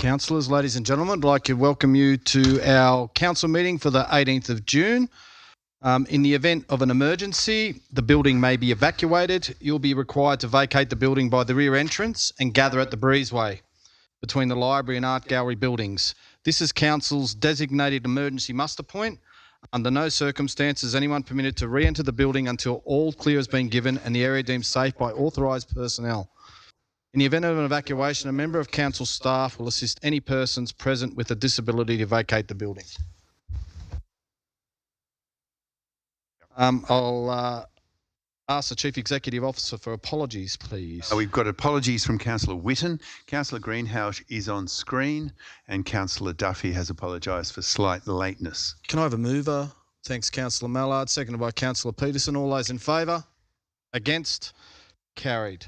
Councillors, ladies and gentlemen, I'd like to welcome you to our council meeting for the 18th of June. In the event of an emergency, the building may be evacuated. You'll be required to vacate the building by the rear entrance and gather at the breezeway between the library and art gallery buildings. This is council's designated emergency muster point. Under no circumstances is anyone permitted to re-enter the building until all clear has been given and the area deemed safe by authorised personnel. In the event of an evacuation, a member of council staff will assist any persons present with a disability to vacate the building. I'll ask the Chief Executive Officer for apologies, please. We've got apologies from Councillor Whitten. Councillor Greenhouse is on screen and Councillor Duffy has apologised for slight lateness. Can I have a mover? Thanks, Councillor Mallard. Seconded by Councillor Peterson. All those in favour? Against? Carried.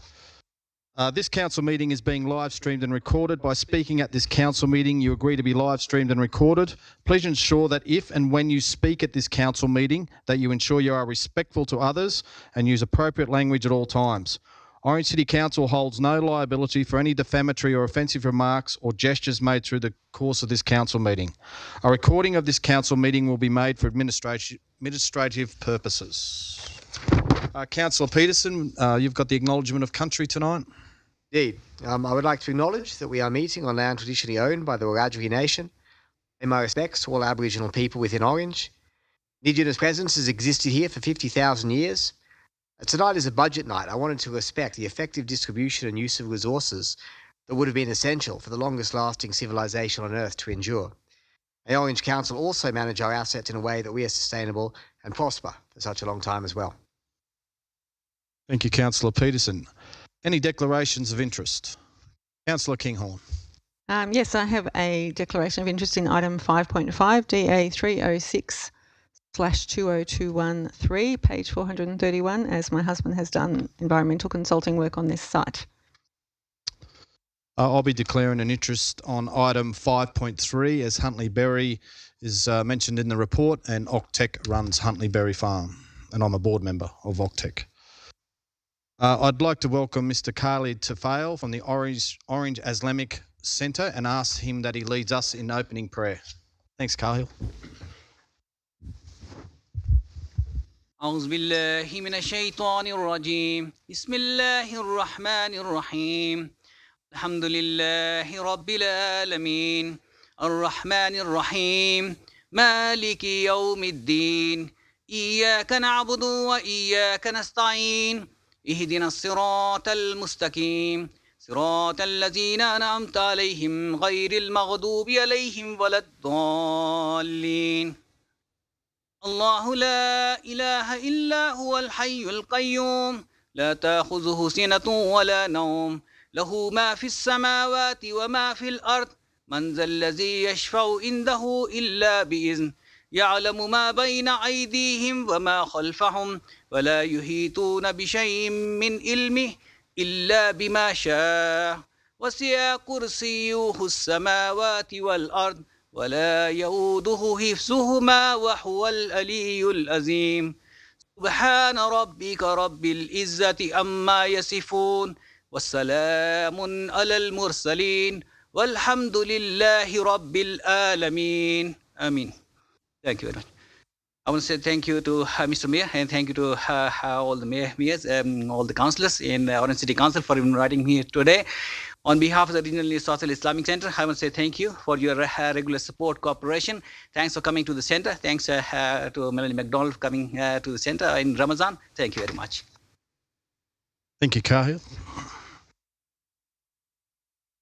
This council meeting is being live streamed and recorded. By speaking at this council meeting, you agree to be live streamed and recorded. Please ensure that if and when you speak at this council meeting, that you ensure you are respectful to others and use appropriate language at all times. Orange City Council holds no liability for any defamatory or offensive remarks or gestures made through the course of this council meeting. A recording of this council meeting will be made for administrative purposes. Councillor Peterson, you've got the acknowledgement of country tonight. Indeed. I would like to acknowledge that we are meeting on land traditionally owned by the Wiradjuri Nation. In my respects to all Aboriginal people within Orange. Indigenous presence has existed here for 50,000 years. Tonight is a budget night. I wanted to respect the effective distribution and use of resources that would have been essential for the longest lasting civilization on Earth to endure. May Orange Council also manage our assets in a way that we are sustainable and prosper for such a long time as well. Thank you, Councillor Peterson. Any declarations of interest? Councillor Kinghorn. Yes, I have a declaration of interest in item 5.5, DA 306/20213, page 431, as my husband has done environmental consulting work on this site. I'll be declaring an interest on item 5.3 as Huntley Berry is mentioned in the report and Octec runs Huntley Berry Farm and I'm a board member of Octec. I'd like to welcome Mr. Khalid Tafail from the Orange Islamic Centre and ask him that he leads us in opening prayer. Thanks, Khalil. أعوذ بالله من الشيطان الرجيم بسم الله الرحمن الرحيم الحمد لله رب العالمين الرحمن الرحيم مالك يوم الدين إياك نعبد وإياك نستعين اهدنا الصراط المستقيم صراط الذين أنعمت عليهم غير المغضوب عليهم ولا الضالين الله لا إله إلا هو الحي القيوم لا تأخذه سنة ولا نوم له ما في السماوات وما في الأرض من ذا الذي يشفع عنده إلا بإذن يعلم ما بين أيديهم وما خلفهم ولا يحيطون بشيء من علمه إلا بما شاء وسع كرسيه السماوات والأرض ولا يؤوده حفظهما وهو العلي العظيم سبحان ربك رب العزة عما يصفون والسلام على المرسلين والحمد لله رب العالمين آمين. Thank you very much. I want to say thank you to Mr. Mayor and thank you to all the mayors, all the councillors in Orange City Council for inviting me here today. On behalf of the Regional Social Islamic Centre, I want to say thank you for your regular support, cooperation. Thanks for coming to the centre. Thanks to Melanie McDonald for coming to the centre in Ramadan. Thank you very much. Thank you, Kahil.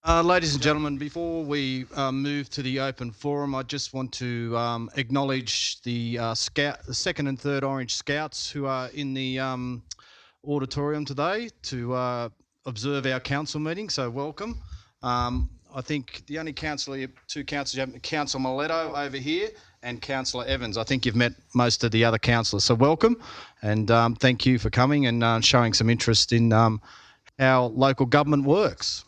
Ladies and gentlemen, before we move to the open forum, I just want to acknowledge the second and third Orange Scouts who are in the auditorium today to observe our council meeting, so welcome. I think the only two councillors you have, Councillor Miletto over here and Councillor Evans. I think you've met most of the other councillors, so welcome and thank you for coming and showing some interest in how local government works.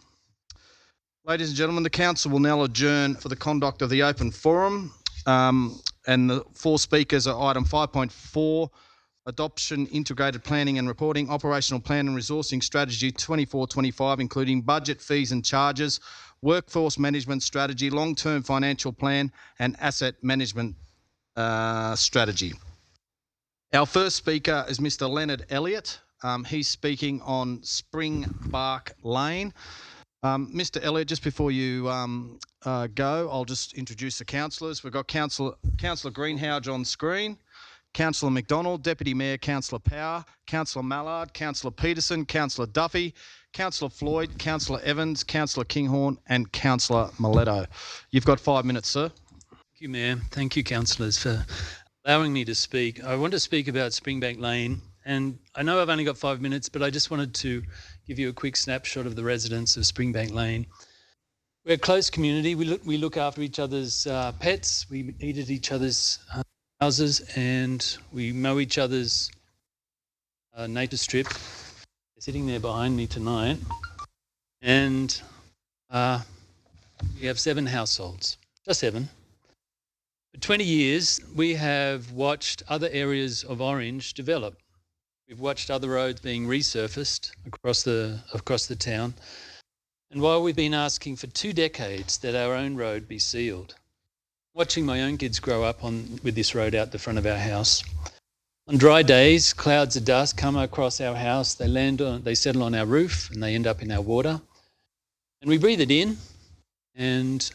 Ladies and gentlemen, the council will now adjourn for the conduct of the open forum and the four speakers are item 5.4, Adoption, Integrated Planning and Reporting, Operational Plan and Resourcing Strategy 24-25, including budget, fees and charges, workforce management strategy, long-term financial plan, and asset management strategy. Our first speaker is Mr. Leonard Elliott. He's speaking on Springbark Lane. Mr. Elliott, just before you go, I'll just introduce the councillors. We've got Councillor Greenhalgh on screen, Councillor McDonald, Deputy Mayor Councillor Power, Councillor Mallard, Councillor Peterson, Councillor Duffy, Councillor Floyd, Councillor Evans, Councillor Kinghorn, and Councillor Miletto. You've got 5 minutes, sir. Thank you, Mayor. Thank you, councillors, for allowing me to speak. I want to speak about Springbank Lane, and I know I've only got 5 minutes, but I just wanted to give you a quick snapshot of the residents of Springbank Lane. We're a close community. We look after each other's pets. We eat at each other's houses, and we mow each other's nature strip. They're sitting there behind me tonight, and we have 7 households, just 7. For 20 years, we have watched other areas of Orange develop. We've watched other roads being resurfaced across the town. And while we've been asking for 2 decades that our own road be sealed, watching my own kids grow up with this road out the front of our house. On dry days, clouds of dust come across our house, they settle on our roof, and they end up in our water. And we breathe it in, and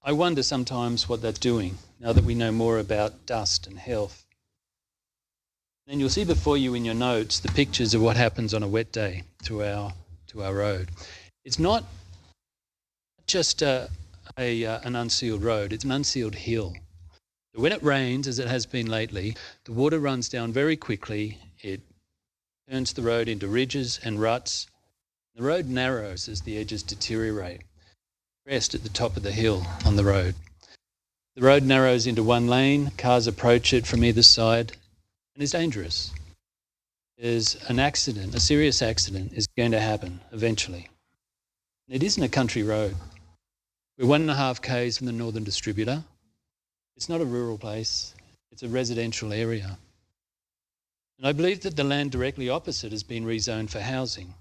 I wonder sometimes what that's doing, now that we know more about dust and health. Then you'll see before you in your notes the pictures of what happens on a wet day to our road. It's not just an unsealed road, it's an unsealed hill. So when it rains, as it has been lately, the water runs down very quickly. It turns the road into ridges and ruts. The road narrows as the edges deteriorate. Rest at the top of the hill on the road. The road narrows into one lane, cars approach it from either side, and it's dangerous. There's an accident, a serious accident is going to happen eventually. It isn't a country road. We're 1.5 k's from the northern distributor. It's not a rural place, it's a residential area. And I believe that the land directly opposite has been rezoned for housing.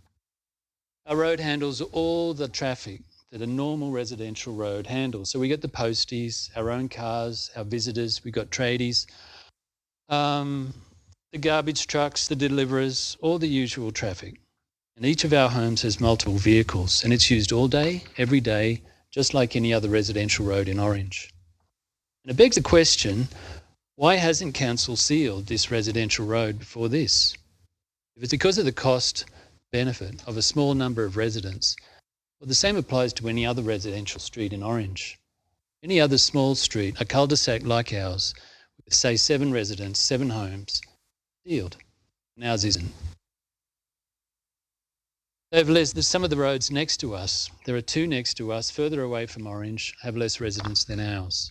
Our road handles all the traffic that a normal residential road handles. So we get the posties, our own cars, our visitors, we've got tradies, the garbage trucks, the deliverers, all the usual traffic. And each of our homes has multiple vehicles, and it's used all day, every day, just like any other residential road in Orange. And it begs the question, why hasn't council sealed this residential road before this? If it's because of the cost benefit of a small number of residents, well, the same applies to any other residential street in Orange. Any other small street, a cul-de-sac like ours, with say 7 residents, 7 homes, sealed, and ours isn't. There's some of the roads next to us. There are 2 next to us, further away from Orange, have less residents than ours.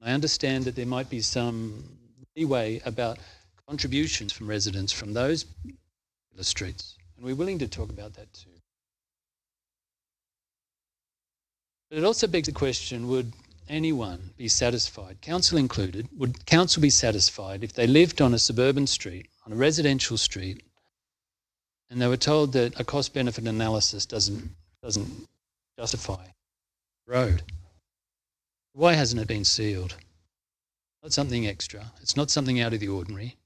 I understand that there might be some leeway about contributions from residents from those streets, and we're willing to talk about that too. But it also begs the question, would anyone be satisfied, council included, would council be satisfied if they lived on a suburban street, on a residential street, and they were told that a cost-benefit analysis doesn't justify the road? Why hasn't it been sealed? Not something extra. It's not something out of the ordinary.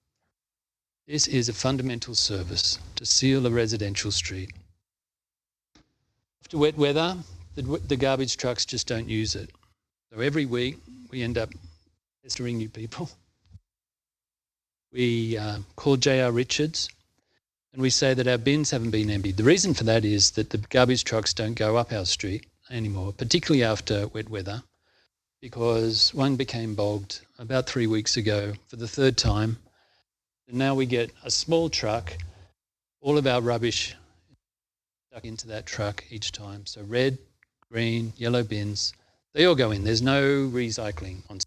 This is a fundamental service, to seal a residential street. After wet weather, the garbage trucks just don't use it. So every week we end up pestering you people. We call J.R. Richards and we say that our bins haven't been emptied. The reason for that is that the garbage trucks don't go up our street anymore, particularly after wet weather, because one became bogged about 3 weeks ago for the 3rd time. And now we get a small truck, all of our rubbish stuck into that truck each time. So red, green, yellow bins, they all go in. There's no recycling on site.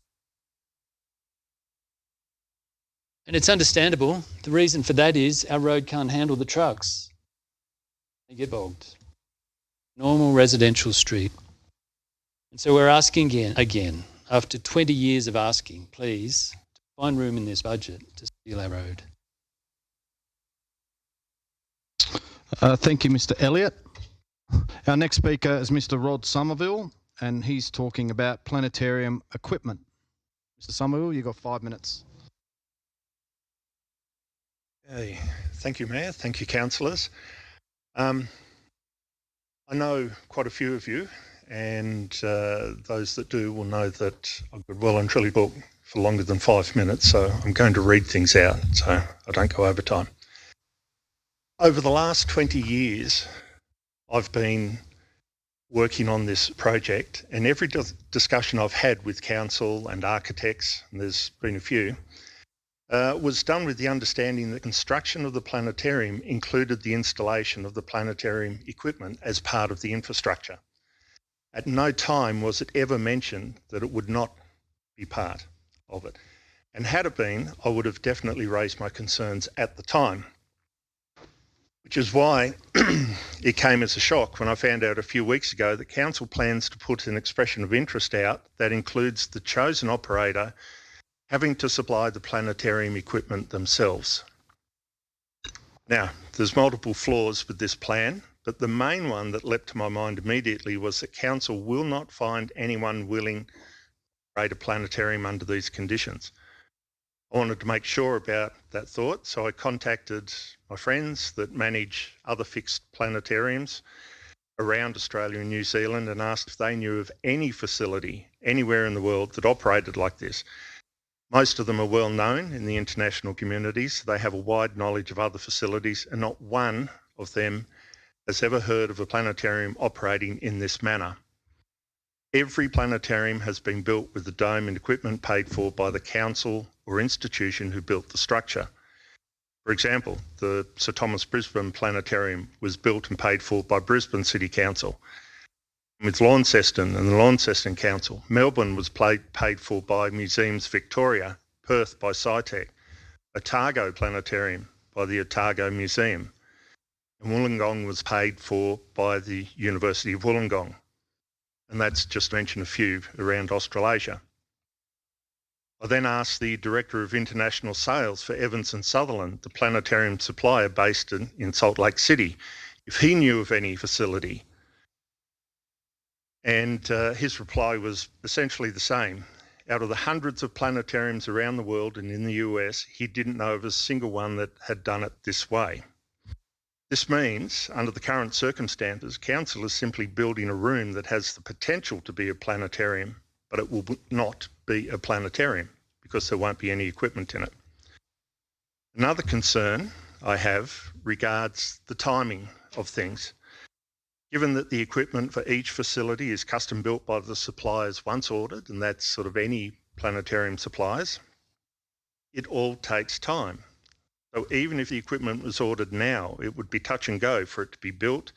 And it's understandable. The reason for that is our road can't handle the trucks. They get bogged. Normal residential street. And so we're asking again, after 20 years of asking, please, to find room in this budget to seal our road. Thank you, Mr. Elliott. Our next speaker is Mr. Rod Somerville. and he's talking about planetarium equipment. Mr. Somerville, you've got 5 minutes. Okay. Thank you, Mayor. Thank you, councillors. I know quite a few of you, and those that do will know that I could well and truly talk for longer than 5 minutes, so I'm going to read things out so I don't go over time. Over the last 20 years, I've been working on this project, and every discussion I've had with council and architects, and there's been a few, was done with the understanding that construction of the planetarium included the installation of the planetarium equipment as part of the infrastructure. At no time was it ever mentioned that it would not be part of it. And had it been, I would have definitely raised my concerns at the time, which is why it came as a shock when I found out a few weeks ago that council plans to put an expression of interest out that includes the chosen operator having to supply the planetarium equipment themselves. Now, there's multiple flaws with this plan, but the main one that leapt to my mind immediately was that council will not find anyone willing to operate a planetarium under these conditions. I wanted to make sure about that thought, so I contacted my friends that manage other fixed planetariums around Australia and New Zealand and asked if they knew of any facility anywhere in the world that operated like this. Most of them are well known in the international communities. They have a wide knowledge of other facilities, and not one of them has ever heard of a planetarium operating in this manner. Every planetarium has been built with the dome and equipment paid for by the council or institution who built the structure. For example, the Sir Thomas Brisbane Planetarium was built and paid for by Brisbane City Council. With Launceston and the Launceston Council, Melbourne was paid for by Museums Victoria, Perth by SciTech, Otago Planetarium by the Otago Museum, and Wollongong was paid for by the University of Wollongong. And that's just to mention a few around Australasia. I then asked the Director of International Sales for Evans and Sutherland, the planetarium supplier based in Salt Lake City, if he knew of any facility. And his reply was essentially the same. Out of the hundreds of planetariums around the world and in the US, he didn't know of a single one that had done it this way. This means, under the current circumstances, council is simply building a room that has the potential to be a planetarium, but it will not be a planetarium because there won't be any equipment in it. Another concern I have regards the timing of things. Given that the equipment for each facility is custom built by the suppliers once ordered, and that's sort of any planetarium suppliers, it all takes time. So even if the equipment was ordered now, it would be touch and go for it to be built,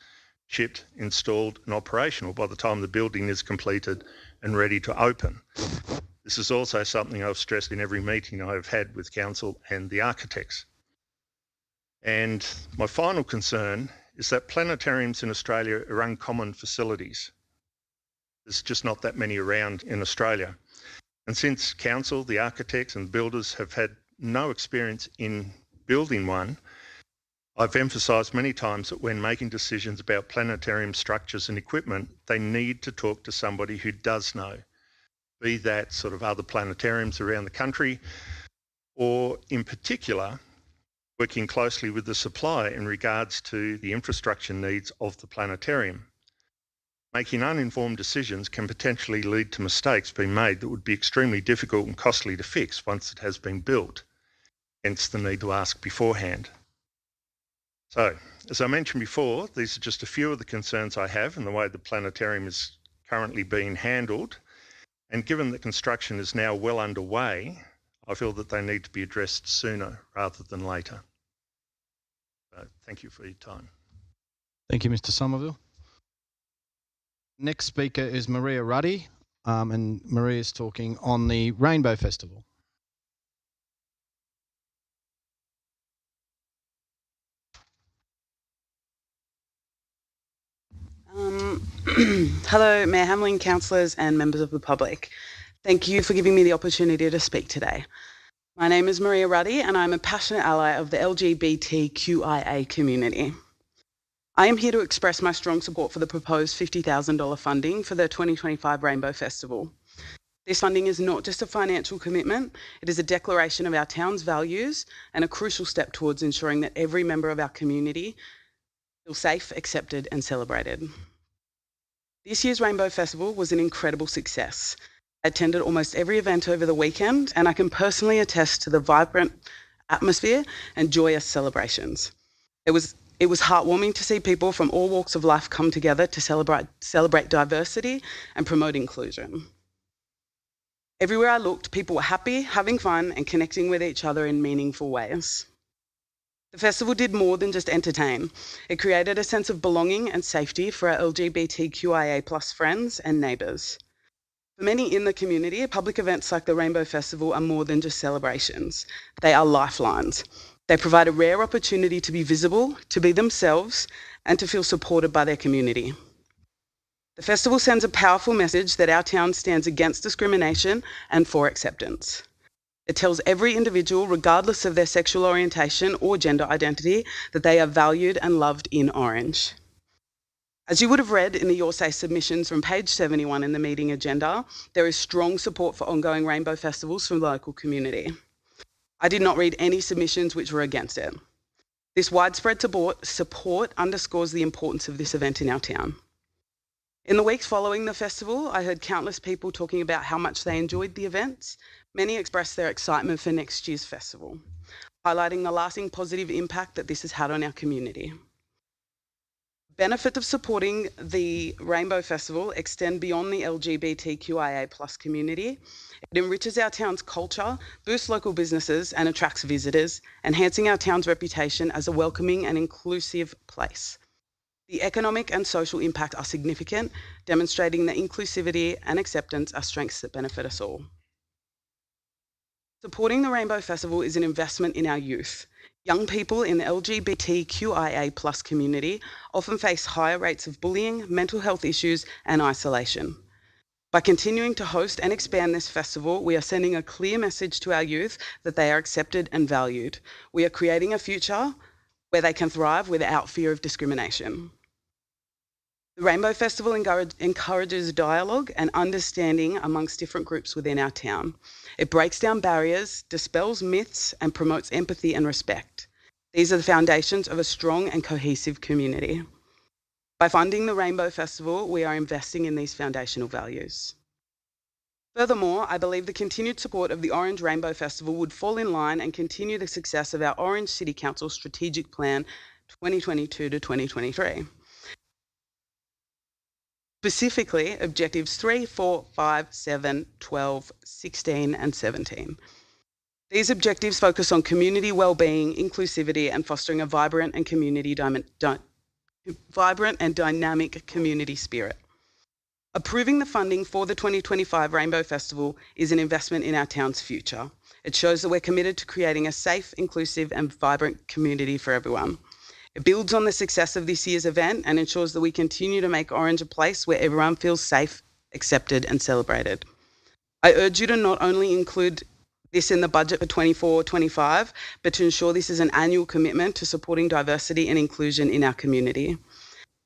shipped, installed and operational by the time the building is completed and ready to open. This is also something I've stressed in every meeting I've had with council and the architects. And my final concern is that planetariums in Australia are uncommon facilities. There's just not that many around in Australia. And since council, the architects and builders have had no experience in building one, I've emphasised many times that when making decisions about planetarium structures and equipment, they need to talk to somebody who does know, be that sort of other planetariums around the country, or in particular, working closely with the supplier in regards to the infrastructure needs of the planetarium. Making uninformed decisions can potentially lead to mistakes being made that would be extremely difficult and costly to fix once it has been built, hence the need to ask beforehand. So, as I mentioned before, these are just a few of the concerns I have in the way the planetarium is currently being handled, and given that construction is now well underway, I feel that they need to be addressed sooner rather than later. So, thank you for your time. Thank you, Mr. Somerville. Next speaker is Maria Ruddy, and Maria is talking on the Rainbow Festival. Hello, Mayor Hamlin, councillors and members of the public. Thank you for giving me the opportunity to speak today. My name is Maria Ruddy and I'm a passionate ally of the LGBTQIA community. I am here to express my strong support for the proposed $50,000 funding for the 2025 Rainbow Festival. This funding is not just a financial commitment, it is a declaration of our town's values and a crucial step towards ensuring that every member of our community feels safe, accepted and celebrated. This year's Rainbow Festival was an incredible success. I attended almost every event over the weekend and I can personally attest to the vibrant atmosphere and joyous celebrations. It was heartwarming to see people from all walks of life come together to celebrate diversity and promote inclusion. Everywhere I looked, people were happy, having fun and connecting with each other in meaningful ways. The festival did more than just entertain. It created a sense of belonging and safety for our LGBTQIA+ friends and neighbours. For many in the community, public events like the Rainbow Festival are more than just celebrations. They are lifelines. They provide a rare opportunity to be visible, to be themselves, and to feel supported by their community. The festival sends a powerful message that our town stands against discrimination and for acceptance. It tells every individual, regardless of their sexual orientation or gender identity, that they are valued and loved in Orange. As you would have read in the Your Say submissions from page 71 in the meeting agenda, there is strong support for ongoing Rainbow Festivals from the local community. I did not read any submissions which were against it. This widespread support underscores the importance of this event in our town. In the weeks following the festival, I heard countless people talking about how much they enjoyed the events. Many expressed their excitement for next year's festival, highlighting the lasting positive impact that this has had on our community. Benefits of supporting the Rainbow Festival extend beyond the LGBTQIA+ community. It enriches our town's culture, boosts local businesses and attracts visitors, enhancing our town's reputation as a welcoming and inclusive place. The economic and social impact are significant, demonstrating that inclusivity and acceptance are strengths that benefit us all. Supporting the Rainbow Festival is an investment in our youth. Young people in the LGBTQIA+ community often face higher rates of bullying, mental health issues and isolation. By continuing to host and expand this festival, we are sending a clear message to our youth that they are accepted and valued. We are creating a future where they can thrive without fear of discrimination. The Rainbow Festival encourages dialogue and understanding amongst different groups within our town. It breaks down barriers, dispels myths, and promotes empathy and respect. These are the foundations of a strong and cohesive community. By funding the Rainbow Festival, we are investing in these foundational values. Furthermore, I believe the continued support of the Orange Rainbow Festival would fall in line and continue the success of our Orange City Council Strategic Plan 2022 to 2023. Specifically, objectives 3, 4, 5, 7, 12, 16 and 17. These objectives focus on community wellbeing, inclusivity and fostering a vibrant and dynamic community spirit. Approving the funding for the 2025 Rainbow Festival is an investment in our town's future. It shows that we're committed to creating a safe, inclusive and vibrant community for everyone. It builds on the success of this year's event and ensures that we continue to make Orange a place where everyone feels safe, accepted and celebrated. I urge you to not only include this in the budget for 24-25, but to ensure this is an annual commitment to supporting diversity and inclusion in our community.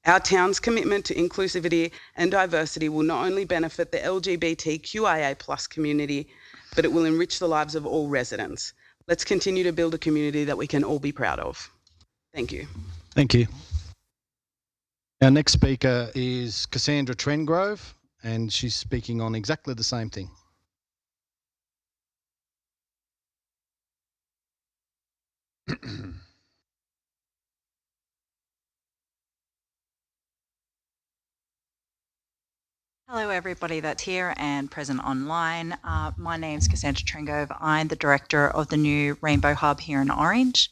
Our town's commitment to inclusivity and diversity will not only benefit the LGBTQIA+ community, but it will enrich the lives of all residents. Let's continue to build a community that we can all be proud of. Thank you. Thank you. Our next speaker is Cassandra Trengrove, and she's speaking on exactly the same thing. Hello everybody that's here and present online. My name's Cassandra Trengrove. I'm the director of the new Rainbow Hub here in Orange.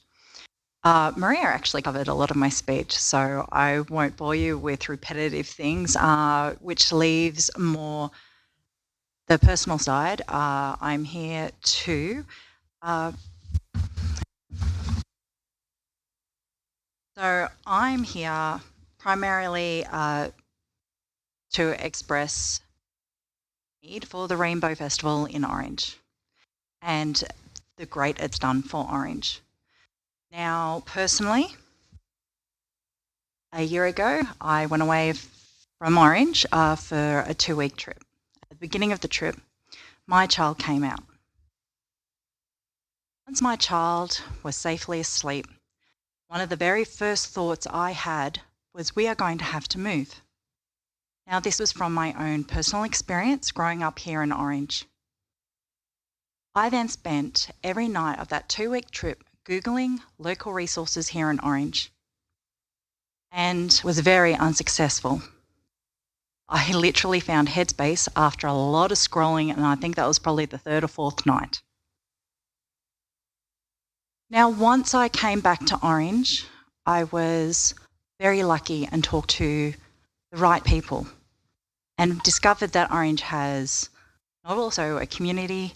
Maria actually covered a lot of my speech, so I won't bore you with repetitive things, which leaves more the personal side. I'm here to so I'm here primarily to express need for the Rainbow Festival in Orange and the great it's done for Orange. Now, personally, a year ago, I went away from Orange for a 2-week trip. At the beginning of the trip, my child came out. Once my child was safely asleep, one of the very first thoughts I had was, we are going to have to move. Now, this was from my own personal experience growing up here in Orange. I then spent every night of that 2-week trip Googling local resources here in Orange and was very unsuccessful. I literally found Headspace after a lot of scrolling, and I think that was probably the 3rd or 4th night. Now, once I came back to Orange, I was very lucky and talked to the right people and discovered that Orange has not also a community,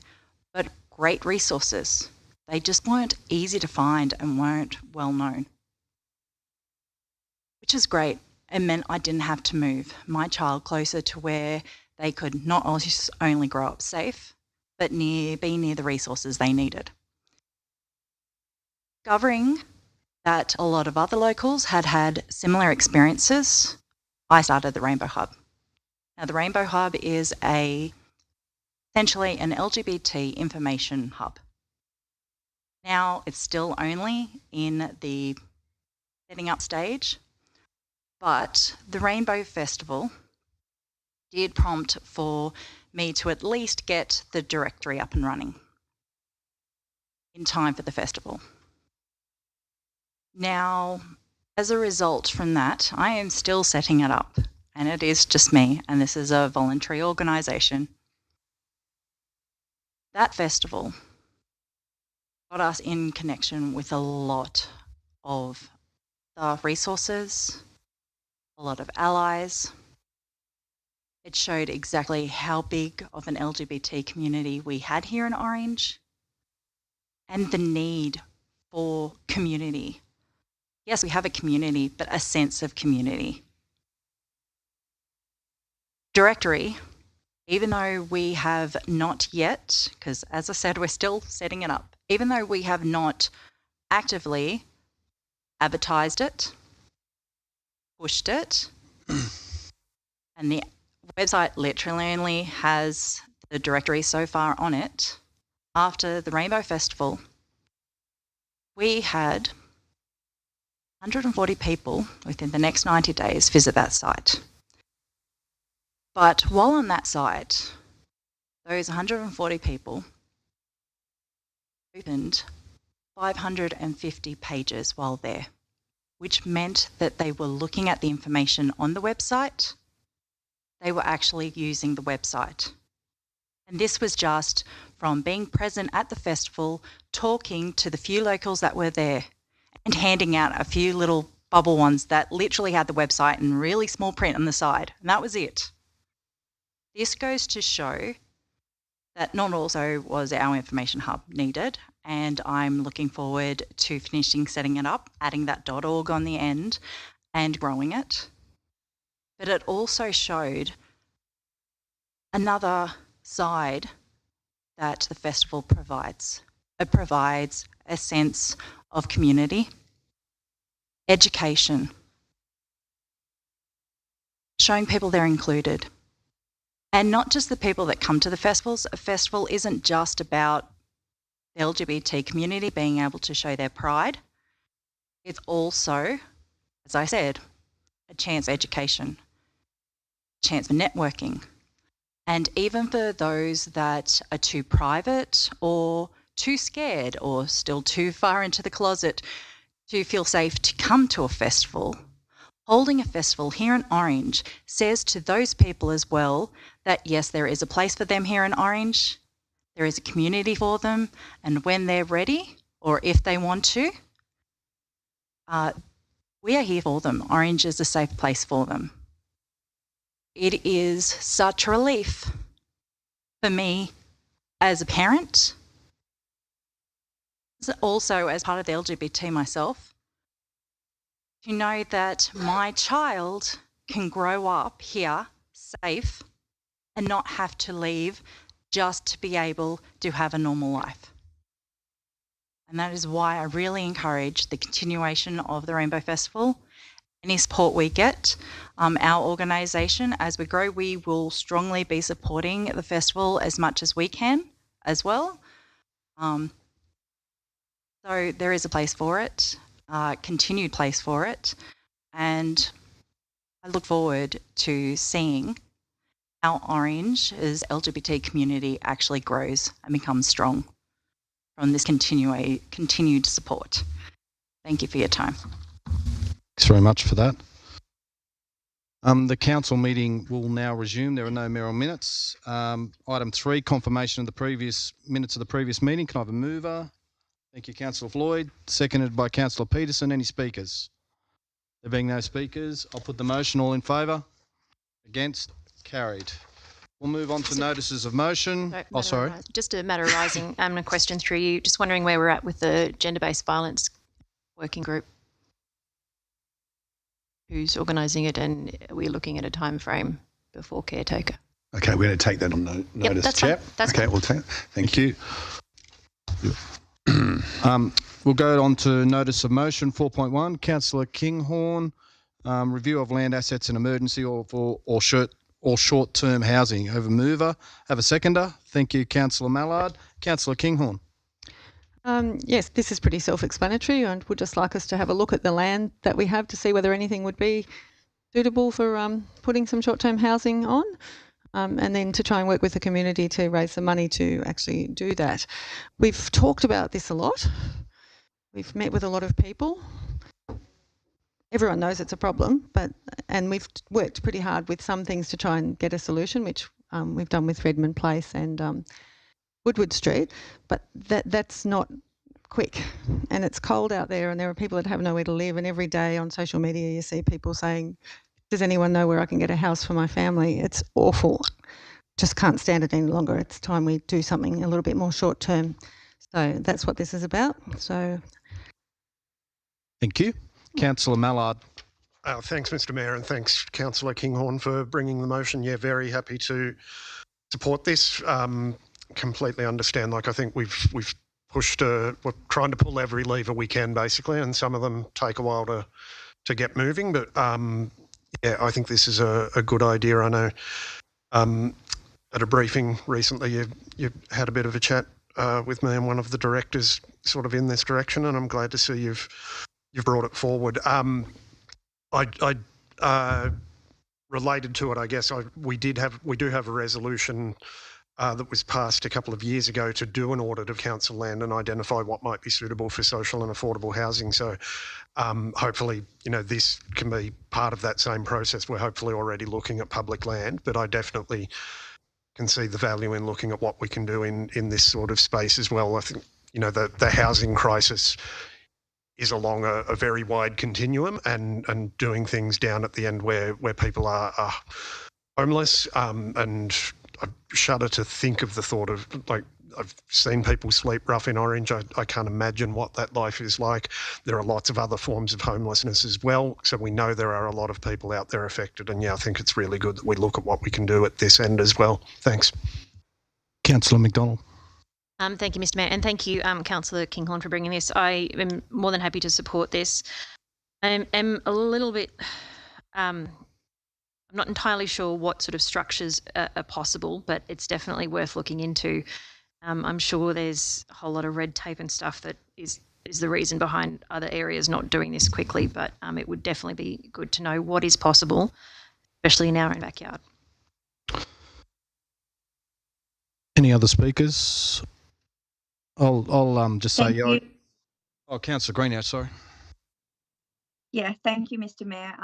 but great resources. They just weren't easy to find and weren't well known, which is great. It meant I didn't have to move my child closer to where they could not only grow up safe, but be near the resources they needed. Discovering that a lot of other locals had had similar experiences, I started the Rainbow Hub. Now, the Rainbow Hub is essentially an LGBT information hub. Now, it's still only in the setting up stage, but the Rainbow Festival did prompt for me to at least get the directory up and running in time for the festival. Now, as a result from that, I am still setting it up, and it is just me, and this is a voluntary organisation. That festival got us in connection with a lot of the resources, a lot of allies. It showed exactly how big of an LGBT community we had here in Orange and the need for community. Yes, we have a community, but a sense of community. Directory, even though we have not yet, because as I said, we're still setting it up, even though we have not actively advertised it, pushed it, and the website literally only has the directory so far on it, after the Rainbow Festival, we had 140 people within the next 90 days visit that site. But while on that site, those 140 people opened 550 pages while there, which meant that they were looking at the information on the website. They were actually using the website. And this was just from being present at the festival, talking to the few locals that were there, and handing out a few little bubble ones that literally had the website in really small print on the side. And that was it. This goes to show that not also was our information hub needed, and I'm looking forward to finishing setting it up, adding that .org on the end and growing it. But it also showed another side that the festival provides. It provides a sense of community, education, showing people they're included. And not just the people that come to the festivals. A festival isn't just about the LGBT community being able to show their pride. It's also, as I said, a chance for education, a chance for networking. And even for those that are too private or too scared or still too far into the closet to feel safe to come to a festival, holding a festival here in Orange says to those people as well that yes, there is a place for them here in Orange, there is a community for them, and when they're ready, or if they want to, we are here for them. Orange is a safe place for them. It is such a relief for me as a parent, also as part of the LGBT myself, to know that my child can grow up here safe and not have to leave just to be able to have a normal life. And that is why I really encourage the continuation of the Rainbow Festival any support we get. Our organisation, as we grow, we will strongly be supporting the festival as much as we can as well. So there is a place for it, continued place for it, and I look forward to seeing how Orange's LGBT community actually grows and becomes strong from this continued support. Thank you for your time. Thanks very much for that. The council meeting will now resume. There are no mayoral minutes. Item 3, confirmation of the previous minutes of the previous meeting. Can I have a mover? Thank you, Councillor Floyd. Seconded by Councillor Peterson. Any speakers? There being no speakers, I'll put the motion. All in favour? Against? Carried. We'll move on to notices of motion. Sorry. Just a matter arising, a question through you. Just wondering where we're at with the gender-based violence working group. Who's organising it, and are we looking at a time frame before caretaker? Okay, we're going to take that on notice, that's Chair. fine. That's okay, fine. we'll take. Thank you. We'll go on to notice of motion 4.1. Councillor Kinghorn, review of land assets in emergency or short-term housing. Over mover. Have a seconder. Thank you, Councillor Mallard. Councillor Kinghorn. Yes, this is pretty self-explanatory, and would just like us to have a look at the land that we have to see whether anything would be suitable for putting some short-term housing on, and then to try and work with the community to raise the money to actually do that. We've talked about this a lot. We've met with a lot of people. Everyone knows it's a problem, and we've worked pretty hard with some things to try and get a solution, which we've done with Redmond Place and Woodward Street, but that's not quick, and it's cold out there, and there are people that have nowhere to live, and every day on social media you see people saying, does anyone know where I can get a house for my family? It's awful. Just can't stand it any longer. It's time we do something a little bit more short term. So that's what this is about. So Thank you. Councillor Mallard. Thanks, Mr Mayor, and thanks, Councillor Kinghorn, for bringing the motion. Yeah, very happy to support this. Completely understand. Like, I think we've pushed. We're trying to pull every lever we can, basically, and some of them take a while to get moving. But yeah, I think this is a good idea. I know at a briefing recently, you had a bit of a chat with me and one of the directors, sort of in this direction, and I'm glad to see you've brought it forward. I related to it, I guess. We do have a resolution that was passed a couple of years ago to do an audit of council land and identify what might be suitable for social and affordable housing. So hopefully, this can be part of that same process. We're hopefully already looking at public land, but I definitely can see the value in looking at what we can do in this sort of space as well. I think, the housing crisis is along a very wide continuum, and doing things down at the end where people are homeless, and I shudder to think of the thought of, like, I've seen people sleep rough in Orange. I can't imagine what that life is like. There are lots of other forms of homelessness as well. So we know there are a lot of people out there affected. And yeah, I think it's really good that we look at what we can do at this end as well. Thanks. Councillor McDonald. Thank you, Mr Mayor, and thank you, Councillor Kinghorn, for bringing this. I am more than happy to support this. I am a little bit... I'm not entirely sure what sort of structures are possible, but it's definitely worth looking into. I'm sure there's a whole lot of red tape and stuff that is the reason behind other areas not doing this quickly, but it would definitely be good to know what is possible, especially in our own backyard. Any other speakers? I'll just say... Councillor Greenhouse, sorry. Yeah, thank you, Mr Mayor.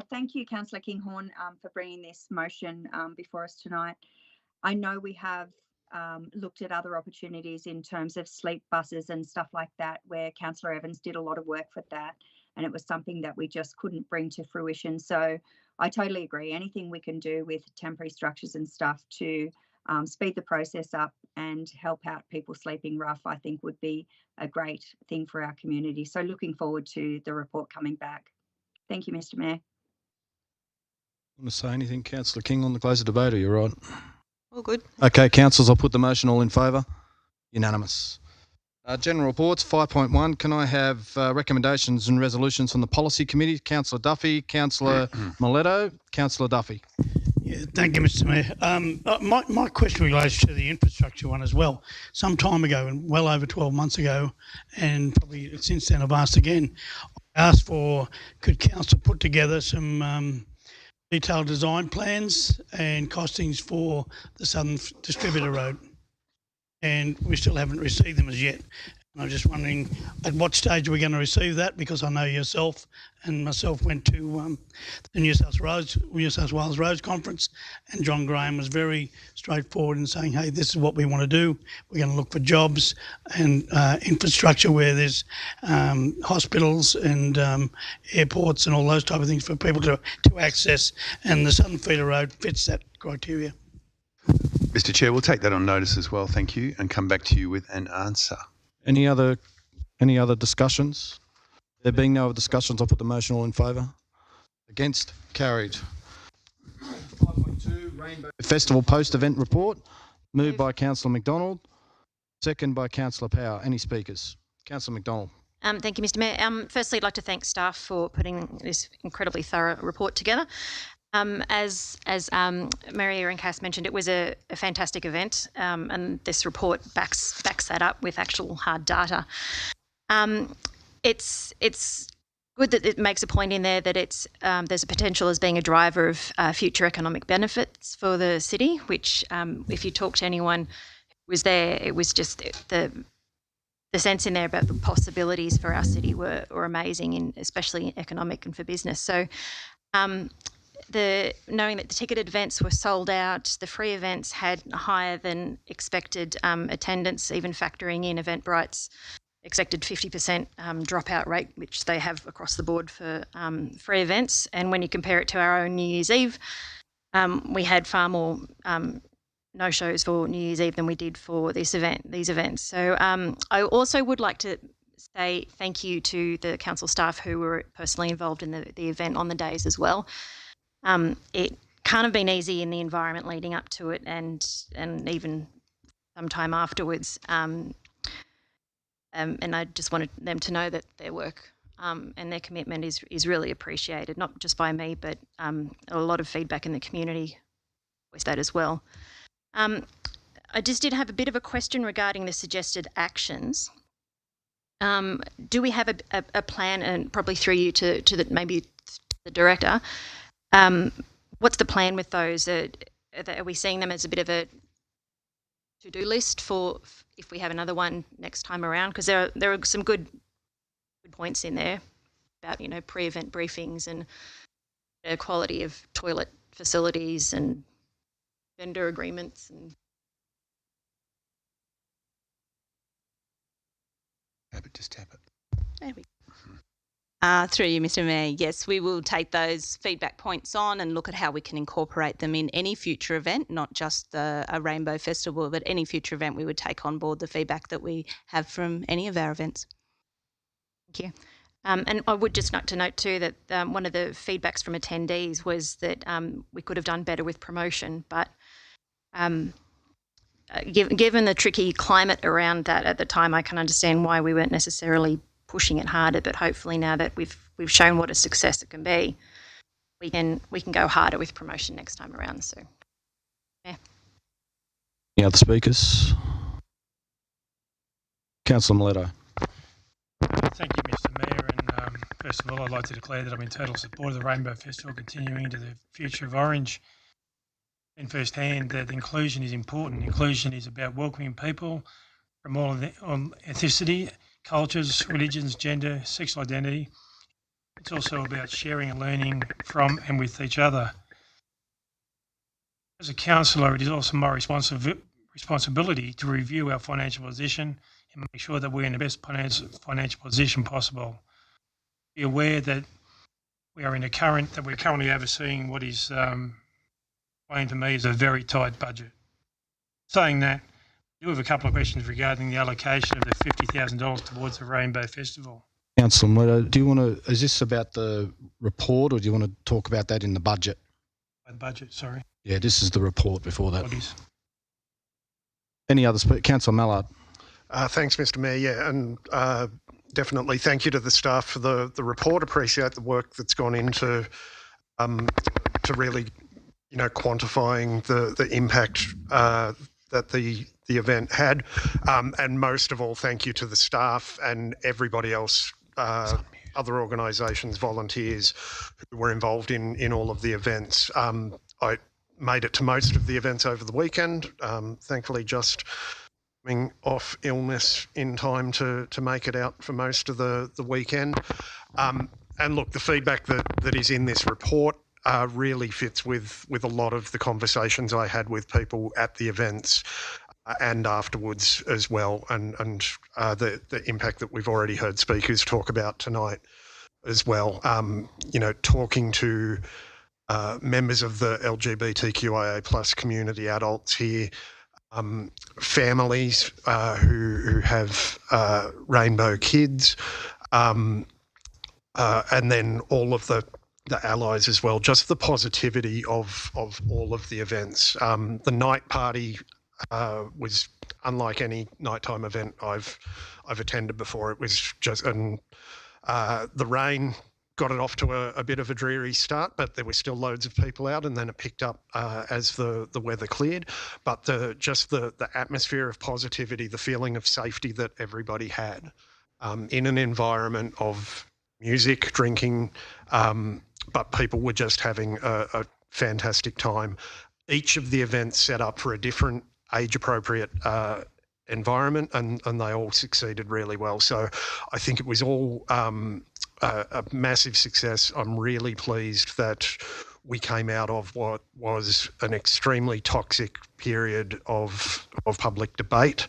Thank you, Councillor Kinghorn, for bringing this motion before us tonight. I know we have looked at other opportunities in terms of sleep buses and stuff like that, where Councillor Evans did a lot of work for that, and it was something that we just couldn't bring to fruition. So I totally agree. Anything we can do with temporary structures and stuff to speed the process up and help out people sleeping rough, I think would be a great thing for our community. So looking forward to the report coming back. Thank you, Mr Mayor. Want to say anything, Councillor King, on the close of debate, or you're right? All good. Okay, councillors, I'll put the motion. All in favour? Unanimous. General reports, 5.1. Can I have recommendations and resolutions from the Policy Committee? Councillor Duffy, Councillor Miletto, Councillor Duffy. Yeah, thank you, Mr. Mayor. My question relates to the infrastructure one as well. Some time ago, and well over 12 months ago, and probably since then I've asked again, I asked for, could council put together some detailed design plans and costings for the Southern Distributor Road? And we still haven't received them as yet. And I'm just wondering at what stage are we going to receive that, because I know yourself and myself went to the New South Wales Roads Conference, and John Graham was very straightforward in saying, hey, this is what we want to do. We're going to look for jobs and infrastructure where there's hospitals and airports and all those type of things for people to access, and the Southern Feeder Road fits that criteria. Mr. Chair, we'll take that on notice as well, thank you, and come back to you with an answer. Any other discussions? There being no other discussions, I'll put the motion. All in favour? Against? Carried. 5.2, Rainbow Festival post-event report. Moved by Councillor McDonald. Second by Councillor Power. Any speakers? Councillor McDonald. Thank you, Mr. Mayor. Firstly, I'd like to thank staff for putting this incredibly thorough report together. As Maria and Cass mentioned, it was a fantastic event, and this report backs that up with actual hard data. It's good that it makes a point in there that there's a potential as being a driver of future economic benefits for the city, which if you talk to anyone who was there, it was just the sense in there about the possibilities for our city were amazing, especially economic and for business. So knowing that the ticketed events were sold out, the free events had higher than expected attendance, even factoring in Eventbrite's expected 50% dropout rate, which they have across the board for free events. And when you compare it to our own New Year's Eve, we had far more no-shows for New Year's Eve than we did for these events. So I also would like to say thank you to the council staff who were personally involved in the event on the days as well. It can't have been easy in the environment leading up to it, and even sometime afterwards. And I just wanted them to know that their work and their commitment is really appreciated, not just by me, but a lot of feedback in the community was that as well. I just did have a bit of a question regarding the suggested actions. Do we have a plan, and probably through you to maybe the director? What's the plan with those? Are we seeing them as a bit of a to-do list for if we have another one next time around? Because there are some good points in there about pre-event briefings and quality of toilet facilities and vendor agreements and. Just tap it. There we go. Through you, Mr. Mayor, yes, we will take those feedback points on and look at how we can incorporate them in any future event, not just a Rainbow Festival, but any future event. We would take on board the feedback that we have from any of our events. Thank you. And I would just like to note too that one of the feedbacks from attendees was that we could have done better with promotion, but given the tricky climate around that at the time, I can understand why we weren't necessarily pushing it harder, but hopefully now that we've shown what a success it can be, we can go harder with promotion next time around. So, yeah. Any other speakers? Councillor Miletto. Thank you, Mr. Mayor. And first of all, I'd like to declare that I'm in total support of the Rainbow Festival continuing into the future of Orange. And firsthand, that inclusion is important. Inclusion is about welcoming people from all ethnicity, cultures, religions, gender, sexual identity. It's also about sharing and learning from and with each other. As a councillor, it is also my responsibility to review our financial position and make sure that we're in the best financial position possible. Be aware that we're currently overseeing what is explained to me as a very tight budget. Saying that, I do have a couple of questions regarding the allocation of the $50,000 towards the Rainbow Festival. Councillor Miletto, is this about the report, or do you want to talk about that in the budget? The budget, sorry. Yeah, this is the report before that. What is? Any other Councillor Mallard. Thanks, Mr. Mayor. Yeah, and definitely thank you to the staff for the report. Appreciate the work that's gone into to really, quantifying the impact that the event had, and most of all, thank you to the staff and everybody else, other organisations, volunteers who were involved in all of the events. I made it to most of the events over the weekend. Thankfully, just coming off illness in time to make it out for most of the weekend. And look, the feedback that is in this report really fits with a lot of the conversations I had with people at the events and afterwards as well, and the impact that we've already heard speakers talk about tonight as well. Talking to members of the LGBTQIA plus community, adults here, families who have rainbow kids, and then all of the allies as well, just the positivity of all of the events. The night party was unlike any nighttime event I've attended before. It was just, and the rain got it off to a bit of a dreary start, but there were still loads of people out, and then it picked up as the weather cleared. But the atmosphere of positivity, the feeling of safety that everybody had in an environment of music, drinking, but people were just having a fantastic time. Each of the events set up for a different age-appropriate environment, and they all succeeded really well. So I think it was all a massive success. I'm really pleased that we came out of what was an extremely toxic period of public debate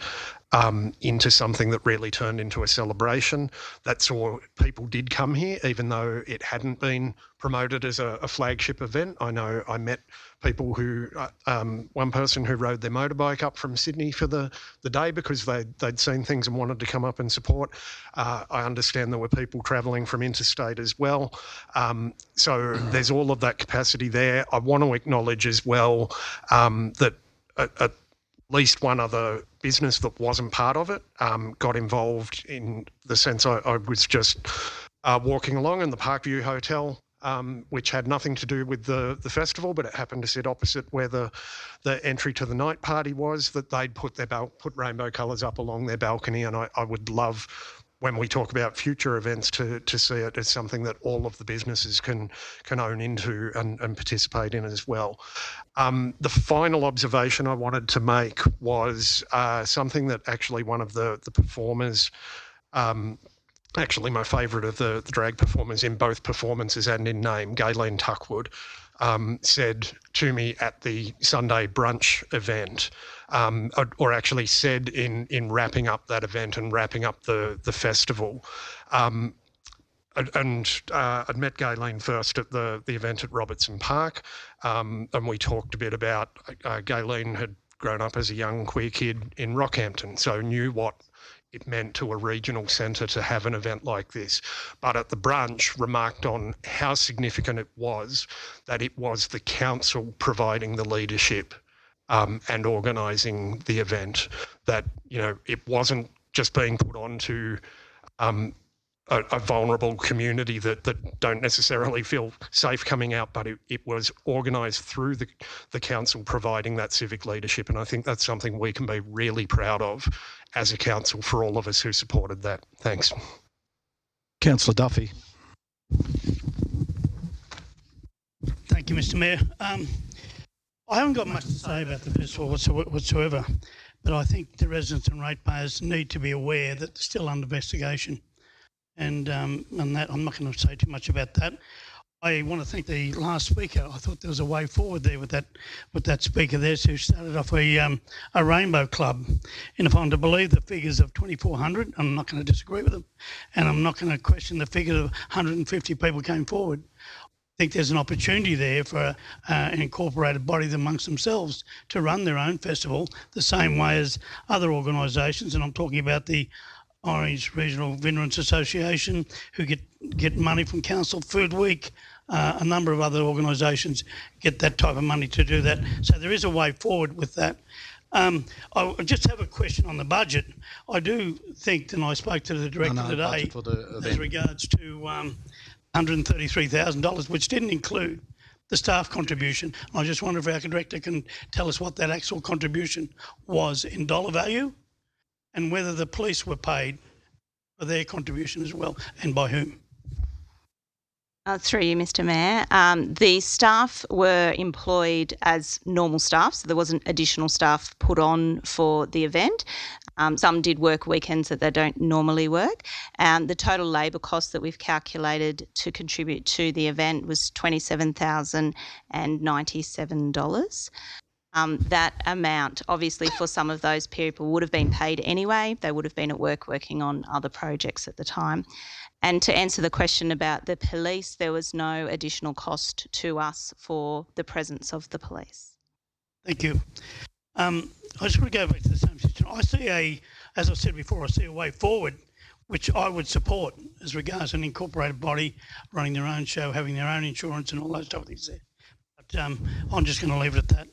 into something that really turned into a celebration. That saw people did come here, even though it hadn't been promoted as a flagship event. I know I met people who, one person who rode their motorbike up from Sydney for the day because they'd seen things and wanted to come up and support. I understand there were people travelling from interstate as well. So there's all of that capacity there. I want to acknowledge as well that at least one other business that wasn't part of it got involved, in the sense I was just walking along in the Parkview Hotel, which had nothing to do with the festival, but it happened to sit opposite where the entry to the night party was, that they'd put rainbow colours up along their balcony. And I would love, when we talk about future events, to see it as something that all of the businesses can own into and participate in as well. The final observation I wanted to make was something that actually one of the performers, actually my favourite of the drag performers in both performances and in name, Gayleen Tuckwood, said to me at the Sunday brunch event, or actually said in wrapping up that event and wrapping up the festival. And I'd met Gayleen first at the event at Robertson Park, and we talked a bit about Gayleen had grown up as a young queer kid in Rockhampton, so knew what it meant to a regional centre to have an event like this. But at the brunch, remarked on how significant it was that it was the council providing the leadership and organising the event, that, it wasn't just being put on to a vulnerable community that don't necessarily feel safe coming out, but it was organised through the council providing that civic leadership. And I think that's something we can be really proud of as a council, for all of us who supported that. Thanks. Councillor Duffy. Thank you, Mr. Mayor. I haven't got much to say about the festival whatsoever, but I think the residents and ratepayers need to be aware that they're still under investigation. And that, I'm not going to say too much about that. I want to thank the last speaker. I thought there was a way forward there with that speaker there, who started off a rainbow club. And if I'm to believe the figures of 2,400, I'm not going to disagree with them, and I'm not going to question the figure of 150 people came forward. I think there's an opportunity there for an incorporated body amongst themselves to run their own festival the same way as other organisations, and I'm talking about the Orange Regional Veterans Association, who get money from Council, Food Week, a number of other organisations get that type of money to do that. So there is a way forward with that. I just have a question on the budget. I do think, and I spoke to the director today, budget for the as event. regards to $133,000, which didn't include the staff contribution. I just wonder if our director can tell us what that actual contribution was in dollar value, and whether the police were paid for their contribution as well, and by whom. Through you, Mr. Mayor. The staff were employed as normal staff, so there wasn't additional staff put on for the event. Some did work weekends that they don't normally work. The total labour cost that we've calculated to contribute to the event was $27,097. That amount, obviously, for some of those people would have been paid anyway. They would have been at work working on other projects at the time. And to answer the question about the police, there was no additional cost to us for the presence of the police. Thank you. I just want to go back to the same situation. I see as I said before, I see a way forward which I would support as regards an incorporated body running their own show, having their own insurance and all those type of things there. But I'm just going to leave it at that.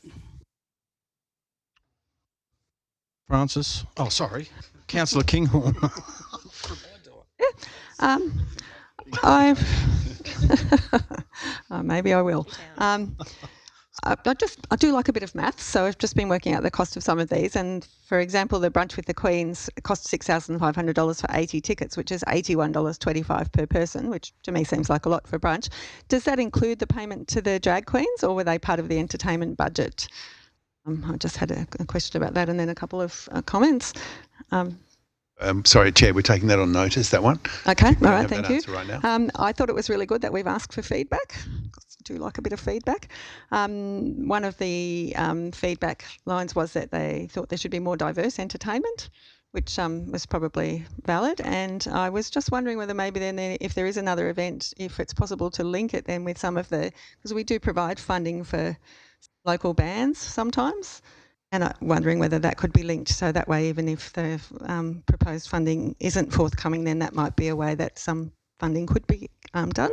Francis. Oh, sorry. Councillor Kinghorn. Maybe I will. I do like a bit of maths, so I've just been working out the cost of some of these. And for example, the brunch with the Queens cost $6,500 for 80 tickets, which is $81.25 per person, which to me seems like a lot for brunch. Does that include the payment to the drag queens, or were they part of the entertainment budget? I just had a question about that, and then a couple of comments. Sorry, Chair, we're taking that on notice, that one. Okay, all right, thank you. Right now. I thought it was really good that we've asked for feedback. I do like a bit of feedback. One of the feedback lines was that they thought there should be more diverse entertainment, which was probably valid. And I was just wondering whether maybe then if there is another event, if it's possible to link it then with some of the, because we do provide funding for local bands sometimes. And I'm wondering whether that could be linked, so that way even if the proposed funding isn't forthcoming, then that might be a way that some funding could be done.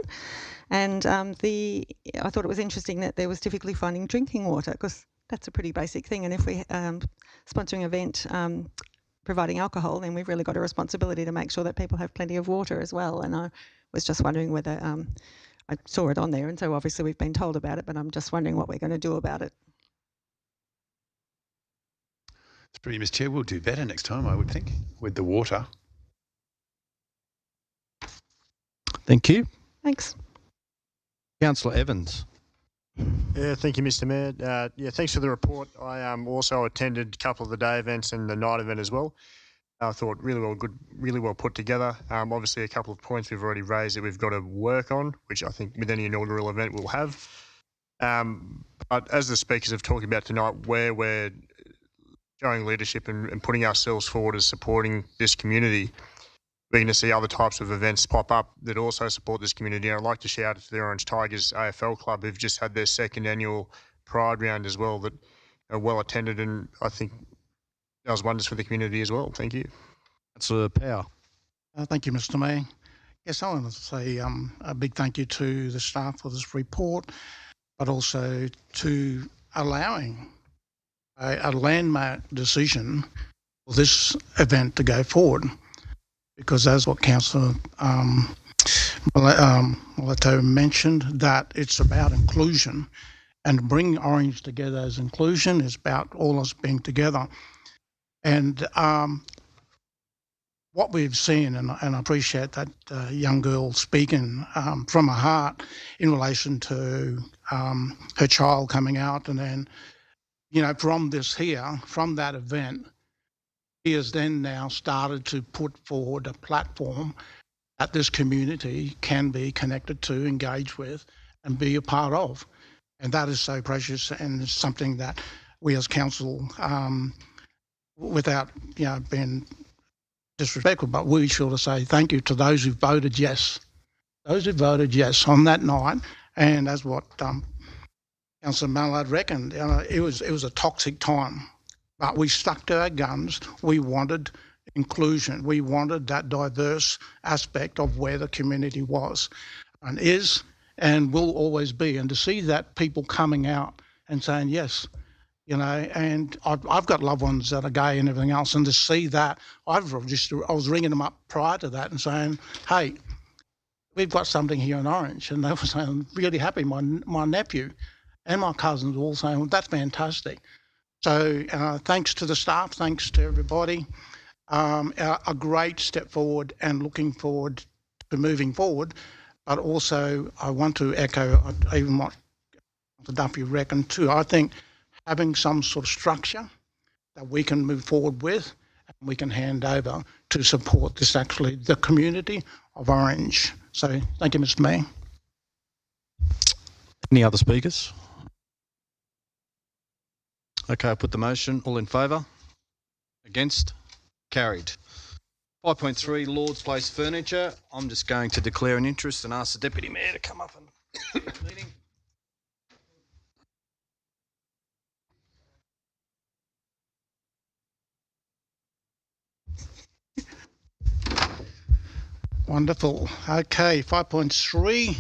And I thought it was interesting that there was difficulty finding drinking water, because that's a pretty basic thing. And if we sponsoring an event providing alcohol, then we've really got a responsibility to make sure that people have plenty of water as well. And I was just wondering whether I saw it on there, and so obviously we've been told about it, but I'm just wondering what we're going to do about it. Through you, Mr. Chair, we'll do better next time, I would think, with the water. Thank you. Thanks. Councillor Evans. Yeah, thank you, Mr. Mayor. Yeah, thanks for the report. I also attended a couple of the day events and the night event as well. I thought really well put together. Obviously, a couple of points we've already raised that we've got to work on, which I think with any inaugural event we'll have. But as the speakers have talked about tonight, where we're showing leadership and putting ourselves forward as supporting this community, we're going to see other types of events pop up that also support this community. And I'd like to shout out to the Orange Tigers AFL Club, who've just had their second annual Pride round as well, that are well attended, and I think does wonders for the community as well. Thank you. Councillor Power. Thank you, Mr. Mayor. Yes, I want to say a big thank you to the staff for this report, but also to allowing a landmark decision for this event to go forward, because as what Councillor Malato mentioned, that it's about inclusion, and bringing Orange together as inclusion is about all us being together. And what we've seen, and I appreciate that young girl speaking from her heart in relation to her child coming out, and then, you know, from that event, he has then now started to put forward a platform that this community can be connected to, engage with, and be a part of. And that is so precious, and it's something that we as council, without being disrespectful, but we should say thank you to those who voted yes. Those who voted yes on that night, and as what Councillor Mallard reckoned, it was a toxic time, but we stuck to our guns. We wanted inclusion. We wanted that diverse aspect of where the community was and is and will always be. And to see that people coming out and saying, yes, you know, and I've got loved ones that are gay and everything else, and to see that, I was ringing them up prior to that and saying, hey, we've got something here in Orange, and they were saying, I'm really happy. My nephew and my cousins were all saying, well, that's fantastic. So thanks to the staff, thanks to everybody, a great step forward and looking forward to moving forward. But also I want to echo even what Dr. Duffy reckoned too. I think having some sort of structure that we can move forward with and we can hand over to support this actually the community of Orange. So thank you, Mr. Mayor. Any other speakers? Okay, I'll put the motion. All in favour? Against? Carried. 5.3 Lord's Place Furniture. I'm just going to declare an interest and ask the Deputy Mayor to come up and meeting. Wonderful. Okay, 5.3.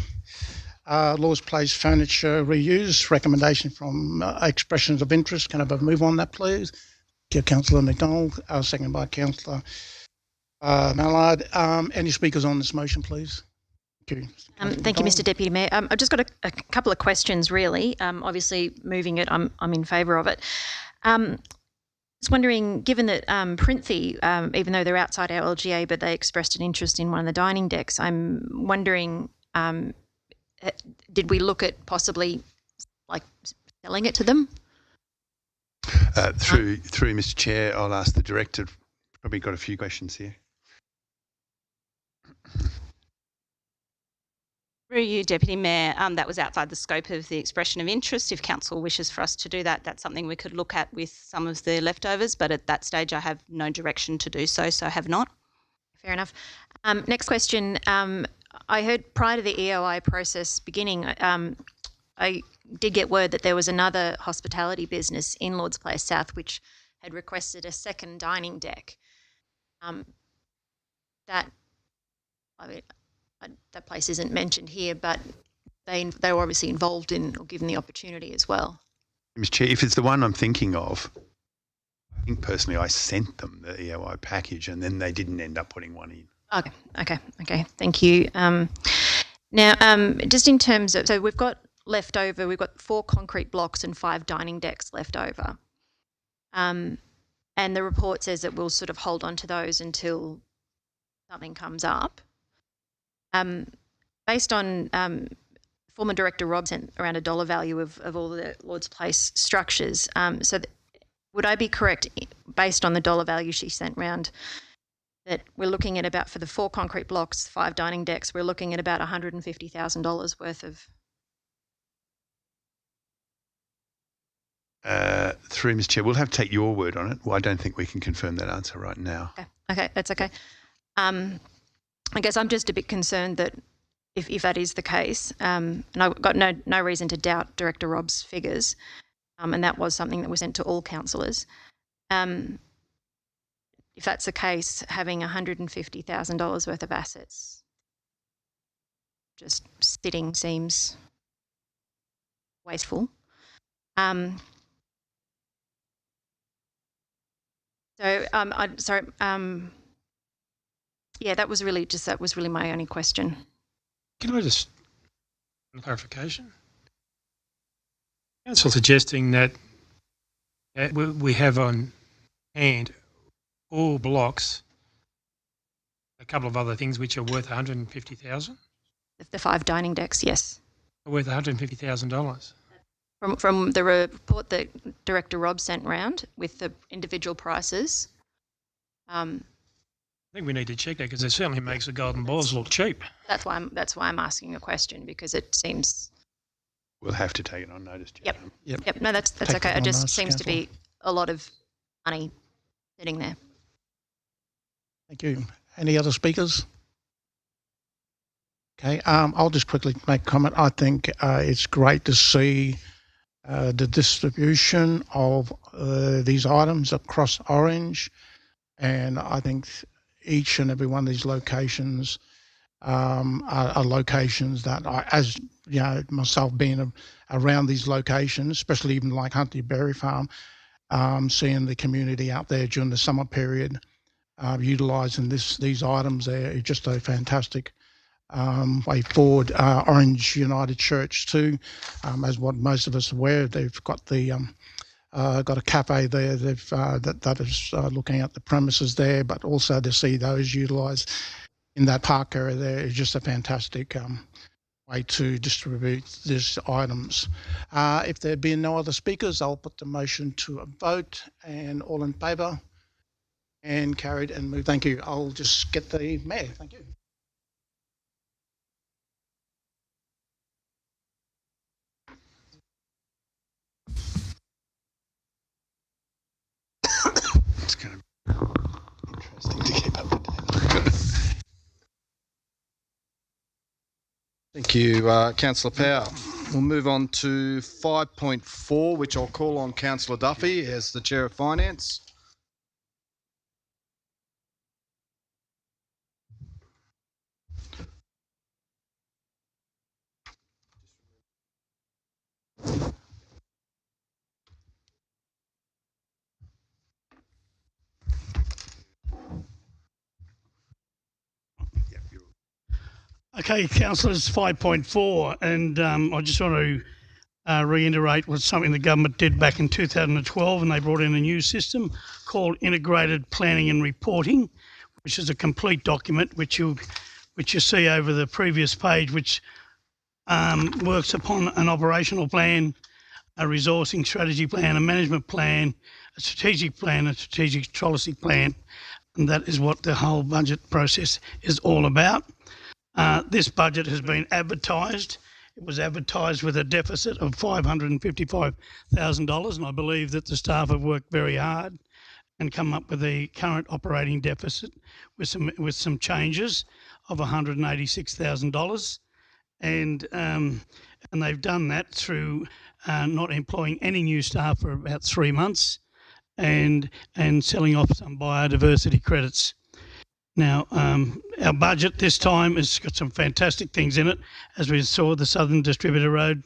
Lord's Place Furniture Reuse. Recommendation from expressions of interest. Can I have a move on that, please? Thank you, Councillor McDonald. Seconded by Councillor Mallard. Any speakers on this motion, please? Thank you. Thank you, Mr. Deputy Mayor. I've just got a couple of questions, really. Obviously, moving it, I'm in favour of it. Just wondering, given that Printhie, even though they're outside our LGA, but they expressed an interest in one of the dining decks, I'm wondering, did we look at possibly like selling it to them? Through Mr. Chair, I'll ask the Director. Probably got a few questions here. Through you, Deputy Mayor, that was outside the scope of the expression of interest. If Council wishes for us to do that, that's something we could look at with some of the leftovers, but at that stage I have no direction to do so, so I have not. Fair enough. Next question. I heard prior to the EOI process beginning, I did get word that there was another hospitality business in Lord's Place South which had requested a second dining deck. That place isn't mentioned here, but they were obviously involved in or given the opportunity as well. Mr. Chair, if it's the one I'm thinking of, I think personally I sent them the EOI package and then they didn't end up putting one in. Okay. Thank you. Now, just in terms of, so we've got 4 concrete blocks and 5 dining decks left over. And the report says that we'll sort of hold on to those until something comes up. Based on former Director Rob sent around a dollar value of all the Lord's Place structures. Would I be correct, based on the dollar value she sent round, that we're looking at about, for the 4 concrete blocks, 5 dining decks, we're looking at about $150,000 worth of... Through Mr. Chair, we'll have to take your word on it. Well, I don't think we can confirm that answer right now. Okay, that's okay. I guess I'm just a bit concerned that if that is the case, and I've got no reason to doubt Director Rob's figures, and that was something that was sent to all councillors. If that's the case, having $150,000 worth of assets just sitting seems wasteful. Yeah, that was really my only question. Can I just clarification? Council suggesting that we have on hand all blocks, a couple of other things which are worth $150,000. The 5 dining decks, yes. Are worth $150,000. From the report that Director Rob sent round with the individual prices. I think we need to check that because it certainly makes the golden balls look cheap. That's why I'm asking a question, because it seems. We'll have to take it on notice, Chair. Yep. No, that's okay. It just seems to be a lot of money sitting there. Thank you. Any other speakers? Okay, I'll just quickly make a comment. I think it's great to see the distribution of these items across Orange, and I think each and every one of these locations are locations that, as myself being around these locations, especially even like Huntley Berry Farm, seeing the community out there during the summer period, utilising these items there is just a fantastic way forward. Orange United Church too, as what most of us are aware, they've got got a cafe there. They've that is looking at the premises there, but also to see those utilised in that park area there is just a fantastic way to distribute these items. If there be no other speakers, I'll put the motion to a vote, and all in favour, and carried and moved. Thank you. I'll just get the mayor. Thank you. It's going to be interesting to keep up to date. Thank you, Councillor Power. We'll move on to 5.4, which I'll call on Councillor Duffy as the Chair of Finance. Okay, councillors, 5.4, and I just want to reiterate what something the government did back in 2012, and they brought in a new system called Integrated Planning and Reporting, which is a complete document which you see over the previous page, which works upon an operational plan, a resourcing strategy plan, a management plan, a strategic plan, a strategic policy plan, and that is what the whole budget process is all about. This budget has been advertised. It was advertised with a deficit of $555,000, and I believe that the staff have worked very hard and come up with a current operating deficit with some changes of $186,000, and they've done that through not employing any new staff for about 3 months, and selling off some biodiversity credits. Now, our budget this time has got some fantastic things in it, as we saw the Southern Distributor Road,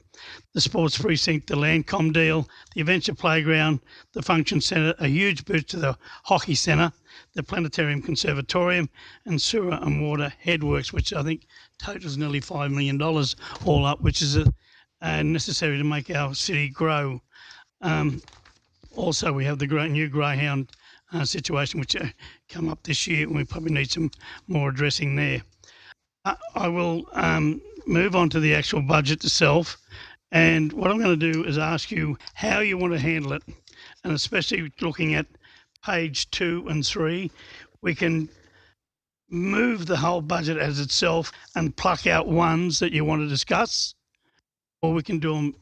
the Sports Precinct, the Landcom deal, the Adventure Playground, the Function Centre, a huge boost to the Hockey Centre, the Planetarium Conservatorium, and Sewer and Water Headworks, which I think totals nearly $5 million all up, which is necessary to make our city grow. Also, we have the new Greyhound situation which come up this year, and we probably need some more addressing there. I will move on to the actual budget itself, and what I'm going to do is ask you how you want to handle it, and especially looking at page 2 and 3, we can move the whole budget as itself and pluck out ones that you want to discuss, or we can do them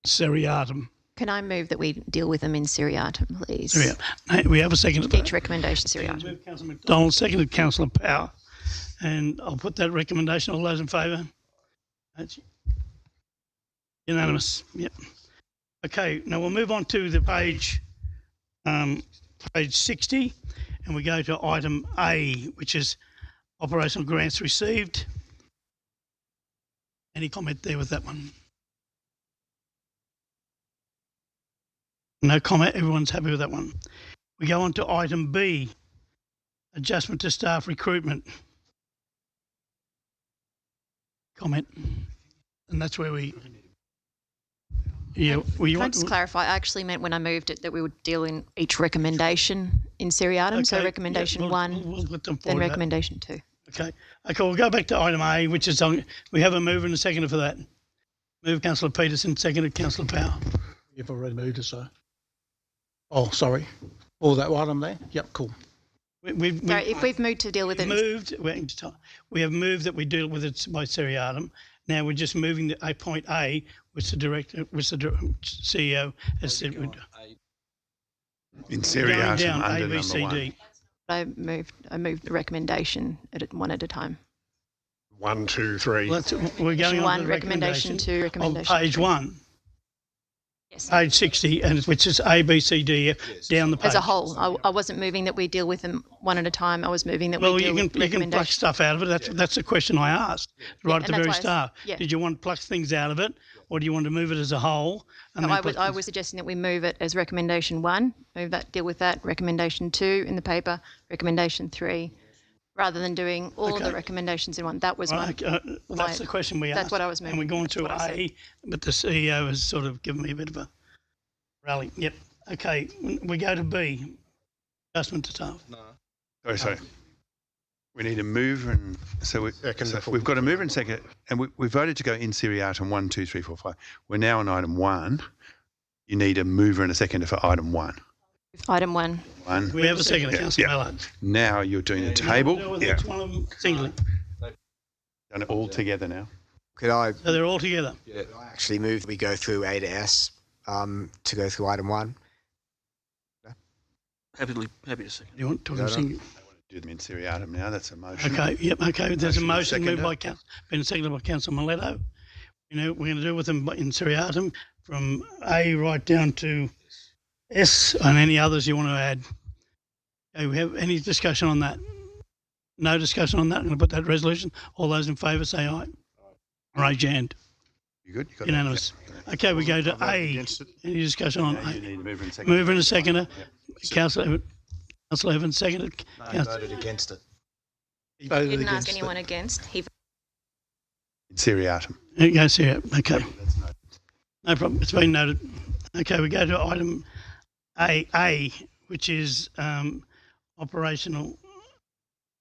seriatim. Can I move that we deal with them in seriatim, please? Yeah. We have a second. Each recommendation seriatim. Move Councillor McDonald, seconded Councillor Power, and I'll put that recommendation. All those in favour? That's unanimous. Yep. Okay. Now we'll move on to the page 60, and we go to item A, which is operational grants received. Any comment there with that one? No comment. Everyone's happy with that one. We go on to item B, adjustment to staff recruitment. Comment. And that's where we... Yeah, Can I just clarify? I actually meant when I moved it that we would deal in each recommendation in seriatim. Okay. So recommendation 1, we'll put them then recommendation 2. Okay. Okay, we'll go back to item A, which is on... We have a mover and a seconder for that. Move Councillor Peterson, seconded Councillor Power. You've already moved it, so... Oh, sorry. All that item there? Yep, cool. If we've moved to deal with it... We have moved that we deal with it by seriatim. Now we're just moving to point A, which the CEO has said we'd... In seriatim, down, under A, B, C, number D. I moved the recommendation one at a time. 1, 2, 3. We're going on to recommendation 2, recommendation on page 1. Yes. Page 60, and which is A, B, C, D, F, down the page. As a whole, I wasn't moving that we deal with them one at a time. I was moving that we deal with you can pluck stuff out of it. That's the question I asked right at the very start. Did you want to pluck things out of it, or do you want to move it as a whole? No, I was suggesting that we move it as recommendation 1, move that, deal with that, recommendation 2 in the paper, recommendation 3, rather than doing all the recommendations in one. That was that's the question we asked. That's what I was moving. And we're going to A, but the CEO has sort of given me a bit of a rally. Yep. Okay, we go to B, adjustment to staff. No. Sorry. We need a mover and we've got a mover and second, and we voted to go in seriatim 1, 2, 3, 4, 5. We're now on item 1. You need a mover and a seconder for item 1. Item 1. We have a second, Councillor Mallard. Now you're doing a table. Each one of them singly. Done it all together now. So they're all together. Yeah. I actually moved. We go through A to S to go through item 1. Happy to second. You want to talk single? Do them in seriatim now. That's a motion. Okay. Yep. Okay. There's a motion moved by been seconded by Councillor Miletto. We're going to do with them in seriatim from A right down to S, and any others you want to add. Okay, we have any discussion on that? No discussion on that. I'm going to put that resolution. All those in favour say aye. Raise your hand. You good? You Unanimous. Okay, we go to A. Any discussion on A? You need a mover and seconder. Mover and a seconder. Councillor Evans seconded. No, he voted against it. He didn't ask anyone against. He In seriatim. It goes here. Okay. No problem. It's been noted. Okay, we go to item A, which is operational.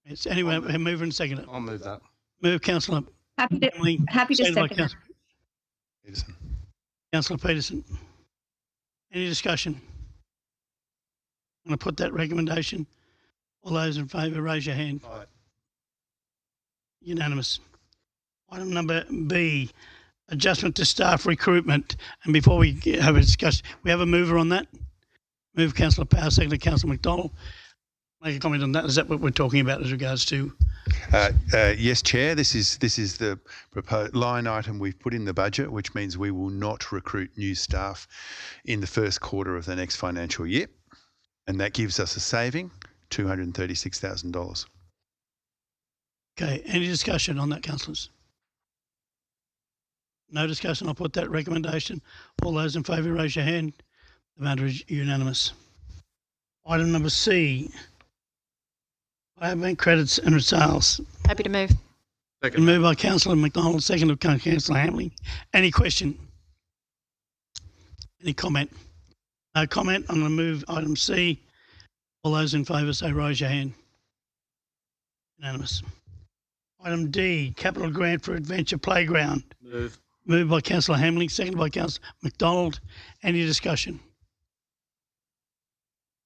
It's anyway, mover and seconder. I'll move that. Move, Councillor. Happy to second that. Peterson. Councillor Peterson. Any discussion? I'm going to put that recommendation. All those in favour, raise your hand. Aye. Unanimous. Item number B, adjustment to staff recruitment. And before we have a discussion, we have a mover on that. Move, Councillor Power, second to Councillor McDonald. Make a comment on that. Is that what we're talking about as regards to? Yes, Chair. This is the proposed line item we've put in the budget, which means we will not recruit new staff in the first quarter of the next financial year, and that gives us a saving, $236,000. Okay. Any discussion on that, councillors? No discussion. I'll put that recommendation. All those in favour, raise your hand. The matter is unanimous. Item number C. Bank credits and sales. happy to move. Second. Moved by Councillor McDonald, second of Councillor Hamley. Any question? Any comment? No comment. I'm going to move item C. All those in favour say raise your hand. Unanimous. Item D, capital grant for Adventure Playground. Move. Moved by Councillor Hamley, seconded by Councillor McDonald. Any discussion?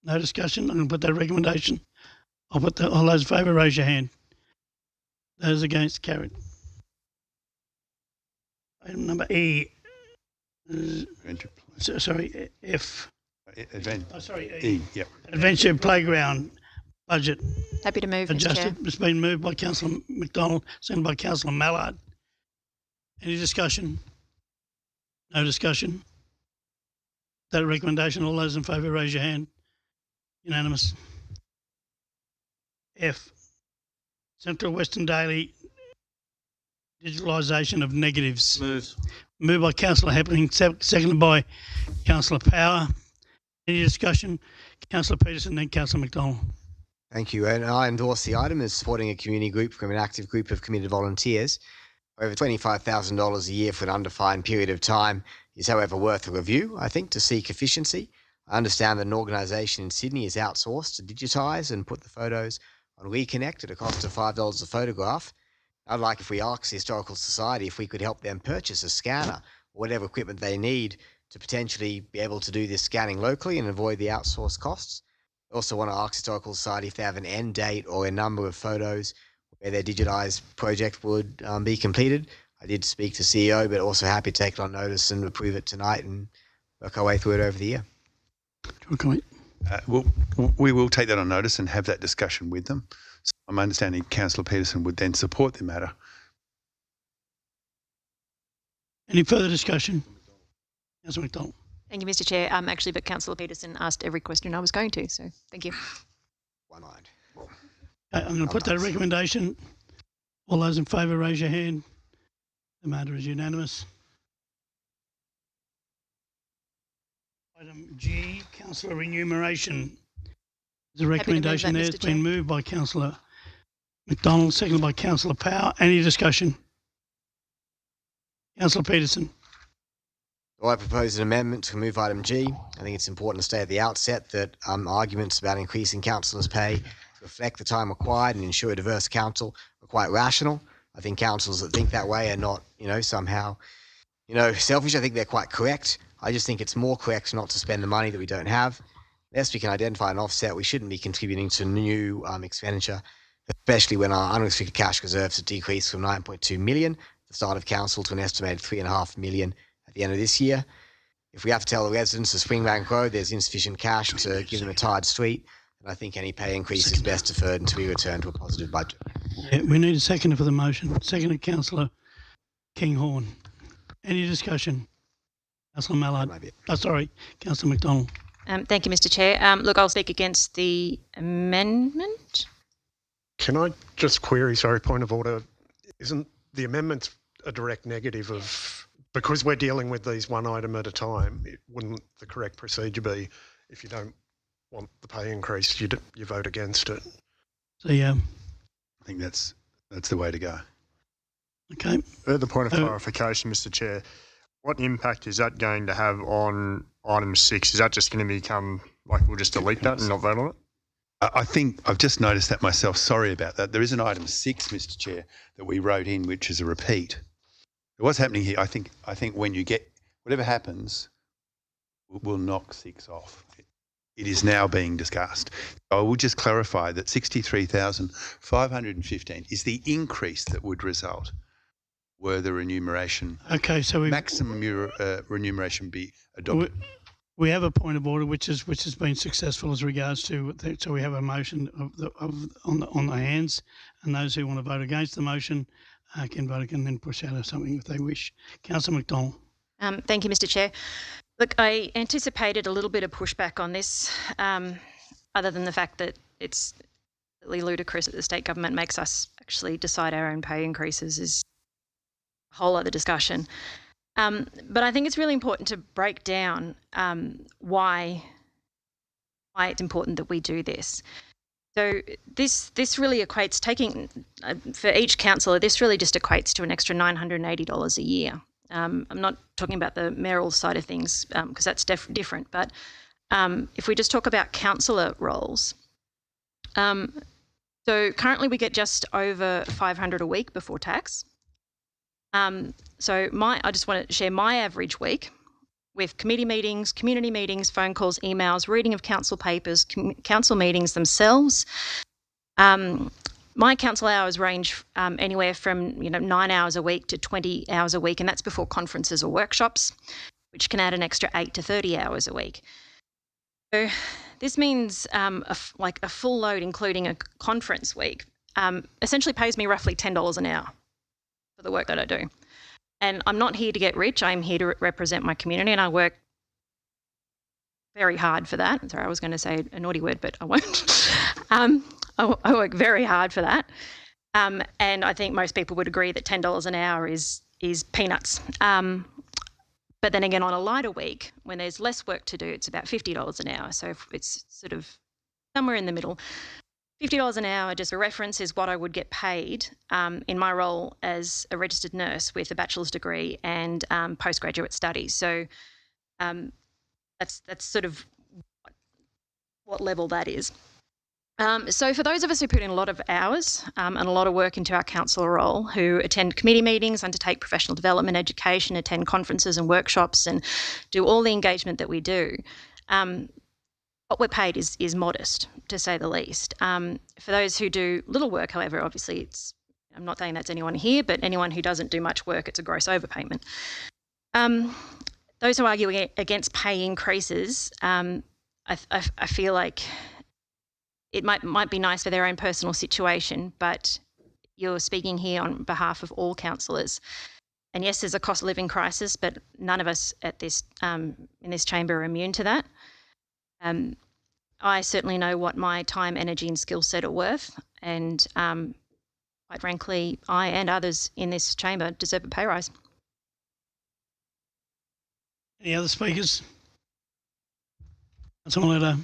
No discussion. I'm going to put that recommendation. I'll put all those in favour, raise your hand. Those against, carried. Item number E. Sorry, F. E, yep. Adventure Playground budget. Happy to move, Mr. Chair. Adjusted. It's been moved by Councillor McDonald, seconded by Councillor Mallard. Any discussion? No discussion. That recommendation, all those in favour, raise your hand. Unanimous. F. Central Western Daily digitalisation of negatives. Moved. Moved by Councillor Happening, seconded by Councillor Power. Any discussion? Councillor Peterson, then Councillor McDonald. Thank you. And I endorse the item as supporting a community group from an active group of committed volunteers. Over $25,000 a year for an undefined period of time is, however, worth a review, I think, to seek efficiency. I understand that an organisation in Sydney is outsourced to digitise and put the photos on WeConnect at a cost of $5 a photograph. I'd like, if we ask the Historical Society, if we could help them purchase a scanner or whatever equipment they need to potentially be able to do this scanning locally and avoid the outsourced costs. I also want to ask Historical Society if they have an end date or a number of photos where their digitised project would be completed. I did speak to CEO, but also happy to take it on notice and approve it tonight and work our way through it over the year. We will take that on notice and have that discussion with them. So I'm understanding Councillor Peterson would then support the matter. Any further discussion? Councillor McDonald. Thank you, Mr. Chair. Actually, but Councillor Peterson asked every question I was going to, so thank you. One-eyed. I'm going to put that recommendation. All those in favour, raise your hand. The matter is unanimous. Item G, councillor remuneration. There's a recommendation there. It's been moved by Councillor McDonald, seconded by Councillor Power. Any discussion? Councillor Peterson. Well, I propose an amendment to remove item G. I think it's important to state at the outset that arguments about increasing councillors' pay to reflect the time required and ensure a diverse council are quite rational. I think councillors that think that way are not, somehow, selfish. I think they're quite correct. I just think it's more correct not to spend the money that we don't have. Unless we can identify an offset, we shouldn't be contributing to new expenditure, especially when our unrestricted cash reserves have decreased from 9.2 million at the start of council to an estimated 3.5 million at the end of this year. If we have to tell the residents of Springbank Road there's insufficient cash to give them a tired street, then I think any pay increase is best deferred until we return to a positive budget. Yeah, we need a seconder for the motion. Seconded, Councillor Kinghorn. Any discussion? Councillor Mallard. Councillor McDonald. Thank you, Mr. Chair. Look, I'll speak against the amendment. Can I just query, point of order, isn't the amendment a direct negative of, because we're dealing with these one item at a time, wouldn't the correct procedure be if you don't want the pay increase, you vote against it? So, yeah. I think that's the way to go. Okay. Further point of clarification, Mr. Chair. What impact is that going to have on item 6? Is that just going to become we'll just delete that and not vote on it? I think I've just noticed that myself. Sorry about that. There is an item 6, Mr. Chair, that we wrote in, which is a repeat. What's happening here? I think when you get whatever happens, we'll knock 6 off. It is now being discussed. I will just clarify that 63,515 is the increase that would result were the remuneration. Okay, so maximum remuneration be adopted. We have a point of order which has been successful as regards to. So we have a motion on the hands, and those who want to vote against the motion can vote and then push out something if they wish. Councillor McDonald. Thank you, Mr. Chair. Look, I anticipated a little bit of pushback on this, other than the fact that it's ludicrous that the state government makes us actually decide our own pay increases is a whole other discussion. But I think it's really important to break down why it's important that we do this. So this really equates, for each councillor, this really just equates to an extra $980 a year. I'm not talking about the mayoral side of things because that's different, but if we just talk about councillor roles, so currently we get just over $500 a week before tax. So I just want to share my average week with committee meetings, community meetings, phone calls, emails, reading of council papers, council meetings themselves. My council hours range anywhere from 9 hours a week to 20 hours a week, and that's before conferences or workshops, which can add an extra 8 to 30 hours a week. So this means a full load, including a conference week, essentially pays me roughly $10 an hour for the work that I do. And I'm not here to get rich. I'm here to represent my community, and I work very hard for that. Sorry, I was going to say a naughty word, but I won't. I work very hard for that. And I think most people would agree that $10 an hour is peanuts. But then again, on a lighter week, when there's less work to do, it's about $50 an hour. So if it's sort of somewhere in the middle. $50 an hour, just a reference, is what I would get paid in my role as a registered nurse with a bachelor's degree and postgraduate studies. So that's sort of what level that is. So for those of us who put in a lot of hours and a lot of work into our councillor role, who attend committee meetings, undertake professional development education, attend conferences and workshops and do all the engagement that we do, what we're paid is modest, to say the least. For those who do little work, however, obviously I'm not saying that's anyone here, but anyone who doesn't do much work, it's a gross overpayment. Those who argue against pay increases, I feel like it might be nice for their own personal situation, but you're speaking here on behalf of all councillors. And yes, there's a cost of living crisis, but none of us at this in this chamber are immune to that. I certainly know what my time, energy, and skill set are worth, and quite frankly, I and others in this chamber deserve a pay rise. Any other speakers? Someone later.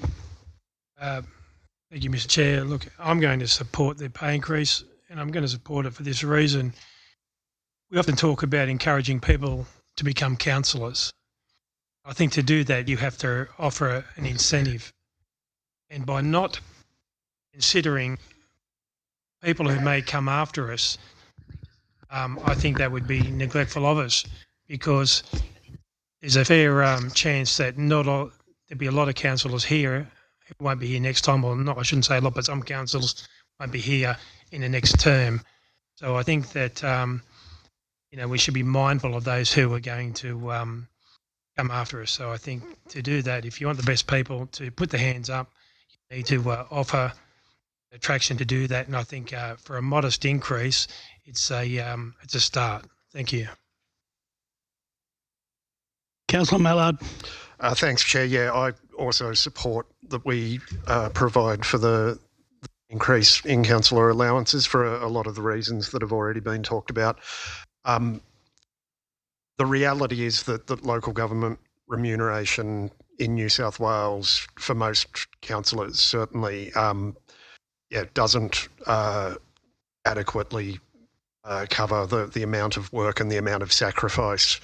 Thank you, Mr. Chair. Look, I'm going to support the pay increase, and I'm going to support it for this reason. We often talk about encouraging people to become councillors. I think to do that, you have to offer an incentive. And by not considering people who may come after us, I think that would be neglectful of us, because there's a fair chance that there'll be a lot of councillors here who won't be here next time, or not, I shouldn't say a lot, but some councillors won't be here in the next term. So I think that, we should be mindful of those who are going to come after us. So I think to do that, if you want the best people to put their hands up, you need to offer attraction to do that. And I think for a modest increase, it's a start. Thank you. Councillor Mallard. Thanks, Chair. Yeah, I also support that we provide for the increase in councillor allowances for a lot of the reasons that have already been talked about. The reality is that local government remuneration in New South Wales for most councillors certainly doesn't adequately cover the amount of work and the amount of sacrifice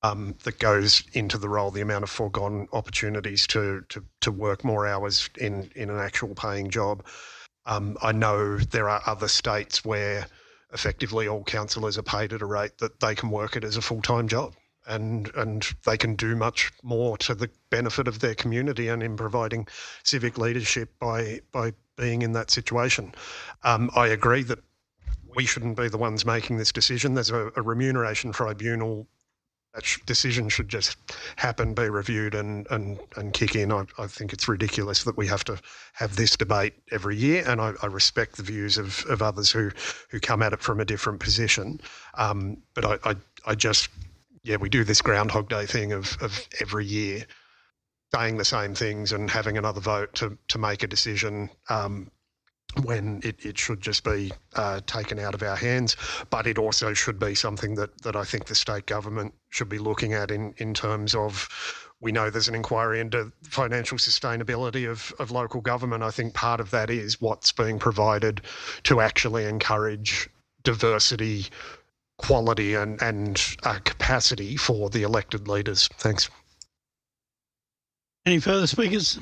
that goes into the role, the amount of foregone opportunities to work more hours in an actual paying job. I know there are other states where effectively all councillors are paid at a rate that they can work it as a full-time job, and they can do much more to the benefit of their community and in providing civic leadership by being in that situation. I agree that we shouldn't be the ones making this decision. There's a remuneration tribunal. That decision should just happen, be reviewed and kick in. I think it's ridiculous that we have to have this debate every year, and I respect the views of others who come at it from a different position. But I just, we do this Groundhog Day thing of every year saying the same things and having another vote to make a decision when it should just be taken out of our hands. But it also should be something that I think the state government should be looking at in terms of, we know there's an inquiry into financial sustainability of local government. I think part of that is what's being provided to actually encourage diversity, quality and capacity for the elected leaders. Thanks. Any further speakers?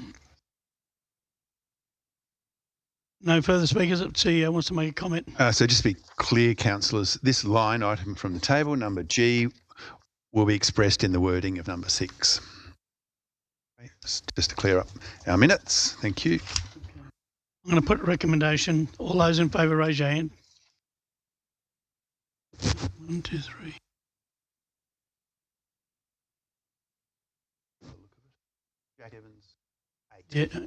No further speakers. CEO wants to make a comment. So just to be clear, councillors, this line item from the table, number G, will be expressed in the wording of number 6. Okay, just to clear up our minutes. Thank you. I'm going to put a recommendation. All those in favour, raise your hand. 1, 2, 3. Jack Evans, 8. Yeah,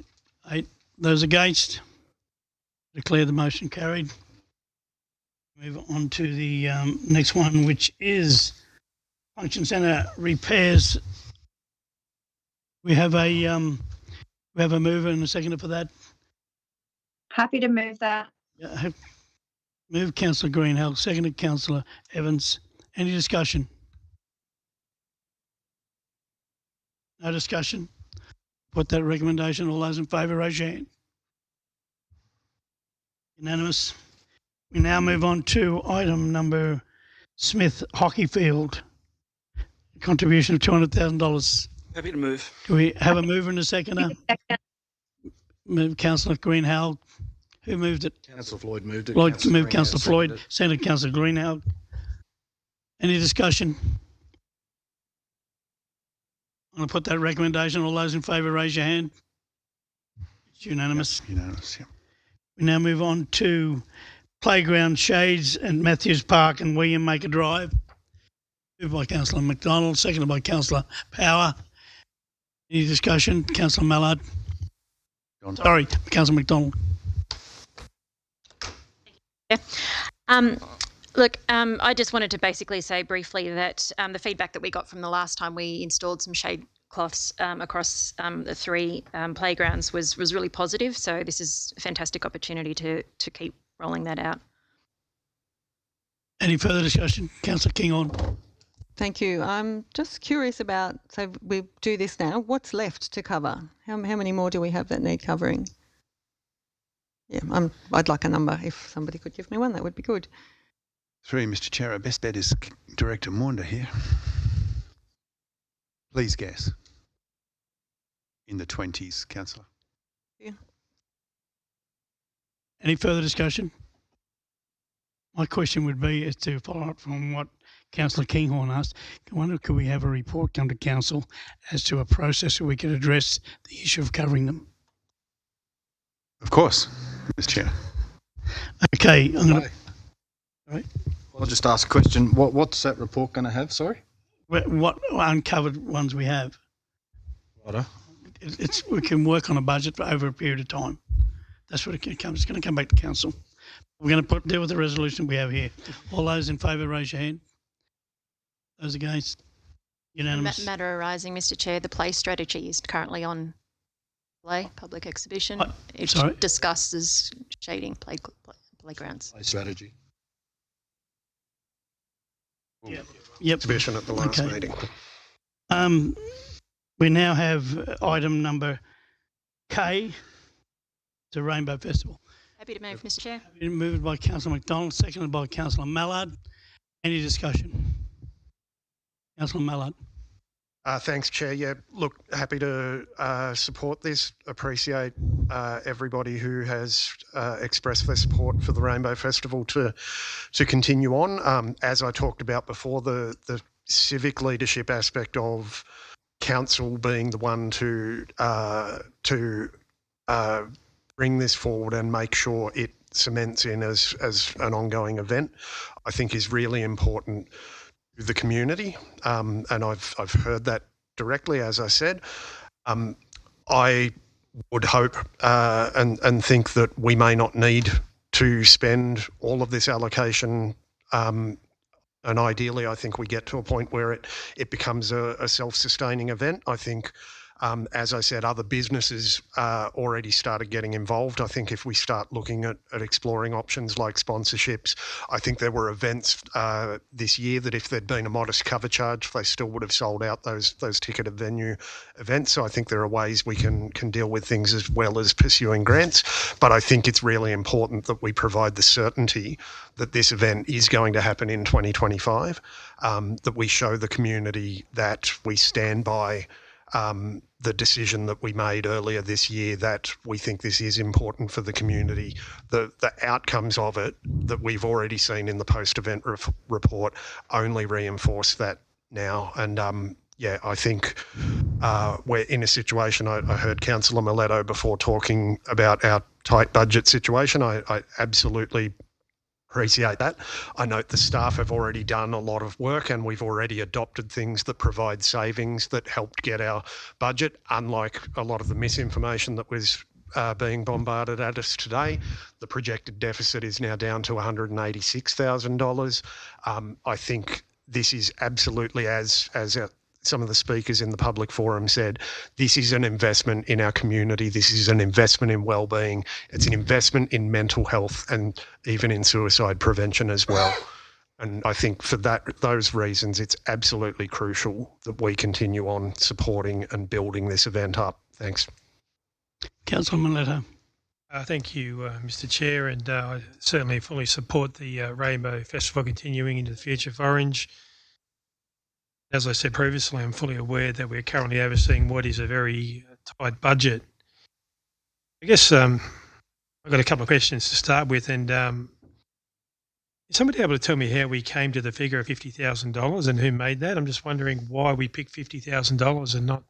8. Those against? Declare the motion carried. Move on to the next one, which is Function Centre repairs. We have a mover and a seconder for that. Happy to move that. Yeah, move Councillor Greenhill, seconded Councillor Evans. Any discussion? No discussion. Put that recommendation. All those in favour, raise your hand. Unanimous. We now move on to item number Smith Hockey Field. Contribution of $200,000. Happy to move. Do we have a mover and a seconder? Move Councillor Greenhill. Who moved it? Councillor Floyd moved it. Floyd moved. Councillor Floyd, seconded Councillor Greenhill. Any discussion? I'm going to put that recommendation. All those in favour, raise your hand. It's unanimous. Yep, unanimous, yeah. We now move on to Playground Shades and Matthews Park and William Maker Drive. Moved by Councillor McDonald, seconded by Councillor Power. Any discussion? Councillor Mallard. Sorry, Councillor McDonald. Look, I just wanted to basically say briefly that the feedback that we got from the last time we installed some shade cloths across the 3 playgrounds was really positive. So this is a fantastic opportunity to keep rolling that out. Any further discussion? Councillor Kinghorn. Thank you. I'm just curious about, so we do this now, what's left to cover? How many more do we have that need covering? Yeah, I'd like a number. If somebody could give me one, that would be good. 3, Mr Chair. Our best bet is Director Maunder here. Please guess. In the 20s, Councillor. Yeah. Any further discussion? My question would be, is to follow up from what Councillor Kinghorn asked, I wonder could we have a report come to Council as to a process where we could address the issue of covering them? Of course, Mr Chair. Okay, I'm going to... Right. I'll just ask a question. What's that report going to have, sorry? What uncovered ones we have. Righto. We can work on a budget for over a period of time. That's what it's going to come back to Council. We're going to deal with the resolution we have here. All those in favour, raise your hand. Those against? Unanimous. Matter arising, Mr Chair, the play strategy is currently on display, public exhibition. It discusses shading playgrounds. Play strategy. Yep. Exhibition at the last meeting. We now have item number K, the Rainbow Festival. Happy to move, Mr Chair. Moved by Councillor McDonald, seconded by Councillor Mallard. Any discussion? Councillor Mallard. Thanks, Chair. Yeah, look, happy to support this. Appreciate everybody who has expressed their support for the Rainbow Festival to continue on. As I talked about before, the civic leadership aspect of council being the one to bring this forward and make sure it cements in as an ongoing event, I think is really important to the community. And I've heard that directly, as I said. I would hope and think that we may not need to spend all of this allocation. And ideally, I think we get to a point where it becomes a self-sustaining event. I think, as I said, other businesses already started getting involved. I think if we start looking at exploring options like sponsorships, I think there were events this year that if there'd been a modest cover charge, they still would have sold out those ticketed venue events. So I think there are ways we can deal with things as well as pursuing grants. But I think it's really important that we provide the certainty that this event is going to happen in 2025, that we show the community that we stand by the decision that we made earlier this year, that we think this is important for the community. The outcomes of it that we've already seen in the post-event report only reinforce that now. And I think we're in a situation, I heard Councillor Miletto before talking about our tight budget situation. I absolutely appreciate that. I note the staff have already done a lot of work and we've already adopted things that provide savings that helped get our budget, unlike a lot of the misinformation that was being bombarded at us today. The projected deficit is now down to $186,000. I think this is absolutely, as some of the speakers in the public forum said, this is an investment in our community. This is an investment in wellbeing. It's an investment in mental health and even in suicide prevention as well. And I think for those reasons, it's absolutely crucial that we continue on supporting and building this event up. Thanks. Councillor Miletto. Thank you, Mr Chair, and I certainly fully support the Rainbow Festival continuing into the future for Orange. As I said previously, I'm fully aware that we're currently overseeing what is a very tight budget. I guess I've got a couple of questions to start with, and is somebody able to tell me how we came to the figure of $50,000 and who made that? I'm just wondering why we picked $50,000 and not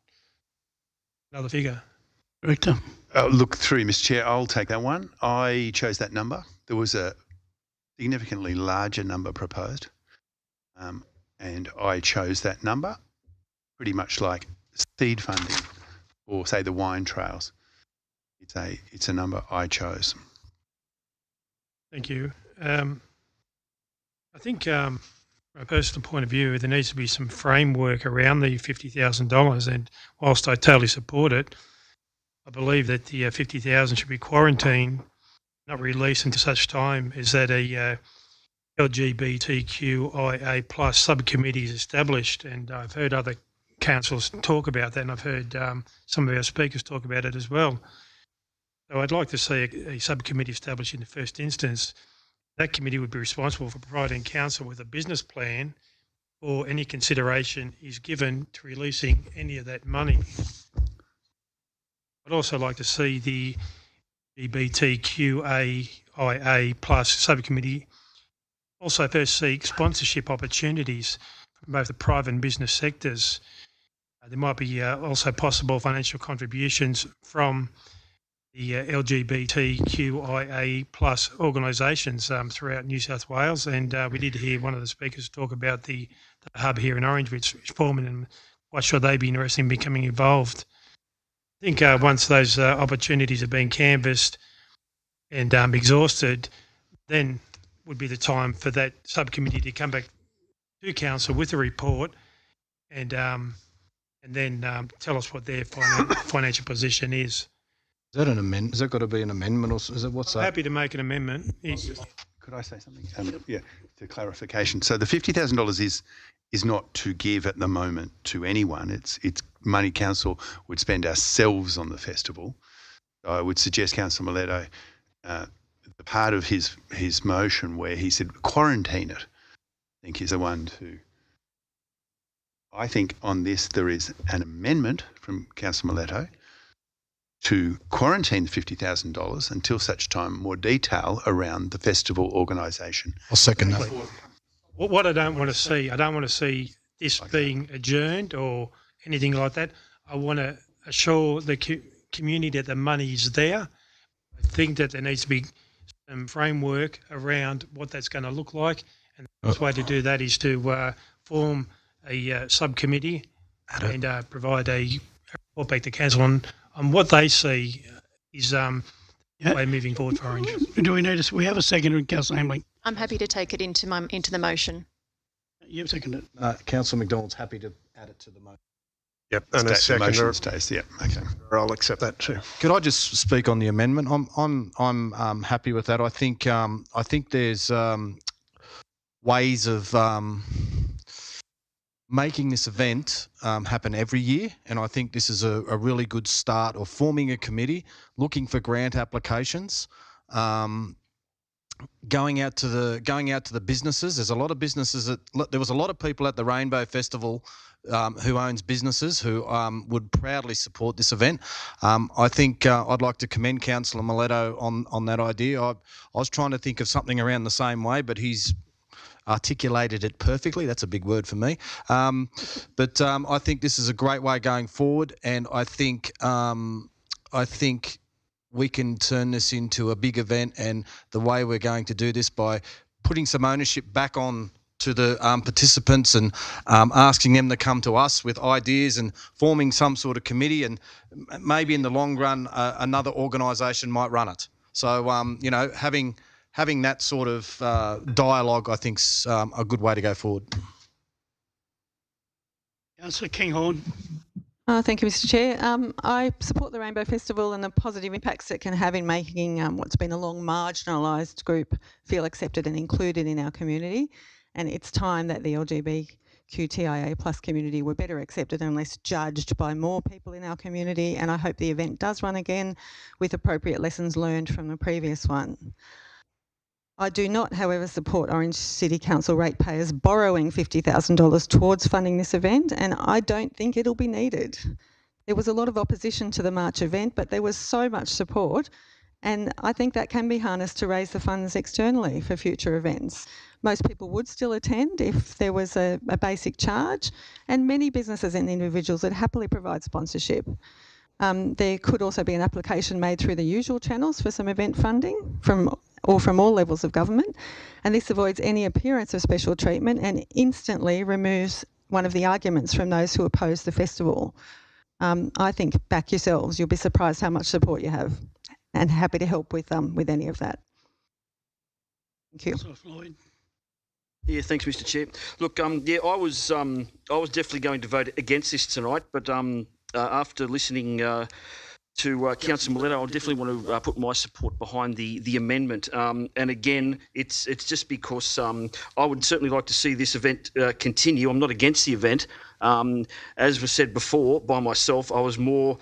another figure. Director. Look, through Mr Chair, I'll take that one. I chose that number. There was a significantly larger number proposed. And I chose that number, pretty much like seed funding or, say, the wine trails. It's a number I chose. Thank you. I think from a personal point of view, there needs to be some framework around the $50,000. And whilst I totally support it, I believe that the 50,000 should be quarantined, not released until such time as that a LGBTQIA plus subcommittee is established. And I've heard other councils talk about that, and I've heard some of our speakers talk about it as well. So I'd like to see a subcommittee established in the first instance. That committee would be responsible for providing council with a business plan or any consideration is given to releasing any of that money. I'd also like to see the LGBTQIA plus subcommittee also first seek sponsorship opportunities from both the private and business sectors. There might be also possible financial contributions from the LGBTQIA plus organisations throughout New South Wales. And we did hear one of the speakers talk about the hub here in Orange, which is forming, and quite sure they'd be interested in becoming involved. I think once those opportunities have been canvassed and exhausted, then would be the time for that subcommittee to come back to council with a report and then tell us what their financial position is. Is that an amendment? Has that got to be an amendment, or is it what's I'm that? happy to make an amendment. Could I say something? Yeah, to clarification. So the $50,000 is not to give at the moment to anyone. It's money council would spend ourselves on the festival. I would suggest Councillor Miletto, the part of his motion where he said quarantine it, I think is the one to. I think on this there is an amendment from Councillor Miletto to quarantine the $50,000 until such time more detail around the festival organisation. I'll second that. What I don't want to see this being adjourned or anything like that. I want to assure the community that the money is there. I think that there needs to be some framework around what that's going to look like. And the best way to do that is to form a subcommittee and provide a report back to council on what they see is the way moving forward for Orange. Do we need we have a second, Councillor Hamling? I'm happy to take it into the motion. You've seconded it. Councillor McDonald's happy to add it to the motion. Yep, and a second. Motion stays. Yeah, okay. I'll accept that too. Could I just speak on the amendment? I'm happy with that. I think there's ways of making this event happen every year, and I think this is a really good start of forming a committee, looking for grant applications, going out to the businesses. There's a lot of businesses there was a lot of people at the Rainbow Festival who owns businesses who would proudly support this event. I think I'd like to commend Councillor Miletto on that idea. I was trying to think of something around the same way, but he's articulated it perfectly. That's a big word for me. But I think this is a great way going forward, and I think we can turn this into a big event. And the way we're going to do this by putting some ownership back on to the participants and asking them to come to us with ideas and forming some sort of committee, and maybe in the long run another organisation might run it. So having that sort of dialogue, I think, is a good way to go forward. Councillor Kinghorn. Thank you, Mr. Chair. I support the Rainbow Festival and the positive impacts it can have in making what's been a long marginalised group feel accepted and included in our community. And it's time that the LGBTQIA plus community were better accepted and less judged by more people in our community. And I hope the event does run again with appropriate lessons learned from the previous one. I do not, however, support Orange City Council ratepayers borrowing $50,000 towards funding this event, and I don't think it'll be needed. There was a lot of opposition to the March event, but there was so much support, and I think that can be harnessed to raise the funds externally for future events. Most people would still attend if there was a basic charge, and many businesses and individuals would happily provide sponsorship. There could also be an application made through the usual channels for some event funding from all levels of government, and this avoids any appearance of special treatment and instantly removes one of the arguments from those who oppose the festival. I think, back yourselves, you'll be surprised how much support you have, and happy to help with any of that. Thank you. Yeah, thanks, Mr. Chair. Look, yeah, I was definitely going to vote against this tonight, but after listening to Councillor Miletto, I definitely want to put my support behind the amendment. And again, it's just because I would certainly like to see this event continue. I'm not against the event. As was said before by myself, I was more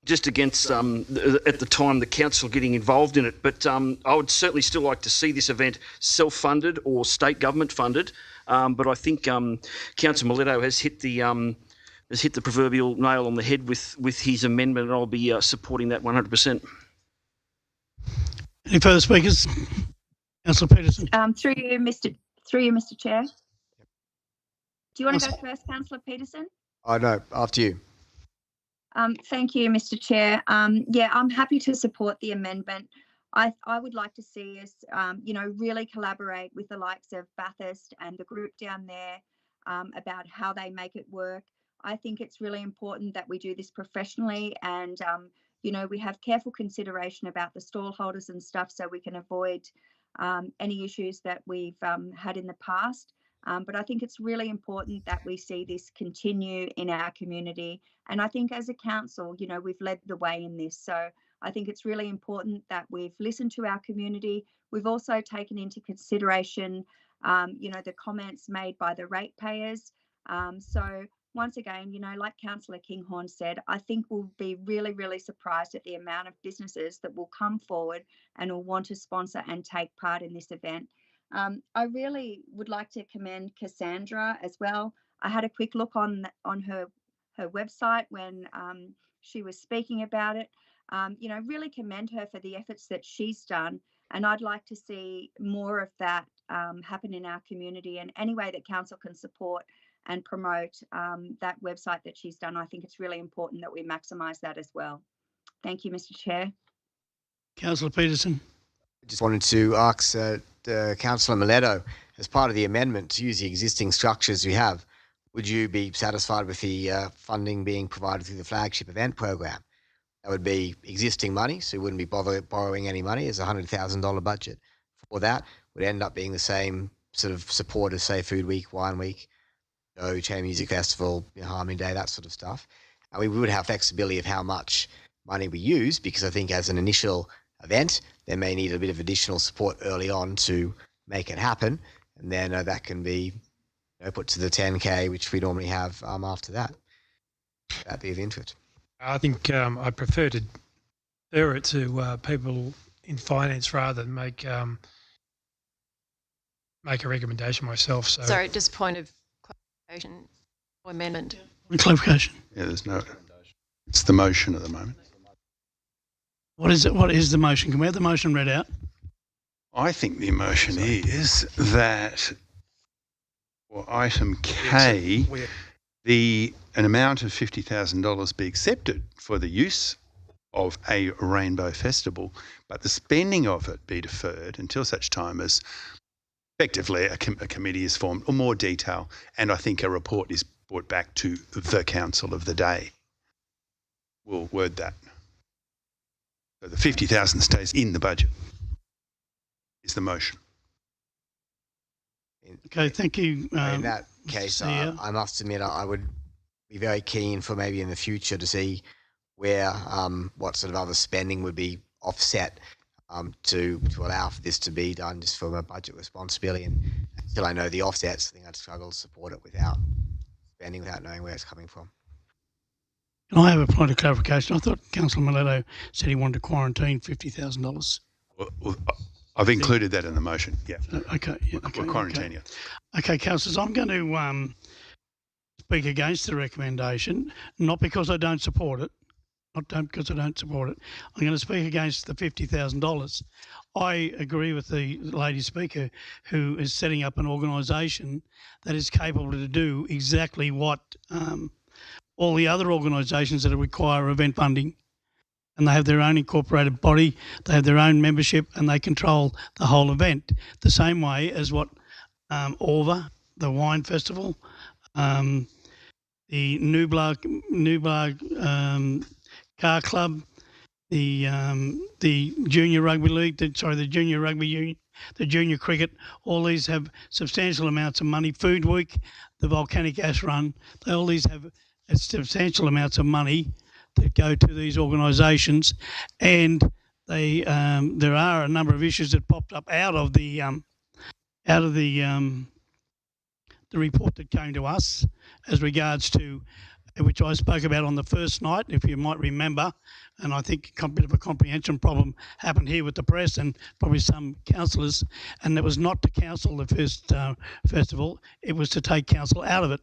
just against at the time the council getting involved in it. But I would certainly still like to see this event self-funded or state government funded. But I think Councillor Miletto has hit the proverbial nail on the head with his amendment, and I'll be supporting that 100%. Any further speakers? Councillor Peterson. Through you, Mr. Chair. Do you want to go first, Councillor Peterson? Oh, no, after you. Thank you, Mr. Chair. Yeah, I'm happy to support the amendment. I would like to see us, really collaborate with the likes of Bathurst and the group down there about how they make it work. I think it's really important that we do this professionally and, we have careful consideration about the stall holders and stuff so we can avoid any issues that we've had in the past. But I think it's really important that we see this continue in our community. And I think as a council, we've led the way in this. So I think it's really important that we've listened to our community. We've also taken into consideration, the comments made by the ratepayers. So once again, like Councillor Kinghorn said, I think we'll be really, really surprised at the amount of businesses that will come forward and will want to sponsor and take part in this event. I really would like to commend Cassandra as well. I had a quick look on her website when she was speaking about it. Really commend her for the efforts that she's done. And I'd like to see more of that happen in our community. And any way that council can support and promote that website that she's done, I think it's really important that we maximise that as well. Thank you, Mr. Chair. Councillor Peterson. I just wanted to ask Councillor Miletto, as part of the amendment to use the existing structures we have, would you be satisfied with the funding being provided through the flagship event program? That would be existing money, so you wouldn't be borrowing any money. As a $100,000 budget for that would end up being the same sort of support as, say, Food Week, Wine Week, Chain Music Festival, Harmony Day, that sort of stuff. And we would have flexibility of how much money we use, because I think as an initial event, they may need a bit of additional support early on to make it happen. And then that can be put to the 10K, which we normally have after that. That'd be of interest. I think I prefer to defer it to people in finance rather than make a recommendation myself. So sorry, just point of clarification or amendment. Clarification. Yeah, there's no. It's the motion at the moment. What is it? What is the motion? Can we have the motion read out? I think the motion is that for item K, an amount of $50,000 be accepted for the use of a rainbow festival, but the spending of it be deferred until such time as effectively a committee is formed or more detail, and I think a report is brought back to the council of the day. We'll word that. So the $50,000 stays in the budget is the motion. Okay, thank you. In that case, I must admit I would be very keen for maybe in the future to see where what sort of other spending would be offset to allow for this to be done just from a budget responsibility. And until I know the offsets, I think I'd struggle to support it without spending, without knowing where it's coming from. Can I have a point of clarification? I thought Councillor Miletto said he wanted to quarantine $50,000. Well, I've included that in the motion. Yeah. Okay. Yeah, we're quarantining it. Okay, councillors, I'm going to speak against the recommendation, not because I don't support it. I'm going to speak against the $50,000. I agree with the lady speaker who is setting up an organisation that is capable to do exactly what all the other organisations that require event funding, and they have their own incorporated body, they have their own membership, and they control the whole event, the same way as what Orva, the wine festival, the Nublar Car Club, the Junior Rugby League, the Junior Rugby Union, the junior cricket, all these have substantial amounts of money. Food Week, the volcanic ash run, they all these have substantial amounts of money that go to these organisations, and they there are a number of issues that popped up out of the report that came to us as regards to, which I spoke about on the first night, if you might remember, and I think a bit of a comprehension problem happened here with the press and probably some councillors, and it was not to council the first festival, it was to take council out of it.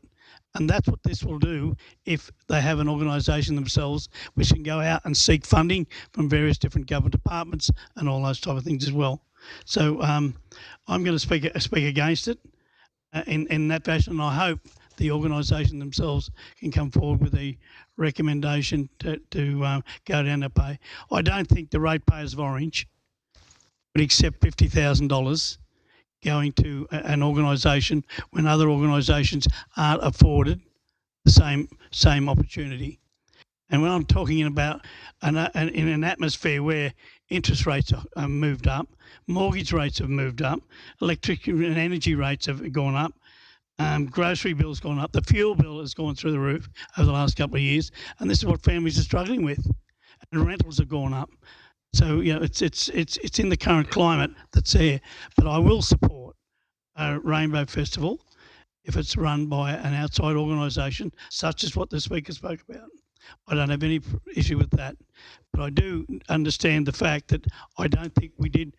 And that's what this will do if they have an organisation themselves which can go out and seek funding from various different government departments and all those type of things as well. So I'm going to speak against it in that fashion, and I hope the organisation themselves can come forward with a recommendation to go down that way. I don't think the ratepayers of Orange would accept $50,000 going to an organisation when other organisations aren't afforded the same opportunity. And when I'm talking about in an atmosphere where interest rates are moved up, mortgage rates have moved up, electric and energy rates have gone up, grocery bills gone up, the fuel bill has gone through the roof over the last couple of years, and this is what families are struggling with. And rentals have gone up. So it's in the current climate that's there. But I will support a Rainbow Festival if it's run by an outside organisation, such as what the Speaker spoke about. I don't have any issue with that. But I do understand the fact that I don't think we did,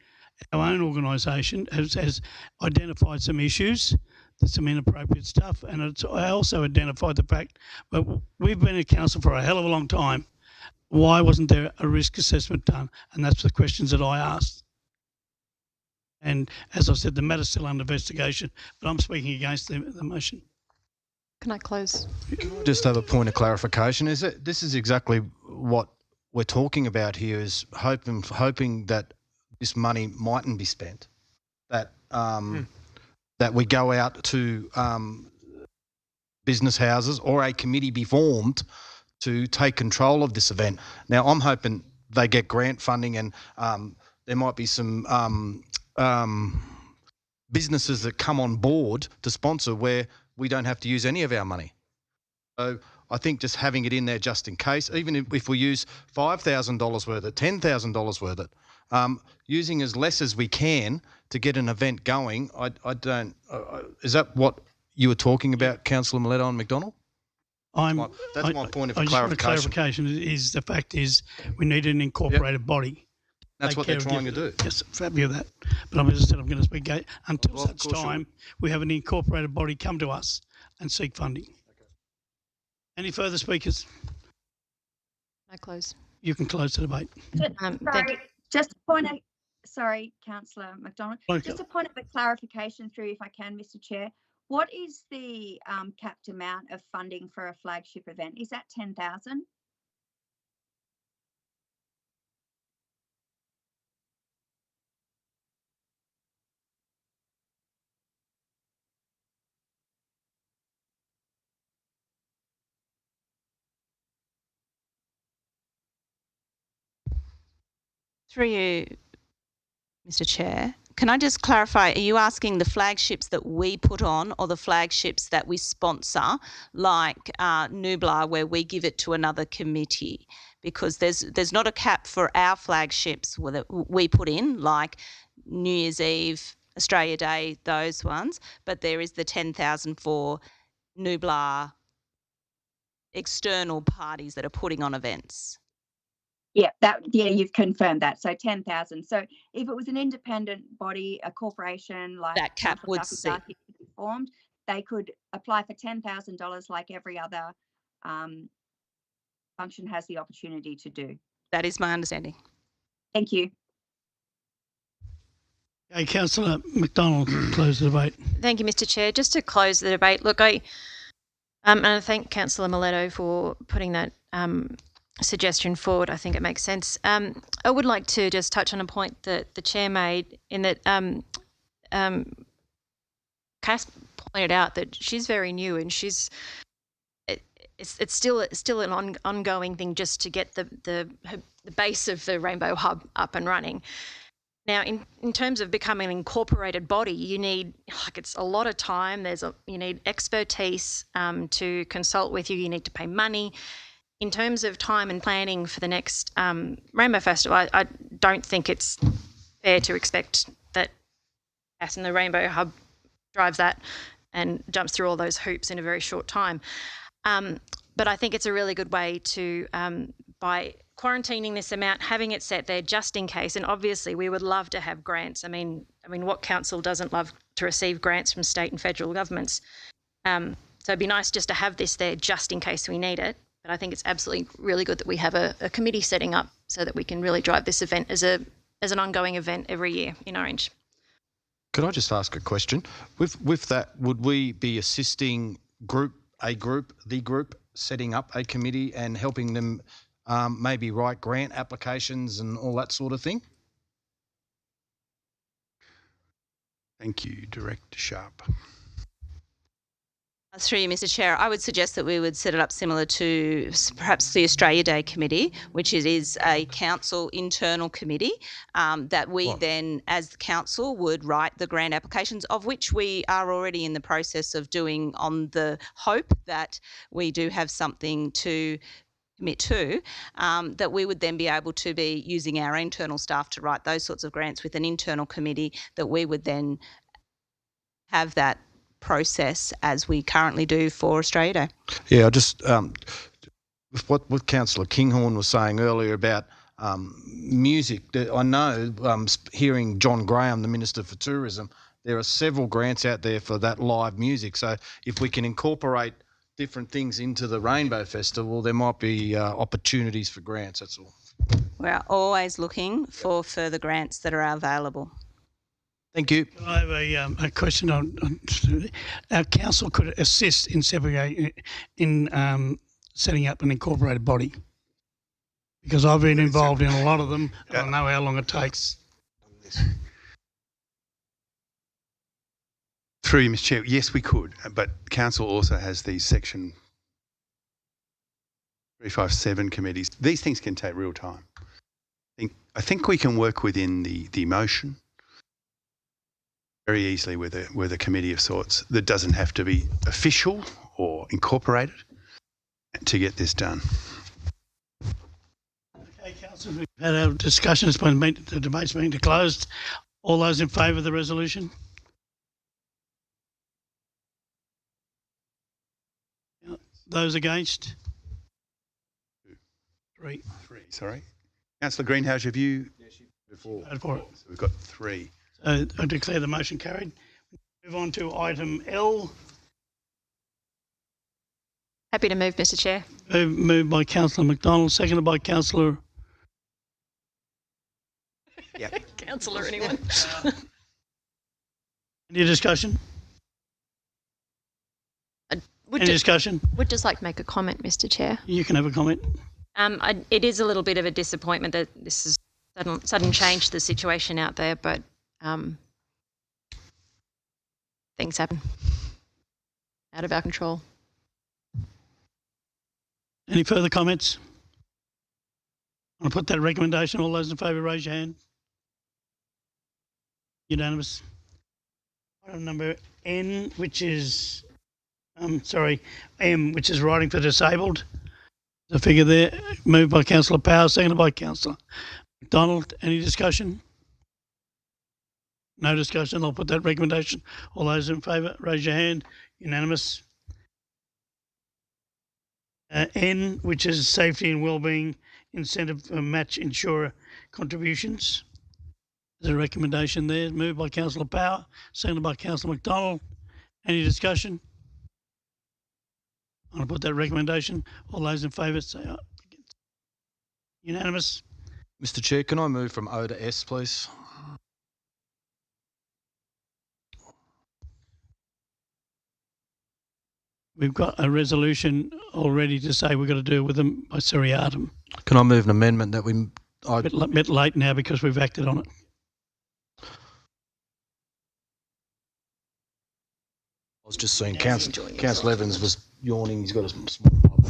our own organisation has identified some issues, some inappropriate stuff, and I also identified the fact that we've been at council for a hell of a long time. Why wasn't there a risk assessment done? And that's the questions that I asked. And as I said, the matter's still under investigation, but I'm speaking against the motion. Can I close? Just have a point of clarification. This is exactly what we're talking about here, is hoping that this money mightn't be spent, that that we go out to business houses or a committee be formed to take control of this event. Now, I'm hoping they get grant funding, and there might be some businesses that come on board to sponsor where we don't have to use any of our money. So I think just having it in there just in case, even if we use $5,000 worth of, $10,000 worth of, using as less as we can to get an event going, I don't. Is that what you were talking about, Councillor Miletto and McDonald? That's my point of clarification. Is the fact is we need an incorporated body. That's what they're trying to do. Yes, I'm happy with that. But as I said, I'm going to speak until such time we have an incorporated body come to us and seek funding. Okay. Any further speakers? I close. You can close the debate. Sorry, Councillor McDonald. Just a point of clarification through, if I can, Mr. Chair. What is the capped amount of funding for a flagship event? Is that 10,000? Through you, Mr. Chair, can I just clarify, are you asking the flagships that we put on or the flagships that we sponsor, like Nublar, where we give it to another committee? Because there's not a cap for our flagships that we put in, like New Year's Eve, Australia Day, those ones, but there is the 10,000 for Nublar external parties that are putting on events. Yeah, you've confirmed that. So 10,000. So if it was an independent body, a corporation like that cap would sit formed, they could apply for $10,000 like every other function has the opportunity to do. That is my understanding. Thank you. Okay, Councillor McDonald, close the debate. Thank you, Mr. Chair. Just to close the debate, look, and I thank Councillor Miletto for putting that suggestion forward. I think it makes sense. I would like to just touch on a point that the Chair made, in that Cass pointed out that she's very new and it's still an ongoing thing just to get the base of the Rainbow Hub up and running. Now, in terms of becoming an incorporated body, you need, it's a lot of time. You need expertise to consult with you. You need to pay money. In terms of time and planning for the next Rainbow Festival, I don't think it's fair to expect that us in the Rainbow Hub drives that and jumps through all those hoops in a very short time. But I think it's a really good way to, by quarantining this amount, having it set there just in case, and obviously we would love to have grants. I mean, what council doesn't love to receive grants from state and federal governments? So it'd be nice just to have this there just in case we need it. But I think it's absolutely really good that we have a committee setting up so that we can really drive this event as an ongoing event every year in Orange. Could I just ask a question? With that, would we be assisting the group, setting up a committee and helping them maybe write grant applications and all that sort of thing? Thank you, Director Sharp. Through you, Mr. Chair, I would suggest that we would set it up similar to perhaps the Australia Day Committee, which is a council internal committee that we then, as the council, would write the grant applications, of which we are already in the process of doing, on the hope that we do have something to commit to, that we would then be able to be using our internal staff to write those sorts of grants with an internal committee, that we would then have that process as we currently do for Australia Day. Yeah, I just with what Councillor Kinghorn was saying earlier about music, I know hearing John Graham, the Minister for Tourism, there are several grants out there for that live music. So if we can incorporate different things into the Rainbow Festival, there might be opportunities for grants, that's all. We're always looking for further grants that are available. Thank you. I have a question on our council could assist in setting up an incorporated body, because I've been involved in a lot of them. I know how long it takes. Through you, Mr. Chair, yes, we could, but council also has these section 357 committees. These things can take real time. I think we can work within the motion very easily with a committee of sorts that doesn't have to be official or incorporated to get this done. Okay, council, we've had a discussion. The debate's been closed. All those in favour of the resolution? Those against? Three. Sorry. Councillor Greenhouse, have you? Before. So we've got 3. I declare the motion carried. Move on to item L. Happy to move, Mr. Chair. Moved by Councillor McDonald, seconded by Councillor. Councillor, anyone? Any discussion? Any discussion? Would just like to make a comment, Mr. Chair. You can have a comment. It is a little bit of a disappointment that this is sudden change to the situation out there, but things happen out of our control. Any further comments? I'll put that recommendation. All those in favour, raise your hand. Unanimous. Item number N, which is, M, which is writing for disabled. The figure there, moved by Councillor Power, seconded by Councillor McDonald. Any discussion? No discussion. I'll put that recommendation. All those in favour, raise your hand. Unanimous. N, which is safety and wellbeing incentive for match insurer contributions. There's a recommendation there, moved by Councillor Power, seconded by Councillor McDonald. Any discussion? I'll put that recommendation. All those in favour say aye. Unanimous. Mr. Chair, can I move from O to S, please? We've got a resolution already to say we've got to deal with them by seriatim. Can I move an amendment that A bit late now because we've acted on it. I was just seeing Councillor Evans was yawning. He's got a small bubble.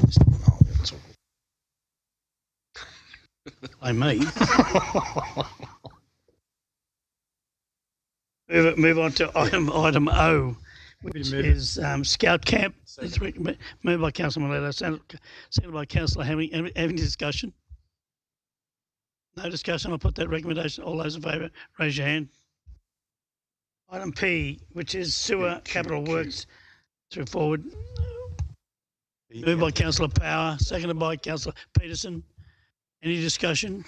By me. Move on to item O, which is Scout Camp. Moved by Councillor Mileto, seconded by Councillor Hamling. Any discussion? No discussion. I'll put that recommendation. All those in favour, raise your hand. Item P, which is Sewer Capital Works through forward. Moved by Councillor Power, seconded by Councillor Peterson. Any discussion?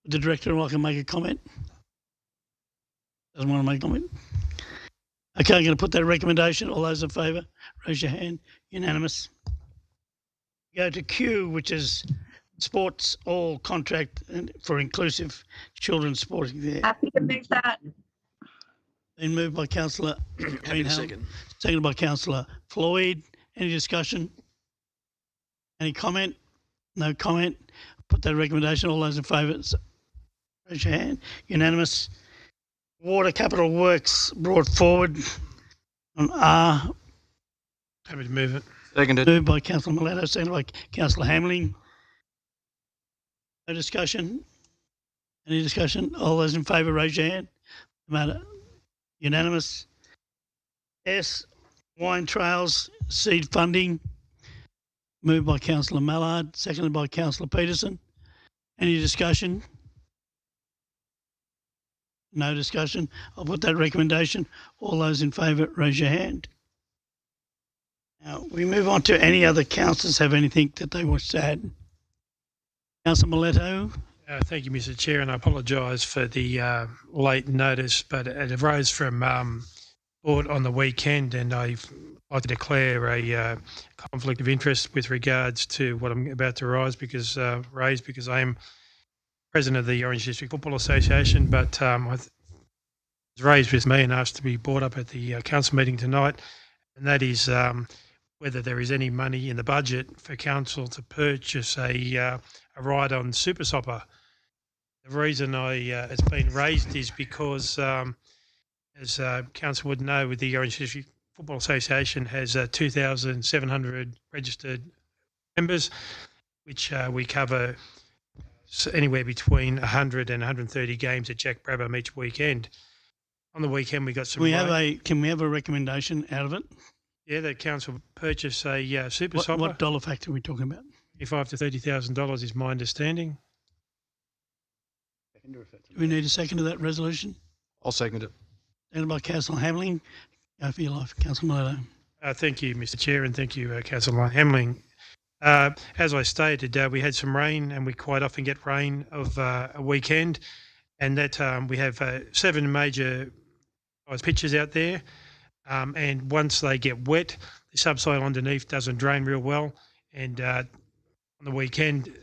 Would the Director like to make a comment? Doesn't want to make a comment? Okay, I'm going to put that recommendation. All those in favour, raise your hand. Unanimous. Go to Q, which is Sports All Contract for Inclusive Children's Sporting there. Happy to move that. Been moved by Councillor second. Seconded by Councillor Floyd. Any discussion? Any comment? No comment. Put that recommendation. All those in favour, raise your hand. Unanimous. Water Capital Works brought forward on R. Happy to move it. Seconded. Moved by Councillor Mileto, seconded by Councillor Hamling. No discussion? Any discussion? All those in favour, raise your hand. Matter. Unanimous. S. Wine Trails Seed Funding. Moved by Councillor Mallard, seconded by Councillor Peterson. Any discussion? No discussion. I'll put that recommendation. All those in favour, raise your hand. Now, we move on to any other councillors have anything that they wish to add. Councillor Mileto. Thank you, Mr. Chair, and I apologise for the late notice, but it arose from board on the weekend, and I'd like to declare a conflict of interest with regards to what I'm about to raise because I am president of the Orange District Football Association, but it was raised with me and asked to be brought up at the council meeting tonight, and that is whether there is any money in the budget for council to purchase a ride on Super Sopper. The reason it's been raised is because, as council would know, with the Orange District Football Association has 2,700 registered members, which we cover anywhere between 100 and 130 games at Jack Brabham each weekend. On the weekend, we got some. Can we have a recommendation out of it? Yeah, the council purchase a Super Sopper. What dollar factor are we talking about? $25,000 to $30,000 is my understanding. Do we need a second to that resolution? I'll second it. Seconded by Councillor Hamling. Go for your life, Councillor Mileto. Thank you, Mr. Chair, and thank you, Councillor Hamling. As I stated, we had some rain, and we quite often get rain of a weekend, and that we have 7 major pitches out there, and once they get wet, the subsoil underneath doesn't drain real well, and on the weekend,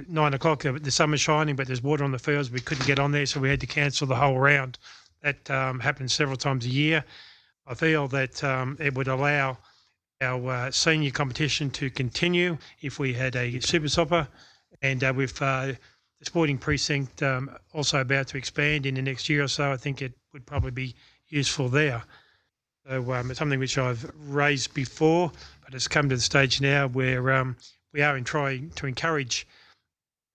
9 o'clock, the sun was shining, but there's water on the fields. We couldn't get on there, so we had to cancel the whole round. That happens several times a year. I feel that it would allow our senior competition to continue if we had a Super Sopper, and with the sporting precinct also about to expand in the next year or so, I think it would probably be useful there. So it's something which I've raised before, but it's come to the stage now where we are trying to encourage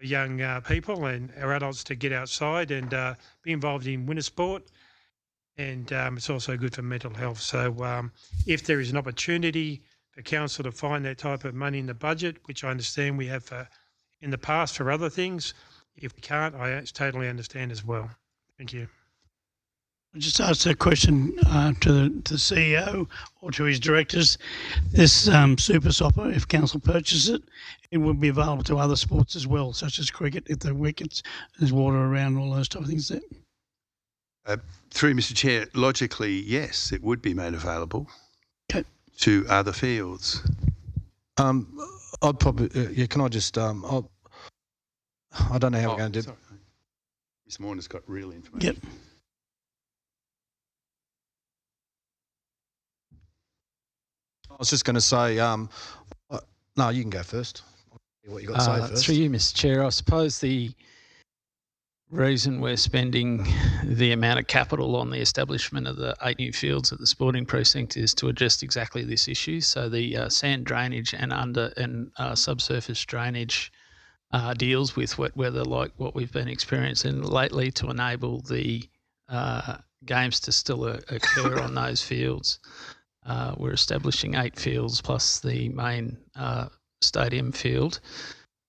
young people and our adults to get outside and be involved in winter sport, and it's also good for mental health. So if there is an opportunity for council to find that type of money in the budget, which I understand we have in the past for other things, if we can't, I totally understand as well. Thank you. I just asked a question to the CEO or to his directors. This Super Sopper, if council purchases it, it would be available to other sports as well, such as cricket, if the wickets, there's water around, all those type of things there. Through Mr. Chair, logically, yes, it would be made available to other fields. I'd probably, can I just, I don't know how we're going to do it. Mr. Morner's got real information. Yep. I was just going to say, no, you can go first. What you got to say first. Through you, Mr. Chair, I suppose the reason we're spending the amount of capital on the establishment of the 8 new fields at the sporting precinct is to address exactly this issue. So the sand drainage and subsurface drainage deals with wet weather like what we've been experiencing lately to enable the games to still occur on those fields. We're establishing 8 fields plus the main stadium field,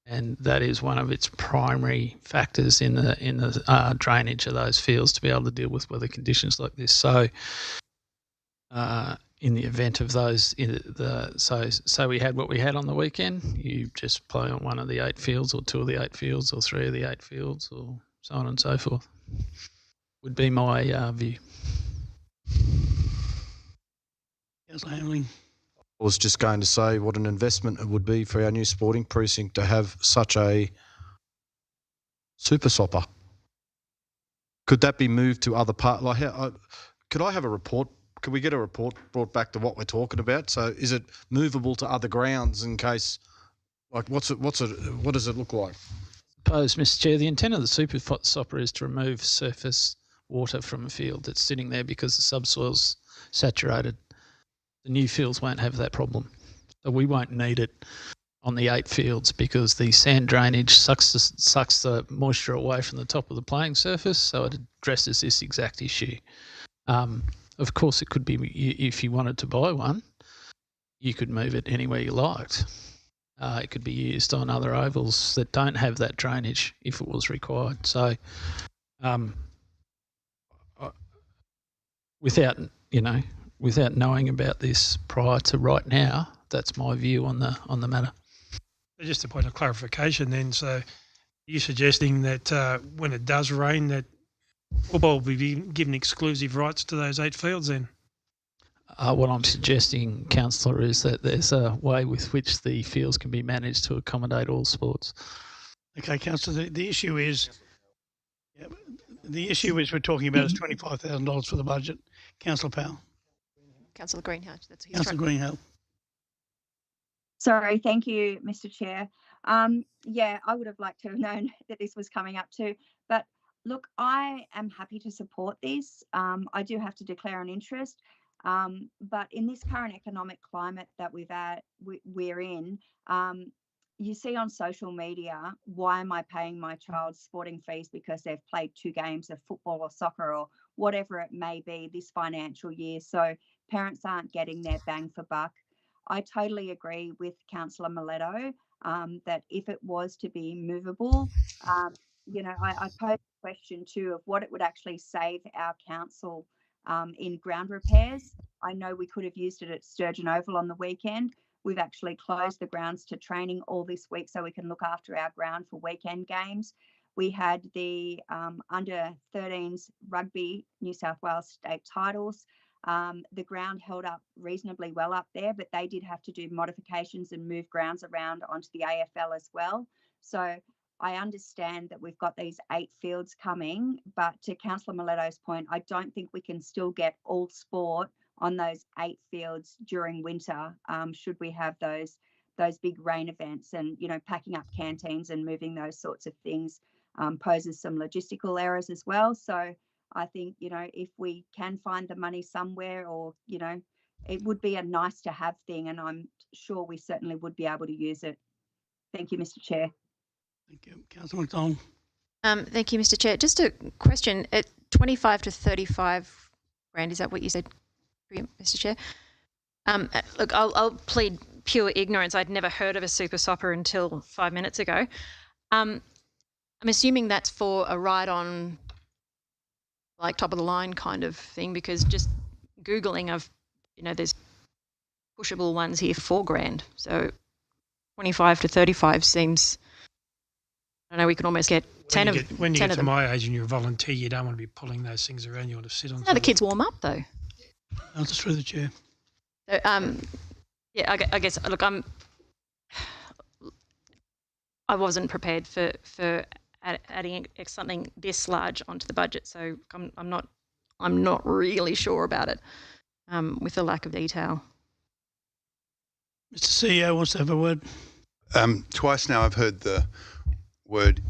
and that is one of its primary factors in the drainage of those fields to be able to deal with weather conditions like this. So, in the event of those, so we had what we had on the weekend. You just play on one of the 8 fields, or 2 of the 8 fields, or 3 of the 8 fields, or so on and so forth. Would be my view. Councillor Hamling. I was just going to say what an investment it would be for our new sporting precinct to have such a super sopper. Could that be moved to other parts? Like, could I have a report? Could we get a report brought back to what we're talking about? So, is it movable to other grounds in case? Like, what does it look like? I suppose, Mr. Chair, the intent of the super sopper is to remove surface water from a field that's sitting there because the subsoil's saturated. The new fields won't have that problem. So we won't need it on the 8 fields because the sand drainage sucks the moisture away from the top of the playing surface, so it addresses this exact issue. Of course, it could be, if you wanted to buy one, you could move it anywhere you liked. It could be used on other ovals that don't have that drainage if it was required. So without knowing about this prior to right now, that's my view on the matter. Just a point of clarification then, so you're suggesting that when it does rain that football will be given exclusive rights to those 8 fields then? What I'm suggesting, Councillor, is that there's a way with which the fields can be managed to accommodate all sports. Okay, Councillor, the issue is we're talking about is $25,000 for the budget. Councillor Powell. Councillor Greenhouse. That's Councillor Greenhouse. Sorry, thank you, Mr. Chair. Yeah, I would have liked to have known that this was coming up too. But look, I am happy to support this. I do have to declare an interest. But in this current economic climate that we're in, you see on social media, why am I paying my child's sporting fees because they've played 2 games of football or soccer or whatever it may be this financial year? So parents aren't getting their bang for buck. I totally agree with Councillor Miletto that if it was to be movable, I posed the question too of what it would actually save our council in ground repairs. I know we could have used it at Sturgeon Oval on the weekend. We've actually closed the grounds to training all this week so we can look after our ground for weekend games. We had the under-13s rugby New South Wales state titles. The ground held up reasonably well up there, but they did have to do modifications and move grounds around onto the AFL as well. So I understand that we've got these 8 fields coming, but to Councillor Miletto's point, I don't think we can still get all sport on those 8 fields during winter, should we have those big rain events. And, packing up canteens and moving those sorts of things poses some logistical errors as well. So I think, if we can find the money somewhere, or, it would be a nice to have thing, and I'm sure we certainly would be able to use it. Thank you, Mr. Chair. Thank you. Councillor McDonald. Thank you, Mr. Chair. Just a question. At 25 to 35 grand, is that what you said, Mr. Chair? Look, I'll plead pure ignorance. I'd never heard of a super sopper until 5 minutes ago. I'm assuming that's for a ride-on, like top of the line kind of thing, because just Googling there's pushable ones here for $4 grand. So 25 to 35 seems, I don't know, we could almost get 10 of them. When you get to my age and you're a volunteer, you don't want to be pulling those things around. You want to sit on. No, the kids warm up though. I'll just through the chair. So, I guess, look, I wasn't prepared for adding something this large onto the budget, so I'm not really sure about it with the lack of detail. Mr. CEO wants to have a word. Twice now I've heard the word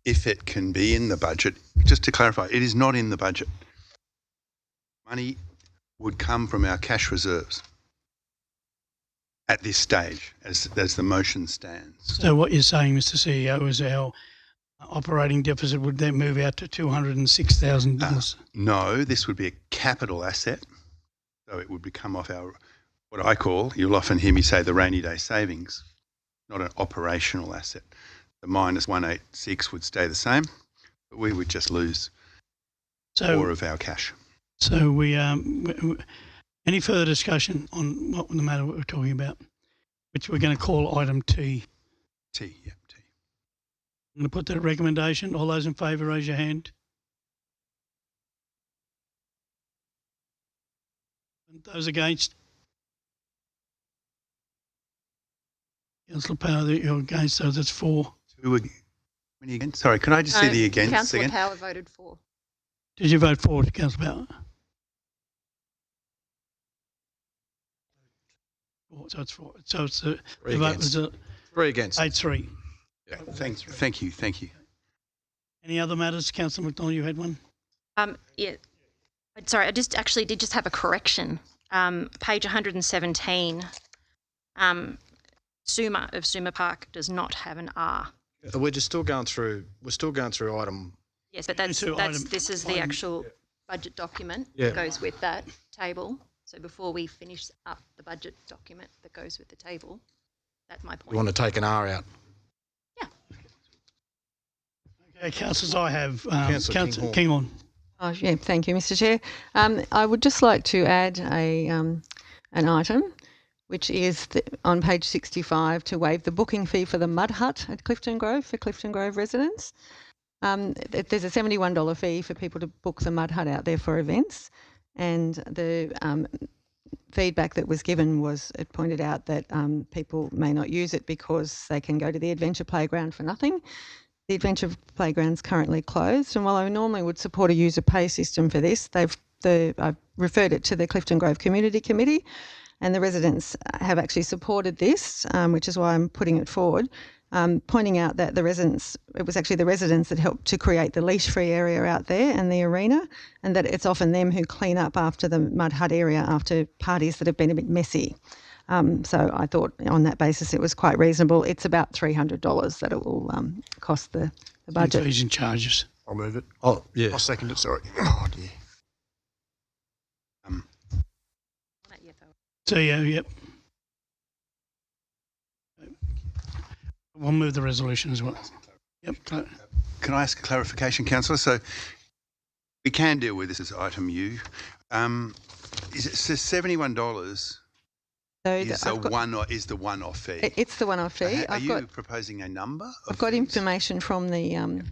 "if it can be in the budget." Just to clarify, it is not in the budget. Money would come from our cash reserves at this stage, as the motion stands. So what you're saying, Mr. CEO, is our operating deficit would then move out to $206,000. No, this would be a capital asset. So it would become off our, what I call, you'll often hear me say, the rainy day savings, not an operational asset. The minus 186 would stay the same, but we would just lose more of our cash. So any further discussion on what the matter we're talking about, which we're going to call item T? T, yeah, T. I'm going to put that recommendation. All those in favour, raise your hand. And those against? Councillor Power, you're against, so that's 4. Many against? Sorry, can I just see the against Councillor again? Power voted for. Did you vote for, Councillor Power? So it's 4. So it's the vote was 3 against. 8-3. Yeah. Thank you. Any other matters? Councillor McDonald, you had one? Yeah. Sorry, I did just have a correction. Page 117, Suma of Suma Park does not have an R. We're still going through item. Yes, but this is the actual budget document that goes with that table. So before we finish up the budget document that goes with the table, that's my point. You want to take an R out? Okay, councillors, I have Councillor Kinghorn. Oh, yeah, thank you, Mr. Chair. I would just like to add an item, which is on page 65, to waive the booking fee for the mud hut at Clifton Grove for Clifton Grove residents. There's a $71 fee for people to book the mud hut out there for events, and the feedback that was given was it pointed out that people may not use it because they can go to the adventure playground for nothing. The adventure playground's currently closed, and while I normally would support a user pay system for this, I've referred it to the Clifton Grove Community Committee, and the residents have actually supported this, which is why I'm putting it forward, pointing out that it was actually the residents that helped to create the leash-free area out there and the arena, and that it's often them who clean up after the mud hut area after parties that have been a bit messy. So I thought on that basis it was quite reasonable. It's about $300 that it will cost the budget. Fees and charges. I'll move it. Oh, yeah. I'll second it, sorry. Oh, dear. So, yep. We'll move the resolution as well. Yep. Can I ask a clarification, Councillor? So we can deal with this as item U. Is it so $71? Is the one-off fee? It's the one-off fee. Are you proposing a number? I've got information from the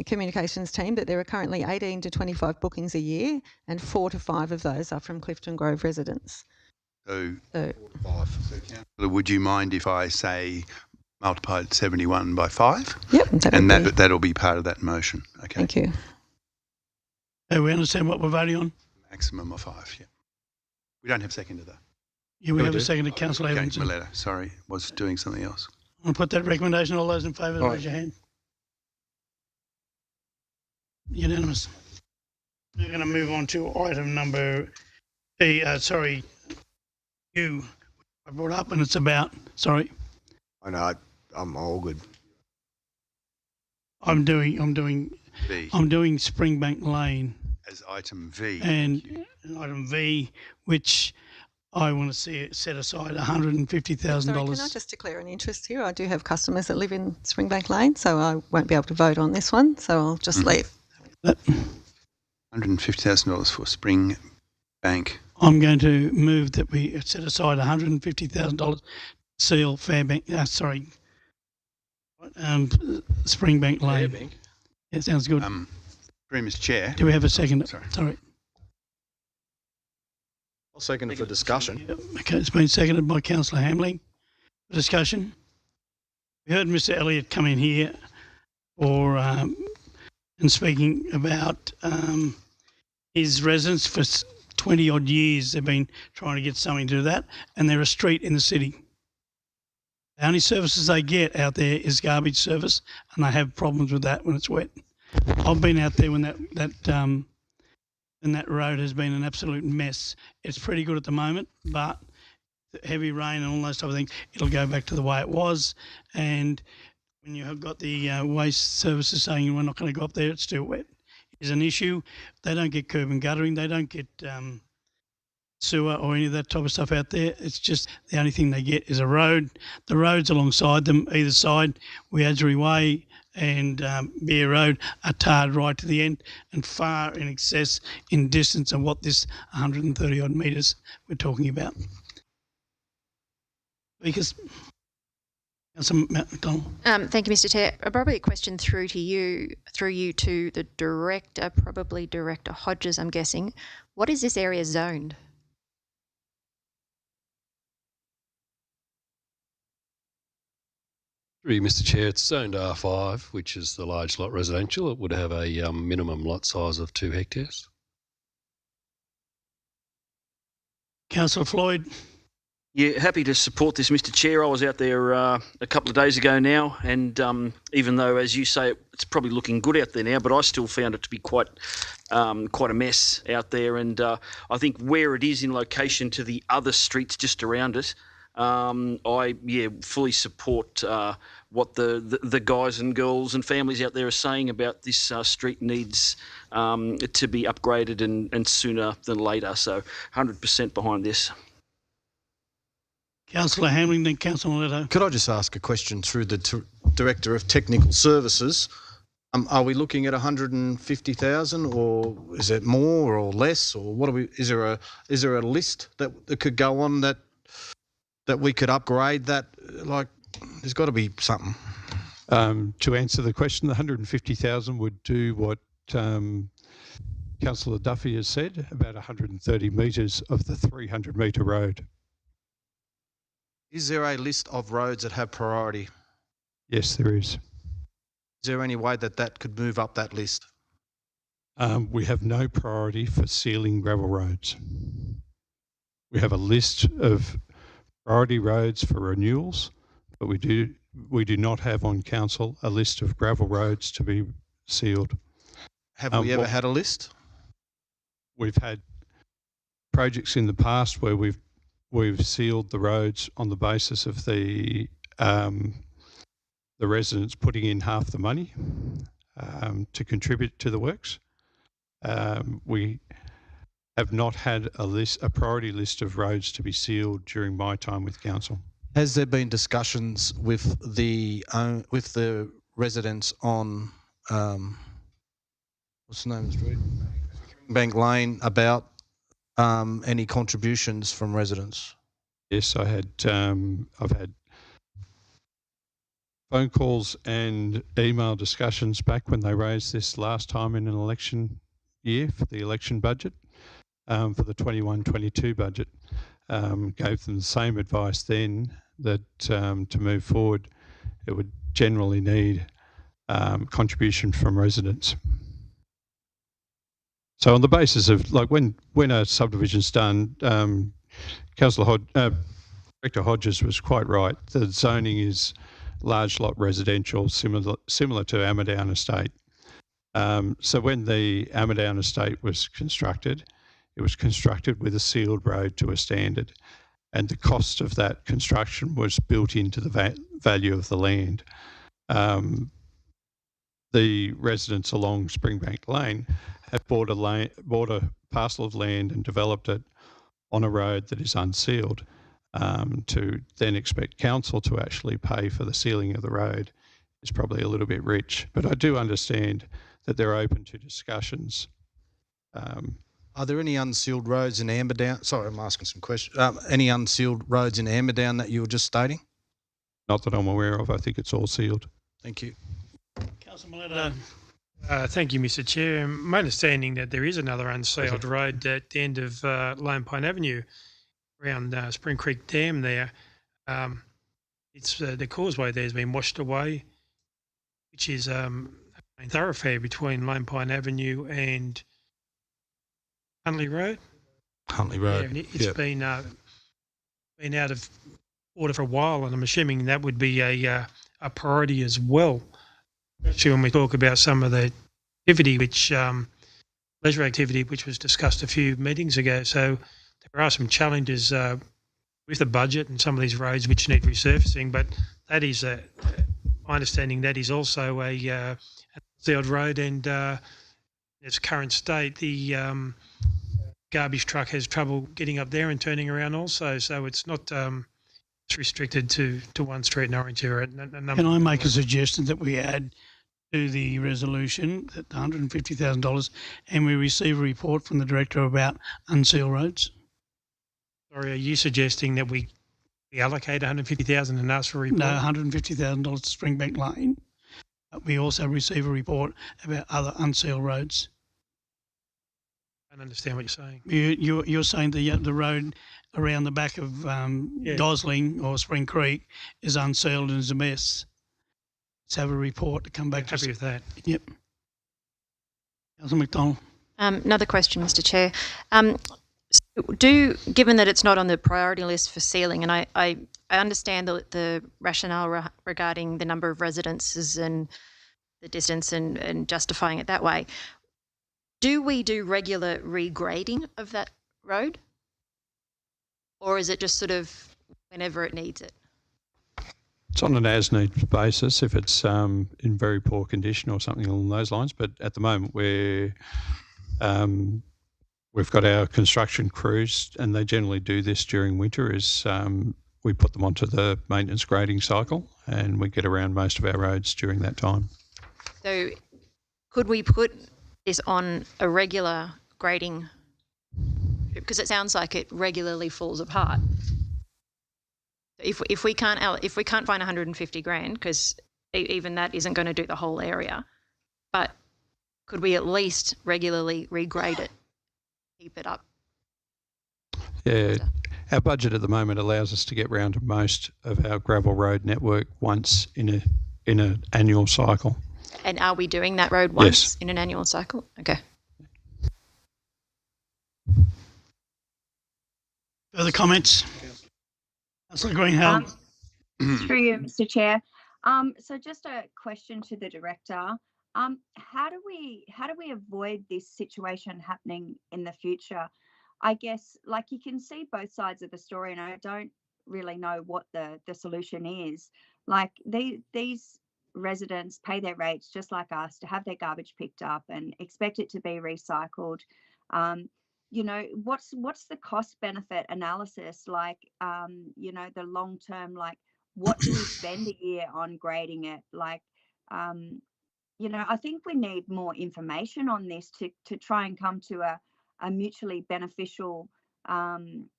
communications team that there are currently 18 to 25 bookings a year, and 4 to 5 of those are from Clifton Grove residents. So 4 to 5. So, Councillor, would you mind if I say multiplied 71 by 5? Yep. And that'll be part of that motion. Okay. Thank you. So we understand what we're voting on? Maximum of 5, yeah. We don't have second to that. Yeah, we have a second to Councillor Evans. Maletta, sorry, was doing something else. I'll put that recommendation. All those in favour, raise your hand. Unanimous. We're going to move on to item number U. I brought up, and it's about. Sorry. I know. I'm all good. I'm doing V. I'm doing Springbank Lane as item V. And item V, which I want to see it set aside $150,000. Sorry, can I just declare an interest here? I do have customers that live in Springbank Lane, so I won't be able to vote on this one, so I'll just leave. $150,000 for Springbank. I'm going to move that we set aside $150,000 seal Fairbank. Springbank Lane. Fairbank. Yeah, sounds good. Mr. Chair. Do we have a second? Sorry. I'll second it for discussion. Yep. Okay, it's been seconded by Councillor Hamling. For discussion. We heard Mr. Elliott come in here and speaking about his residents for 20 odd years. They've been trying to get something to do that, and they're a street in the city. The only services they get out there is garbage service, and they have problems with that when it's wet. I've been out there when that road has been an absolute mess. It's pretty good at the moment, but heavy rain and all those type of things, it'll go back to the way it was. And when you have got the waste services saying we're not going to go up there, it's still wet, is an issue. They don't get curb and guttering. They don't get sewer or any of that type of stuff out there. It's just the only thing they get is a road. The roads alongside them, either side, Wiadgery Way and Bear Road, are tarred right to the end and far in excess in distance of what this 130 odd metres we're talking about. Because Thank you, Mr. Chair. Probably a question through you to the director, probably Director Hodges, I'm guessing. What is this area zoned? Through you, Mr. Chair, it's zoned R5, which is the large lot residential. It would have a minimum lot size of 2 hectares. Councillor Floyd. Yeah, happy to support this, Mr. Chair. I was out there a couple of days ago now, and even though, as you say, it's probably looking good out there now, but I still found it to be quite a mess out there. And I think where it is in location to the other streets just around it, I fully support what the guys and girls and families out there are saying about this street needs to be upgraded and sooner than later. So 100% behind this. Councillor Hamling, then Councillor Leto. Could I just ask a question through the Director of Technical Services? Are we looking at 150,000, or is it more or less, or what are we? Is there a list that could go on that we could upgrade that? Like, there's got to be something. To answer the question, the 150,000 would do what Councillor Duffy has said, about 130 metres of the 300-metre road. Is there a list of roads that have priority? Yes, there is. Is there any way that could move up that list? We have no priority for sealing gravel roads. We have a list of priority roads for renewals, but we do not have on council a list of gravel roads to be sealed. Have we ever had a list? We've had projects in the past where we've sealed the roads on the basis of the residents putting in half the money to contribute to the works. We have not had a priority list of roads to be sealed during my time with council. Has there been discussions with the residents on what's the name of the street? Bank Lane about any contributions from residents? Yes, I've had phone calls and email discussions back when they raised this last time in an election year for the election budget, for the 21-22 budget. Gave them the same advice then, that to move forward it would generally need contribution from residents. So on the basis of, like, when a subdivision's done, Director Hodges was quite right. The zoning is large lot residential, similar to Amadown Estate. So when the Amadown Estate was constructed, it was constructed with a sealed road to a standard, and the cost of that construction was built into the value of the land. The residents along Springbank Lane have bought a parcel of land and developed it on a road that is unsealed. To then expect council to actually pay for the sealing of the road is probably a little bit rich. But I do understand that they're open to discussions. Are there any unsealed roads in Amberdown? Sorry, I'm asking some questions. Any unsealed roads in Amberdown that you were just stating? Not that I'm aware of. I think it's all sealed. Thank you. Councillor Millet. Thank you, Mr. Chair. My understanding that there is another unsealed road at the end of Lone Pine Avenue, around Spring Creek Dam there. It's the causeway there has been washed away, which is a main thoroughfare between Lone Pine Avenue and Huntley Road. Huntley Road. Yeah, and it's been out of order for a while, and I'm assuming that would be a priority as well. Especially when we talk about some of the activity, leisure activity, which was discussed a few meetings ago. So there are some challenges with the budget and some of these roads which need resurfacing, but that is my understanding that is also a sealed road, and its current state, the garbage truck has trouble getting up there and turning around also. So it's not it's restricted to one street in Orange here. Can I make a suggestion that we add to the resolution that $150,000 and we receive a report from the director about unsealed roads? Sorry, are you suggesting that we allocate $150,000 and ask for a report? No, $150,000 to Springbank Lane. But we also receive a report about other unsealed roads. I don't understand what you're saying. You're saying the road around the back of Gosling or Spring Creek is unsealed and is a mess. Let's have a report to come back to us. Happy with that. Yep. Councillor McDonald. Another question, Mr. Chair. Given that it's not on the priority list for sealing, and I understand the rationale regarding the number of residences and the distance and justifying it that way, do we do regular regrading of that road? Or is it just sort of whenever it needs it? It's on an as-needs basis if it's in very poor condition or something along those lines. But at the moment, we've got our construction crews, and they generally do this during winter. We put them onto the maintenance grading cycle, and we get around most of our roads during that time. So, could we put this on a regular grading? Because it sounds like it regularly falls apart. If we can't find 150 grand, because even that isn't going to do the whole area, but could we at least regularly regrade it, keep it up? Yeah, our budget at the moment allows us to get round to most of our gravel road network once in an annual cycle. And are we doing that road once in an annual cycle? Okay. Further comments? Councillor Greenhalgh. Through you, Mr. Chair. So just a question to the director. How do we avoid this situation happening in the future? I guess, like, you can see both sides of the story, and I don't really know what the solution is. Like, these residents pay their rates just like us to have their garbage picked up and expect it to be recycled. You know, what's the cost benefit analysis like? You know, the long term, like, what do we spend a year on grading it? Like, you know, I think we need more information on this to try and come to a mutually beneficial outcome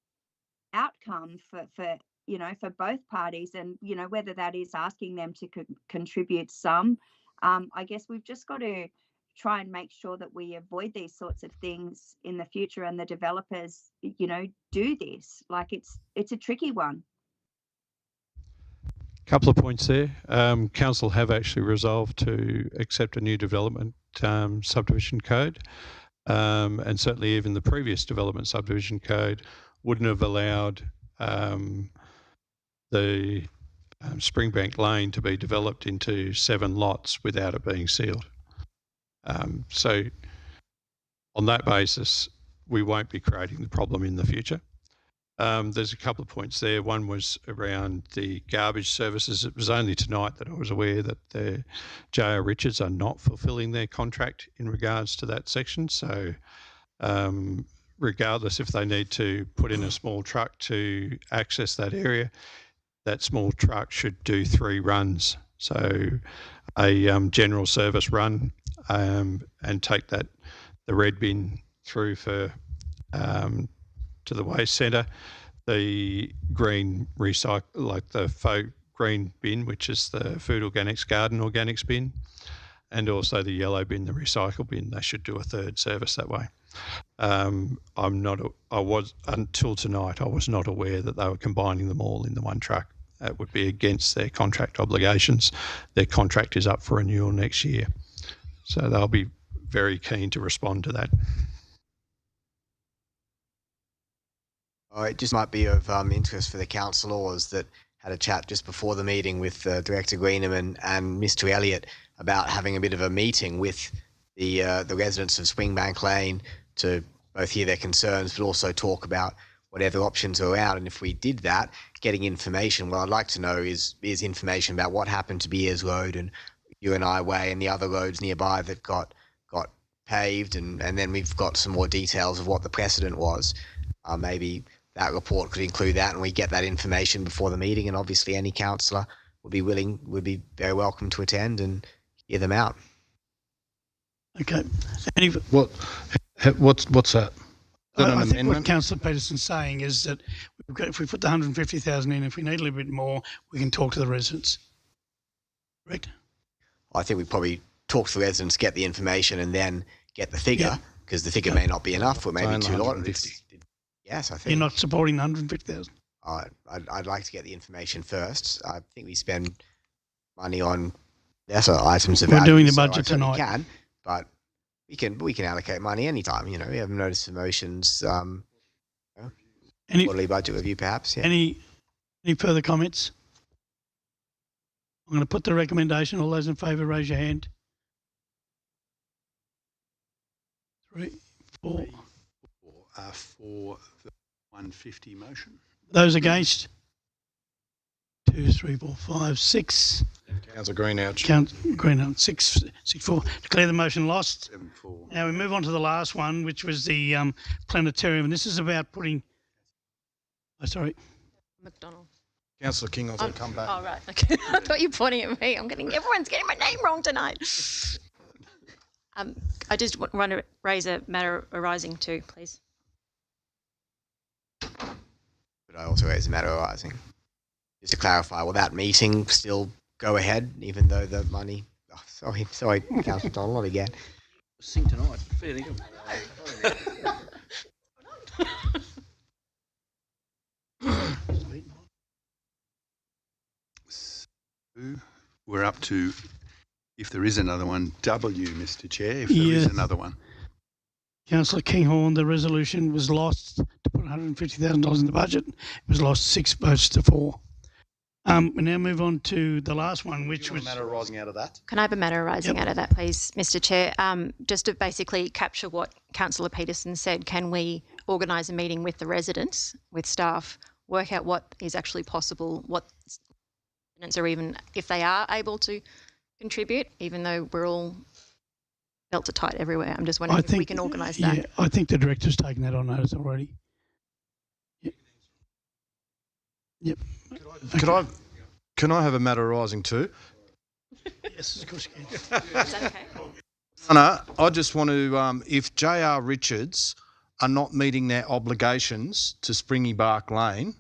for you know, for both parties, and you know, whether that is asking them to contribute some. I guess we've just got to try and make sure that we avoid these sorts of things in the future, and the developers, you know, do this. Like, it's a tricky one. Couple of points there. Council have actually resolved to accept a new development subdivision code, and certainly even the previous development subdivision code wouldn't have allowed the Springbank Lane to be developed into 7 lots without it being sealed. So on that basis, we won't be creating the problem in the future. There's a couple of points there. One was around the garbage services. It was only tonight that I was aware that the J.R. Richards are not fulfilling their contract in regards to that section. So regardless if they need to put in a small truck to access that area, that small truck should do 3 runs. So a general service run and take the red bin through for to the waste centre, the green recycle, like the faux green bin, which is the food organics garden organics bin, and also the yellow bin, the recycle bin. They should do a 3rd service that way. Until tonight, I was not aware that they were combining them all in the one truck. That would be against their contract obligations. Their contract is up for renewal next year. So they'll be very keen to respond to that. It just might be of interest for the councillors that had a chat just before the meeting with Director Greenham and Mr. Elliott about having a bit of a meeting with the residents of Springbank Lane to both hear their concerns but also talk about whatever options are out. And if we did that, getting information, what I'd like to know is information about what happened to Beers Road and UNI Way and the other roads nearby that got paved, and then we've got some more details of what the precedent was. Maybe that report could include that, and we get that information before the meeting, and obviously any councillor would be very welcome to attend and hear them out. Okay. What's that? I think what Councillor Peterson's saying is that if we put the 150,000 in, if we need a little bit more, we can talk to the residents. Correct? I think we probably talk to the residents, get the information, and then get the figure, because the figure may not be enough, or maybe too lot. Yes, I think. You're not supporting the 150,000? I'd like to get the information first. I think we spend money on lesser items of value. We're doing the budget tonight. We can, but we can allocate money anytime. We have notice of motions. Quarterly budget review, perhaps. Yeah. Any further comments? I'm going to put the recommendation. All those in favour, raise your hand. 3, 4. For the 150 motion. Those against? 2, 3, 4, 5, 6. Councillor Greenouch. Greenouch, 6, 4. Declare the motion lost. 7-4. Now we move on to the last one, which was the planetarium. And this is about putting... Oh, sorry. McDonald. Councillor King, I'll come back. Oh, right. Okay. I thought you were pointing at me. Everyone's getting my name wrong tonight. I just want to raise a matter arising too, please. But I also raise a matter arising. Just to clarify, will that meeting still go ahead, even though the money... Oh, sorry, Councillor Donald again. Sing tonight. Fair dinkum. We're up to, if there is another one, W, Mr. Chair, if there is another one. Councillor Kinghorn, the resolution was lost to put $150,000 in the budget. It was lost 6 votes to 4. We now move on to the last one, which was... a matter arising out of that? Can I have a matter arising out of that, please, Mr. Chair? Just to basically capture what Councillor Peterson said, can we organise a meeting with the residents, with staff, work out what is actually possible, what residents are even, if they are able to contribute, even though we're all belts are tight everywhere. I'm just wondering if we can organise that. Yeah, I think the director's taken that on notice already. Yep. Can I have a matter arising too? Yes, of course you can. Is that okay? Anna, I just want to, if J.R. Richards are not meeting their obligations to Springybark Lane...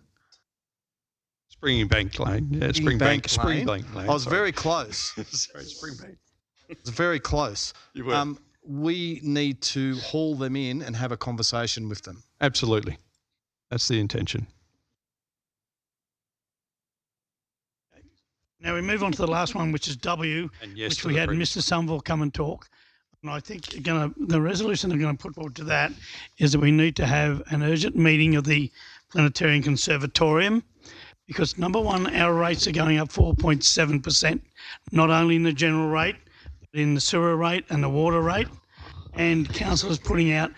Springbank Lane. Yeah, Springbank Lane. I was very close. Sorry, Springbank. It was very close. You were. We need to haul them in and have a conversation with them. Absolutely. That's the intention. Now we move on to the last one, which is W, which we had Mr. Somerville come and talk. And I think the resolution they're going to put forward to that is that we need to have an urgent meeting of the Planetarium Conservatorium, because number one, our rates are going up 4.7%, not only in the general rate, but in the sewer rate and the water rate. And council is putting out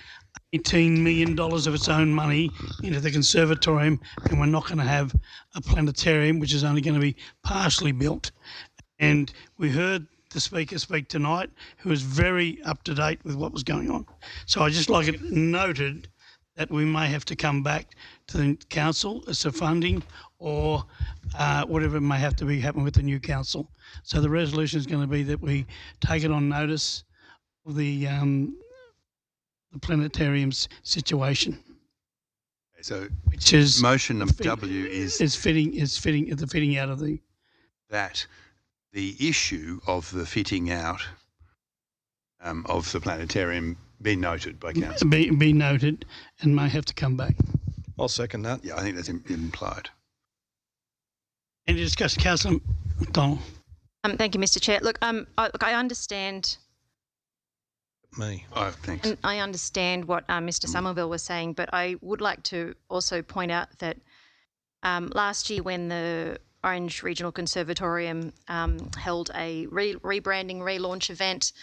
$18 million of its own money into the conservatorium, and we're not going to have a planetarium, which is only going to be partially built. And we heard the speaker speak tonight, who was very up to date with what was going on. So I just like it noted that we may have to come back to the council as to funding or whatever may have to be happening with the new council. So the resolution is going to be that we take it on notice of the planetarium's situation. So, which is motion number W is fitting out of the that the issue of the fitting out of the planetarium be noted by council. Be noted and may have to come back. I'll second that. Yeah, I think that's implied. Any discussion, Councillor McDonald? Thank you, Mr. Chair. Look, I understand. Thanks. And I understand what Mr. Somerville was saying, but I would like to also point out that last year when the Orange Regional Conservatorium held a rebranding relaunch event,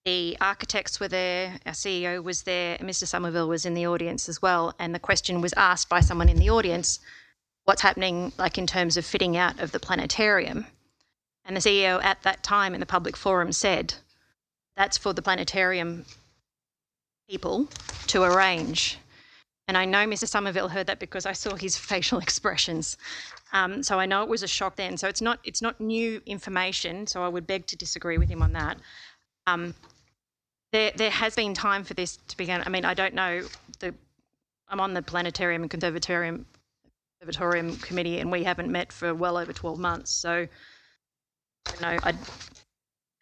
The architects were there, our CEO was there, and Mr. Somerville was in the audience as well. And the question was asked by someone in the audience, what's happening like in terms of fitting out of the planetarium? And the CEO at that time in the public forum said, that's for the planetarium people to arrange. And I know Mr. Somerville heard that because I saw his facial expressions. So I know it was a shock then. So it's not new information. So I would beg to disagree with him on that. There has been time for this to begin. I mean, I don't know. I'm on the Planetarium and Conservatorium committee, and we haven't met for well over 12 months. So, I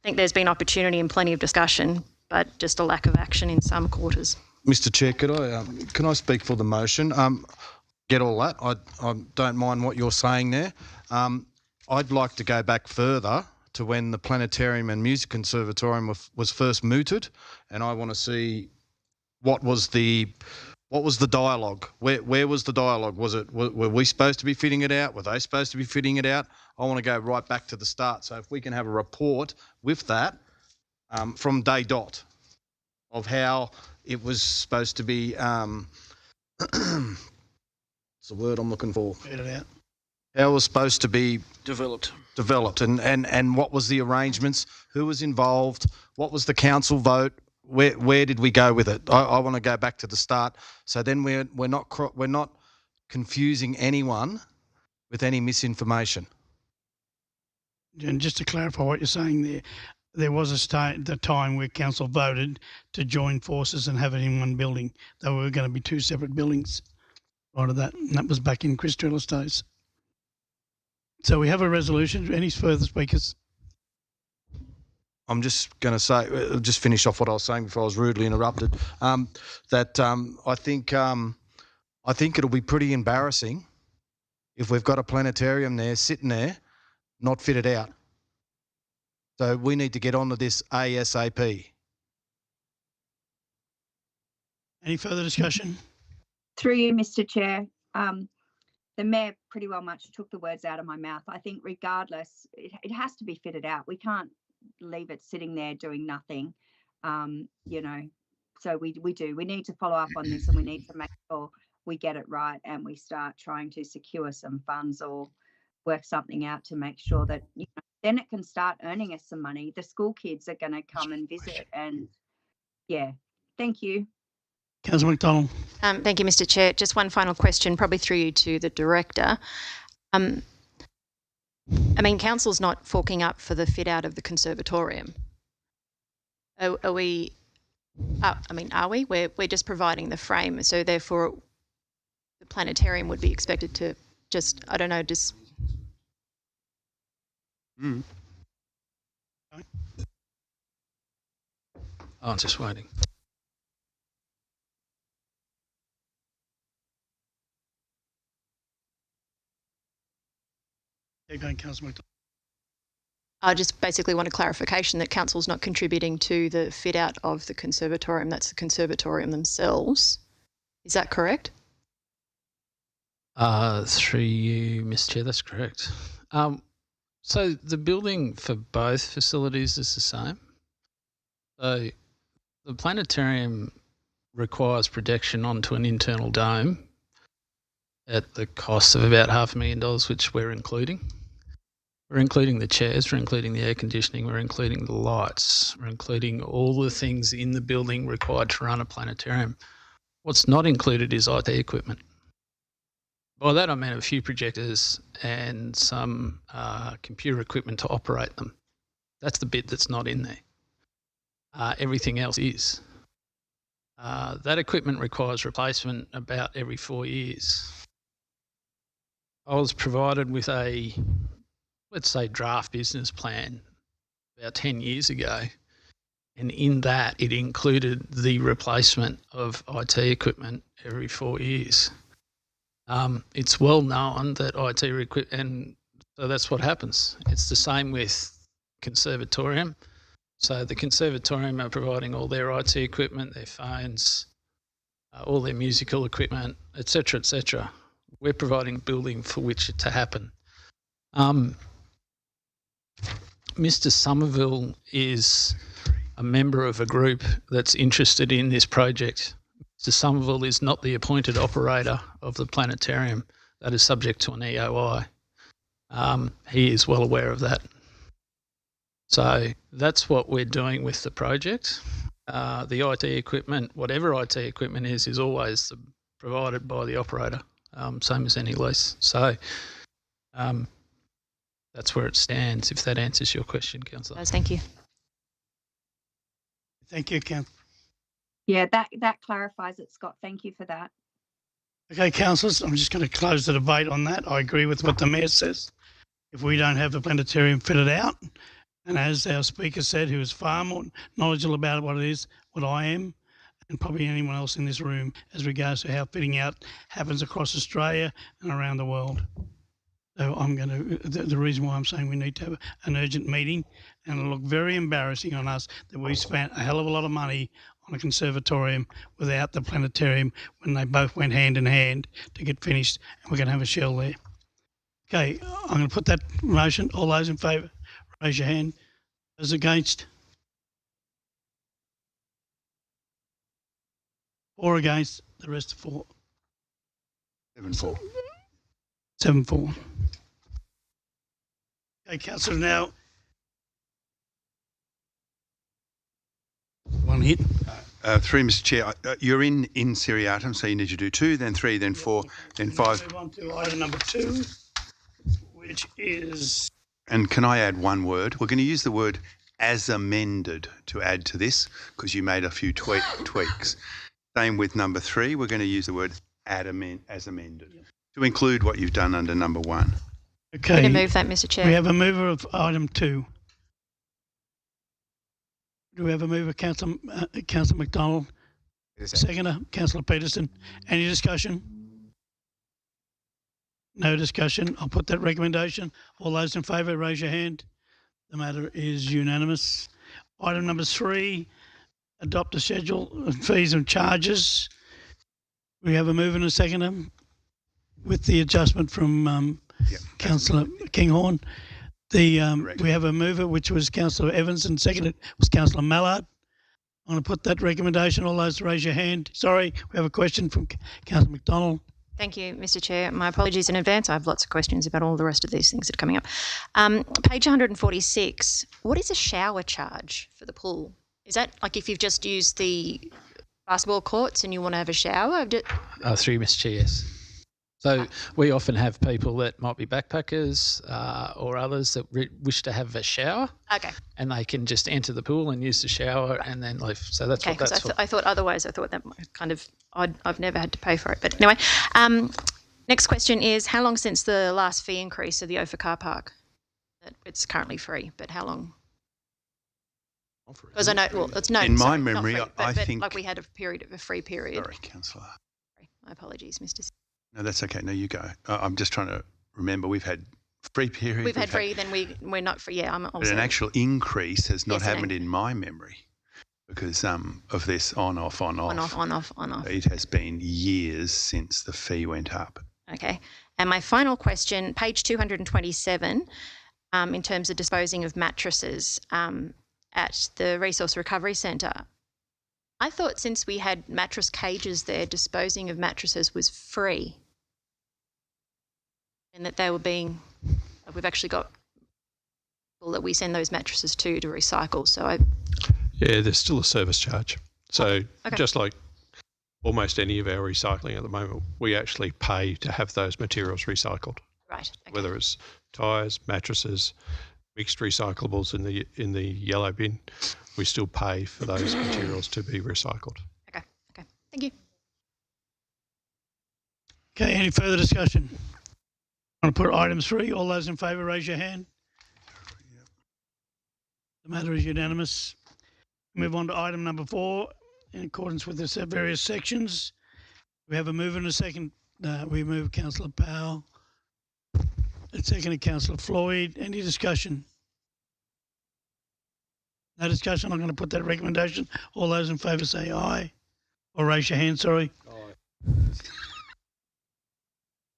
think there's been opportunity and plenty of discussion, but just a lack of action in some quarters. Mr. Chair, can I speak for the motion? Get all that. I don't mind what you're saying there. I'd like to go back further to when the Planetarium and Music Conservatorium was first mooted, and I want to see what was the dialogue. Where was the dialogue? Were we supposed to be fitting it out? Were they supposed to be fitting it out? I want to go right back to the start. So if we can have a report with that from day dot of how it was supposed to be. What's the word I'm looking for? Fit it out. How it was supposed to be developed, and what was the arrangements? Who was involved? What was the council vote? Where did we go with it? I want to go back to the start. So then we're not confusing anyone with any misinformation. And just to clarify what you're saying there was the time where council voted to join forces and have it in one building. They were going to be two separate buildings prior to that, and that was back in Chris Triller's days. So we have a resolution. Any further speakers? I'm just going to say, just finish off what I was saying before I was rudely interrupted. I think it'll be pretty embarrassing if we've got a planetarium there sitting there, not fitted out. So we need to get onto this ASAP. Any further discussion? Through you, Mr. Chair. The Mayor pretty well much took the words out of my mouth. I think regardless, it has to be fitted out. We can't leave it sitting there doing nothing, so we do. We need to follow up on this, and we need to make sure we get it right and we start trying to secure some funds or work something out to make sure that then it can start earning us some money. The school kids are going to come and visit, and thank you. Councillor McDonald. Thank you, Mr. Chair. Just one final question, probably through you to the Director. Council's not forking up for the fit out of the conservatorium. Are we? Are we? We're just providing the frame, so therefore the planetarium would be expected to just, I'm just waiting. I just basically want a clarification that council's not contributing to the fit out of the conservatorium. That's the conservatorium themselves. Is that correct? Through you, Mr. Chair, that's correct. So the building for both facilities is the same. So the planetarium requires protection onto an internal dome at the cost of about $500,000, which we're including. We're including the chairs, we're including the air conditioning, we're including the lights, we're including all the things in the building required to run a planetarium. What's not included is IT equipment. By that I mean a few projectors and some computer equipment to operate them. That's the bit that's not in there. Everything else is. That equipment requires replacement about every 4 years. I was provided with a, let's say, draft business plan about 10 years ago, and in that it included the replacement of IT equipment every 4 years. It's well known that IT equipment, and so that's what happens. It's the same with conservatorium. So the conservatorium are providing all their IT equipment, their phones, all their musical equipment, etc., etc. We're providing a building for which it to happen. Mr. Somerville is a member of a group that's interested in this project. Mr. Somerville is not the appointed operator of the planetarium. That is subject to an EOI. He is well aware of that. So that's what we're doing with the project. The IT equipment, whatever IT equipment is always provided by the operator, same as any lease. So that's where it stands, if that answers your question, Councillor. Thank you. Thank you, Councillor. Yeah, that clarifies it, Scott. Thank you for that. Okay, councillors, I'm just going to close the debate on that. I agree with what the Mayor says. If we don't have the planetarium fitted out, and as our speaker said, who is far more knowledgeable about what it is, what I am, and probably anyone else in this room, as regards to how fitting out happens across Australia and around the world. So I'm going to, the reason why I'm saying we need to have an urgent meeting, and it'll look very embarrassing on us that we spent a hell of a lot of money on a conservatorium without the planetarium when they both went hand in hand to get finished, and we're going to have a shell there. Okay, I'm going to put that motion. All those in favour, raise your hand. Those against? 4 against, the rest are 4. 7-4. 7-4. Okay, councillor, now one hit. 3, Mr. Chair. You're in seriatim, so you need to do 2, then 3, then 4, then 5. Move on to item number 2, which is... And can I add one word? We're going to use the word as amended to add to this, because you made a few tweaks. Same with number 3. We're going to use the word as amended to include what you've done under number 1. Okay. I'm going to move that, Mr. Chair. We have a mover of item 2. Do we have a mover, Councillor McDonald? Seconder, Councillor Peterson. Any discussion? No discussion. I'll put that recommendation. All those in favour, raise your hand. The matter is unanimous. Item number 3, adopt a schedule of fees and charges. We have a mover and a seconder with the adjustment from Councillor Kinghorn. We have a mover, which was Councillor Evans, and seconded was Councillor Mallard. I'm going to put that recommendation. All those raise your hand. Sorry, we have a question from Councillor McDonald. Thank you, Mr. Chair. My apologies in advance. I have lots of questions about all the rest of these things that are coming up. Page 146, what is a shower charge for the pool? Is that like if you've just used the basketball courts and you want to have a shower? Through Mr. Chair, yes. So we often have people that might be backpackers or others that wish to have a shower. Okay. And they can just enter the pool and use the shower and then leave. So that's what that's for. I thought otherwise. I thought that kind of I've never had to pay for it. But anyway, next question is how long since the last fee increase of the Ophir car park? It's currently free, but how long? Because I know, well, it's no. In my sorry, memory, free, I but think like we had a free period. Sorry, Councillor. My apologies, Mr. No, that's okay. No, you go. I'm just trying to remember. We've had free period. We've had free, then we're not free. Yeah, I'm also. But an actual increase has not happened in my memory because of this on off. It has been years since the fee went up. Okay. And my final question, page 227, in terms of disposing of mattresses at the Resource Recovery Centre. I thought since we had mattress cages there, disposing of mattresses was free and that they were being, we've actually got people that we send those mattresses to recycle. So Yeah, there's still a service charge. So just like almost any of our recycling at the moment, we actually pay to have those materials recycled. Right. Okay. Whether it's tyres, mattresses, mixed recyclables in the yellow bin, we still pay for those materials to be recycled. Okay. Thank you. Okay, any further discussion? I'm going to put item 3. All those in favour, raise your hand. The matter is unanimous. Move on to item number 4. In accordance with the various sections, we have a mover and a second. We move Councillor Powell. And seconded Councillor Floyd. Any discussion? No discussion. I'm going to put that recommendation. All those in favour say aye. Or raise your hand, sorry. Aye.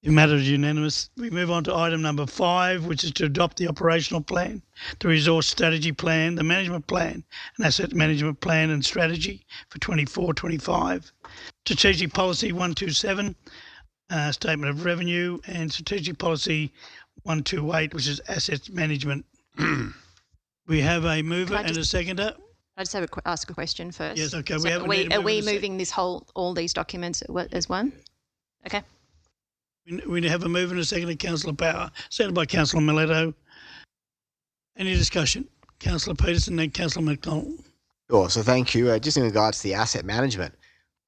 The matter is unanimous. We move on to item number 5, which is to adopt the operational plan, the resource strategy plan, the management plan, and asset management plan and strategy for 24-25. Strategic policy 127, statement of revenue, and strategic policy 128, which is asset management. We have a mover and a seconder. I just have ask a question first. Yes, okay. So are we moving this all these documents as one? Okay. We have a mover and a seconder, Councillor Power, seconded by Councillor Miletto. Any discussion? Councillor Peterson, then Councillor McDonald. Sure. So thank you. Just in regards to the asset management,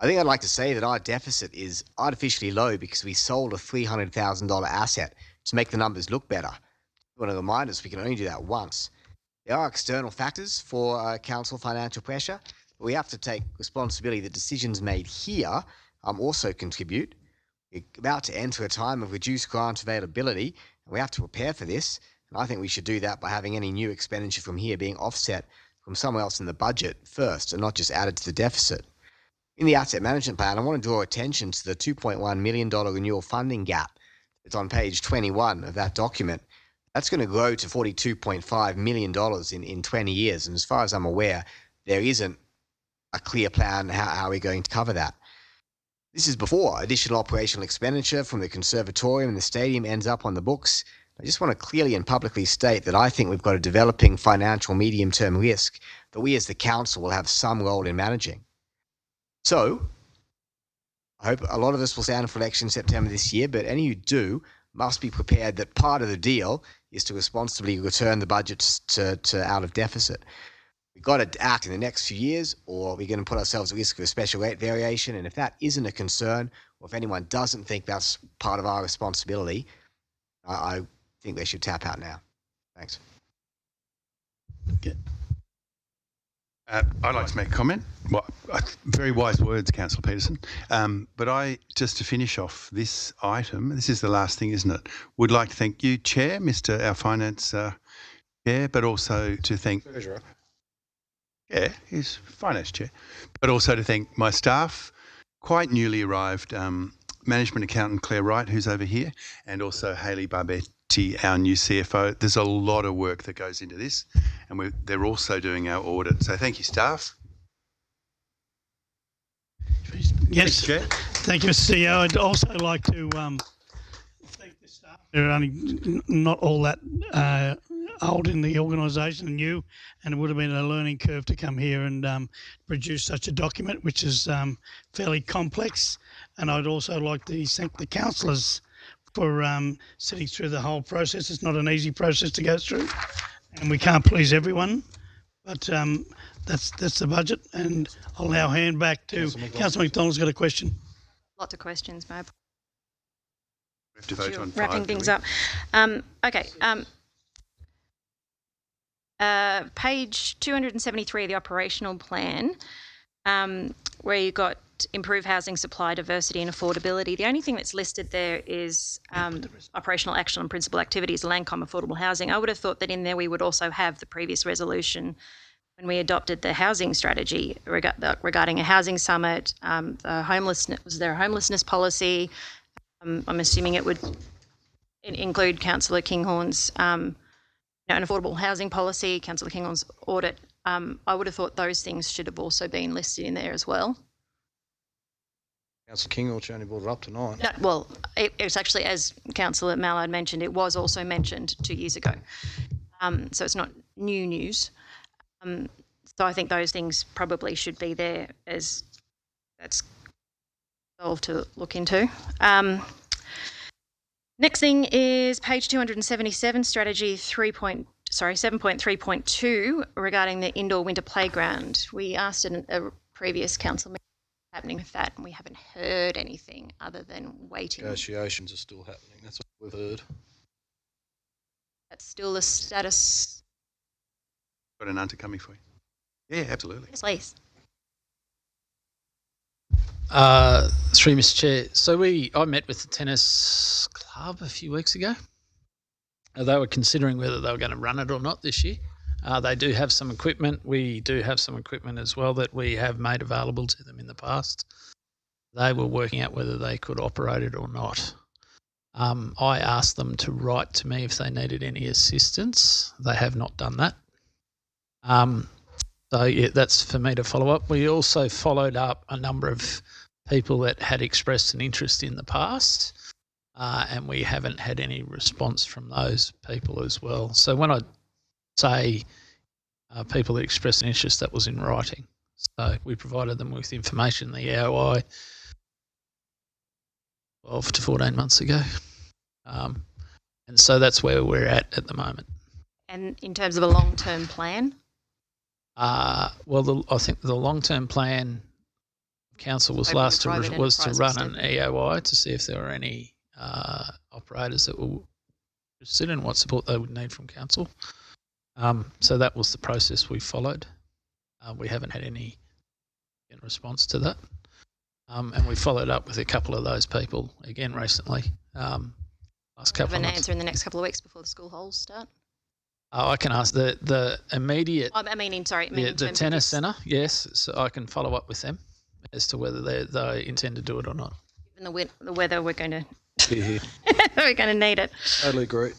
I think I'd like to say that our deficit is artificially low because we sold a $300,000 asset to make the numbers look better. I want to remind us we can only do that once. There are external factors for council financial pressure, but we have to take responsibility that decisions made here also contribute. We're about to enter a time of reduced grant availability, and we have to prepare for this. And I think we should do that by having any new expenditure from here being offset from somewhere else in the budget first and not just added to the deficit. In the asset management plan, I want to draw attention to the $2.1 million renewal funding gap. It's on page 21 of that document. That's going to grow to $42.5 million in 20 years. And as far as I'm aware, there isn't a clear plan how we're going to cover that. This is before additional operational expenditure from the conservatorium and the stadium ends up on the books. I just want to clearly and publicly state that I think we've got a developing financial medium-term risk that we as the council will have some role in managing. So, I hope a lot of us will stand for election in September this year, but any who do must be prepared that part of the deal is to responsibly return the budgets to out of deficit. We've got to act in the next few years, or we're going to put ourselves at risk of a special rate variation. And if that isn't a concern, or if anyone doesn't think that's part of our responsibility, I think they should tap out now. Thanks. Okay. I'd like to make a comment. Well, very wise words, Councillor Peterson. But just to finish off this item, this is the last thing, isn't it? Would like to thank you, Chair, our Finance Chair, but also to thank Treasurer. Yeah, he's Finance Chair, but also to thank my staff, quite newly arrived Management Accountant Claire Wright, who's over here, and also Hayley Barbetti, our new CFO. There's a lot of work that goes into this, and they're also doing our audit. So thank you, staff. Yes, Chair. Thank you, Mr. CEO. I'd also like to thank the staff. They're only not all that old in the organisation and new, and it would have been a learning curve to come here and produce such a document, which is fairly complex. And I'd also like to thank the councillors for sitting through the whole process. It's not an easy process to go through, and we can't please everyone, but that's the budget. And I'll now hand back to Councillor McDonald's got a question. Lots of questions, Mayor. We have to vote on 5. Wrapping things up. Okay. Page 273 of the operational plan, where you got improve housing supply, diversity and affordability. The only thing that's listed there is operational action on principal activities, Landcom affordable housing. I would have thought that in there we would also have the previous resolution when we adopted the housing strategy regarding a housing summit. Was there a homelessness policy? I'm assuming it would include Councillor Kinghorn's an affordable housing policy, Councillor Kinghorn's audit. I would have thought those things should have also been listed in there as well. Councillor Kinghorn only brought it up tonight. No, well, it's actually, as Councillor Mallard mentioned, it was also mentioned 2 years ago. So it's not new news. So I think those things probably should be there, as that's solved to look into. Next thing is page 277, strategy 7.3.2 regarding the indoor winter playground. We asked in a previous council meeting what's happening with that, and we haven't heard anything other than waiting. Negotiations are still happening. That's what we've heard. That's still the status. Got an answer coming for you. Yeah, absolutely. Yes, please. Through Mr. Chair. So I met with the tennis club a few weeks ago. They were considering whether they were going to run it or not this year. They do have some equipment. We do have some equipment as well that we have made available to them in the past. They were working out whether they could operate it or not. I asked them to write to me if they needed any assistance. They have not done that. So yeah, that's for me to follow up. We also followed up a number of people that had expressed an interest in the past, and we haven't had any response from those people as well. So when I say people that expressed an interest, that was in writing. So we provided them with information, the AOI, 12 to 14 months ago. And so that's where we're at the moment. And in terms of a long-term plan? I think the long-term plan council was to run an EOI to see if there were any operators that were interested in what support they would need from council. So that was the process we followed. We haven't had any response to that. And we followed up with a couple of those people again recently. Last couple of months. Have an answer in the next couple of weeks before the school holes start? I can ask the immediate. The tennis centre. Yes, so I can follow up with them as to whether they intend to do it or not. Given the weather, we're going to Yeah. we're going to need it. Totally agree.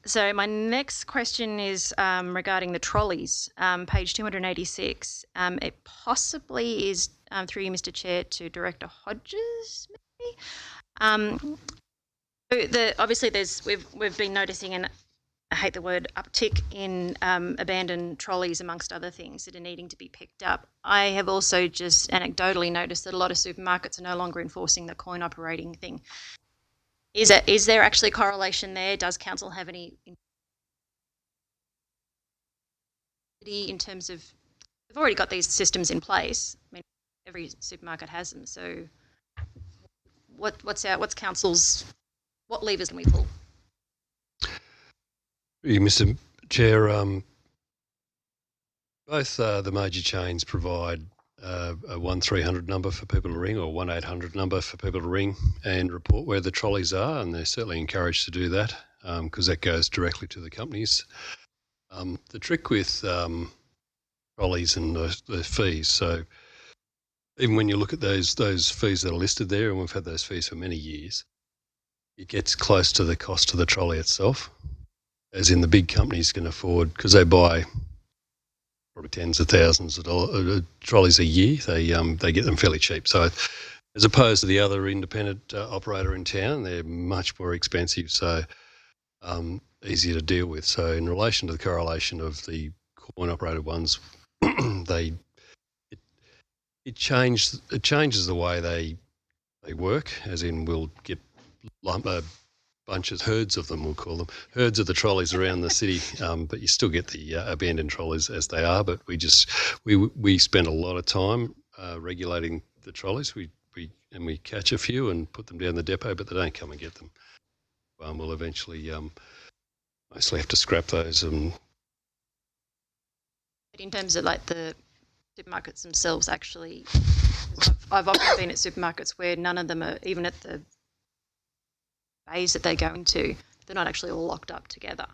So my next question is regarding the trolleys, page 286. It possibly is through you, Mr. Chair, to Director Hodges, maybe. Obviously, we've been noticing an, I hate the word, uptick in abandoned trolleys amongst other things that are needing to be picked up. I have also just anecdotally noticed that a lot of supermarkets are no longer enforcing the coin operating thing. Is there actually correlation there? Does council have any in terms of, they've already got these systems in place. I mean, every supermarket has them. So what's council's, what levers can we pull? Mr. Chair, both the major chains provide a 1300 number for people to ring, or 1800 number for people to ring and report where the trolleys are, and they're certainly encouraged to do that because that goes directly to the companies. The trick with trolleys and the fees, so even when you look at those fees that are listed there, and we've had those fees for many years, it gets close to the cost of the trolley itself, as in the big companies can afford, because they buy probably tens of thousands of trolleys a year. They get them fairly cheap. So as opposed to the other independent operator in town, they're much more expensive, so easier to deal with. So in relation to the correlation of the coin operated ones, it changes the way they work, as in we'll get bunches, herds of them, we'll call them, herds of the trolleys around the city, but you still get the abandoned trolleys as they are, but we spend a lot of time regulating the trolleys. We catch a few and put them down the depot, but they don't come and get them. We'll eventually mostly have to scrap those. But in terms of like the supermarkets themselves, actually, I've often been at supermarkets where none of them are even at the bays that they go into, they're not actually all locked up together.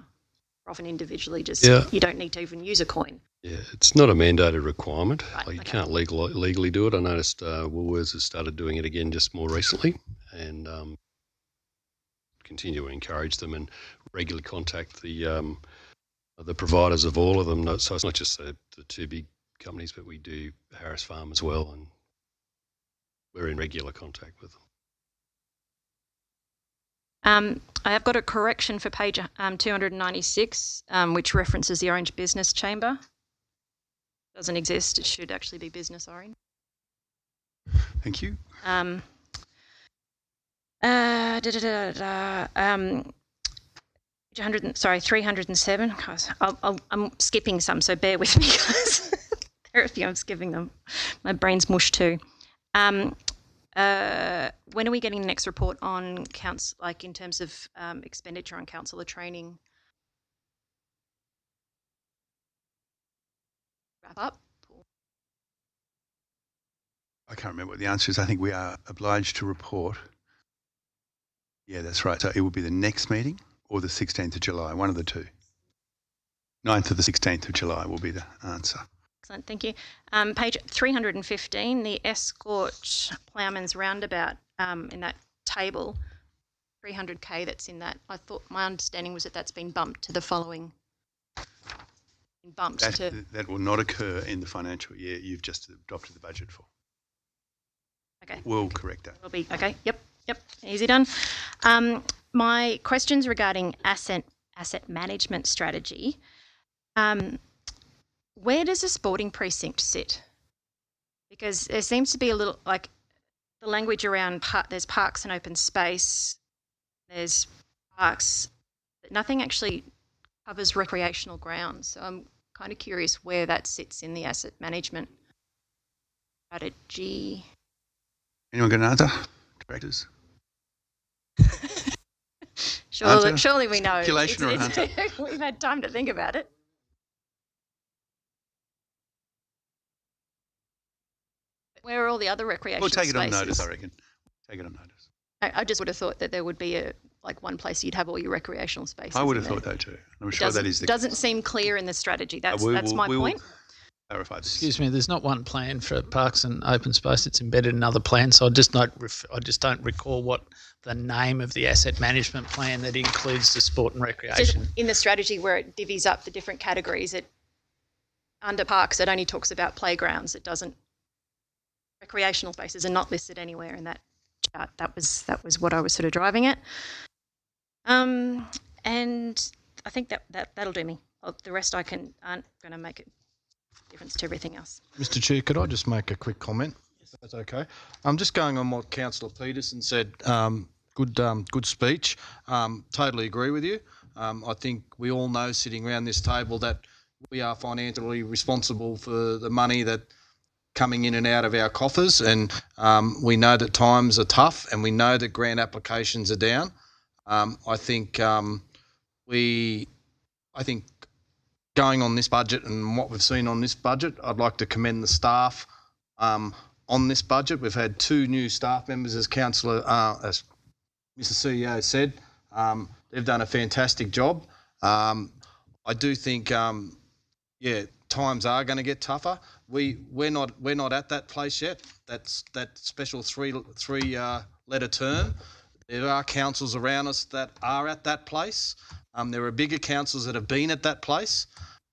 Often individually, you don't need to even use a coin. Yeah, it's not a mandated requirement. Right, you can't legally do it. I noticed Woolworths has started doing it again just more recently, and continue to encourage them and regularly contact the providers of all of them. So it's not just the two big companies, but we do Harris Farm as well, and we're in regular contact with them. I have got a correction for page 296, which references the Orange Business Chamber. It doesn't exist. It should actually be Business Orange. Thank you. 307. I'm skipping some, so bear with me, guys. There are a few I'm skipping them. My brain's mush too. When are we getting the next report on counts, like in terms of expenditure on councillor training? Wrap up. I can't remember what the answer is. I think we are obliged to report. Yeah, that's right. So it will be the next meeting or the 16th of July, one of the two. 9th or the 16th of July will be the answer. Excellent, thank you. Page 315, the Escort Ploughman's Roundabout in that table. 300K that's in that. I thought my understanding was that that's been bumped to the following. That will not occur in the financial year you've just adopted the budget for. Okay. We'll correct that. Will be okay. Yep. Easy done. My questions regarding asset management strategy. Where does a sporting precinct sit? Because there seems to be a little like the language around there's parks and open space, there's parks, but nothing actually covers recreational grounds. So I'm kind of curious where that sits in the asset management strategy. Anyone got an answer? Directors? Surely we know. Speculation or an answer? We've had time to think about it. Where are all the other recreational spaces? We'll take it on notice, I reckon. Take it on notice. I just would have thought that there would be one place you'd have all your recreational spaces. I would have thought that too. I'm sure that is the doesn't seem clear in the strategy. That's my point. Clarify this. Excuse me, there's not one plan for parks and open space. It's embedded in other plans. So I just don't recall what the name of the asset management plan that includes the sport and recreation. Just in the strategy where it divvies up the different categories, under parks it only talks about playgrounds. It doesn't. Recreational spaces are not listed anywhere in that chart. That was what I was sort of driving at. And I think that'll do me. The rest aren't going to make a difference to everything else. Mr. Chair, could I just make a quick comment? If that's okay. I'm just going on what Councillor Peterson said. Good speech. Totally agree with you. I think we all know sitting around this table that we are financially responsible for the money that coming in and out of our coffers, and we know that times are tough, and we know that grant applications are down. I think going on this budget and what we've seen on this budget, I'd like to commend the staff on this budget. We've had 2 new staff members, as as Mr. CEO said. They've done a fantastic job. I do think, times are going to get tougher. We're not at that place yet. That's that special three letter term. There are councils around us that are at that place. There are bigger councils that have been at that place.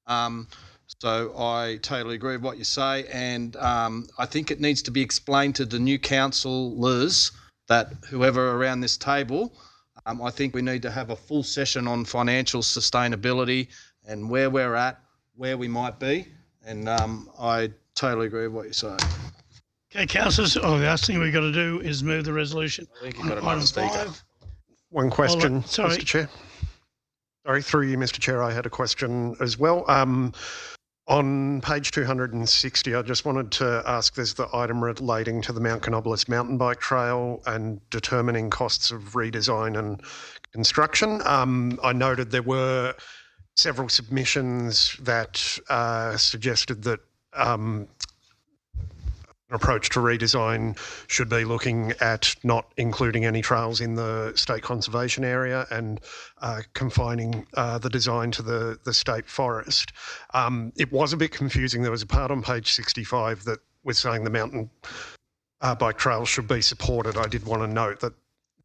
So I totally agree with what you say, and I think it needs to be explained to the new councillors that whoever around this table, I think we need to have a full session on financial sustainability and where we're at, where we might be, and I totally agree with what you say. Okay, councillors, the last thing we've got to do is move the resolution. I think you've got another speaker. One question, Mr. Chair. Sorry, through you, Mr. Chair, I had a question as well. On page 260, I just wanted to ask, there's the item relating to the Mount Canobolas mountain bike trail and determining costs of redesign and construction. I noted there were several submissions that suggested that an approach to redesign should be looking at not including any trails in the state conservation area and confining the design to the state forest. It was a bit confusing. There was a part on page 65 that was saying the mountain bike trails should be supported. I did want to note that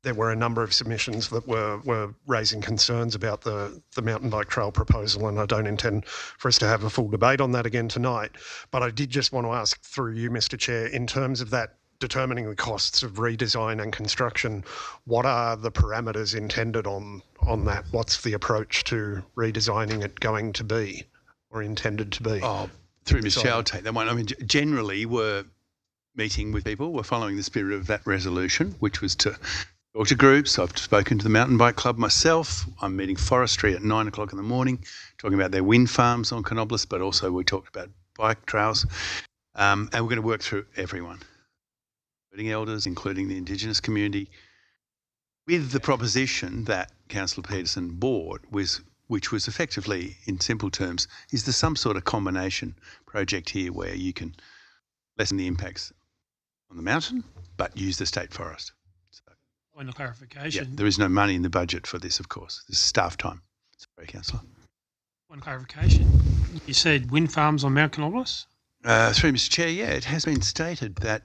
there were a number of submissions that were raising concerns about the mountain bike trail proposal, and I don't intend for us to have a full debate on that again tonight. But I did just want to ask through you, Mr. Chair, in terms of that determining the costs of redesign and construction, what are the parameters intended on that? What's the approach to redesigning it going to be or intended to be? Oh, through Ms. Chair, I'll take that one. I mean, generally we're meeting with people. We're following the spirit of that resolution, which was to talk to groups. I've spoken to the mountain bike club myself. I'm meeting forestry at 9 o'clock in the morning, talking about their wind farms on Canobolas, but also we talked about bike trails. And we're going to work through everyone, including elders, including the Indigenous community, with the proposition that Councillor Peterson brought, which was effectively, in simple terms, is there some sort of combination project here where you can lessen the impacts on the mountain, but use the state forest? Point of clarification. Yeah, there is no money in the budget for this, of course. This is staff time. Sorry, Councillor. Point of clarification. You said wind farms on Mount Canobolas? Through Mr. Chair, it has been stated that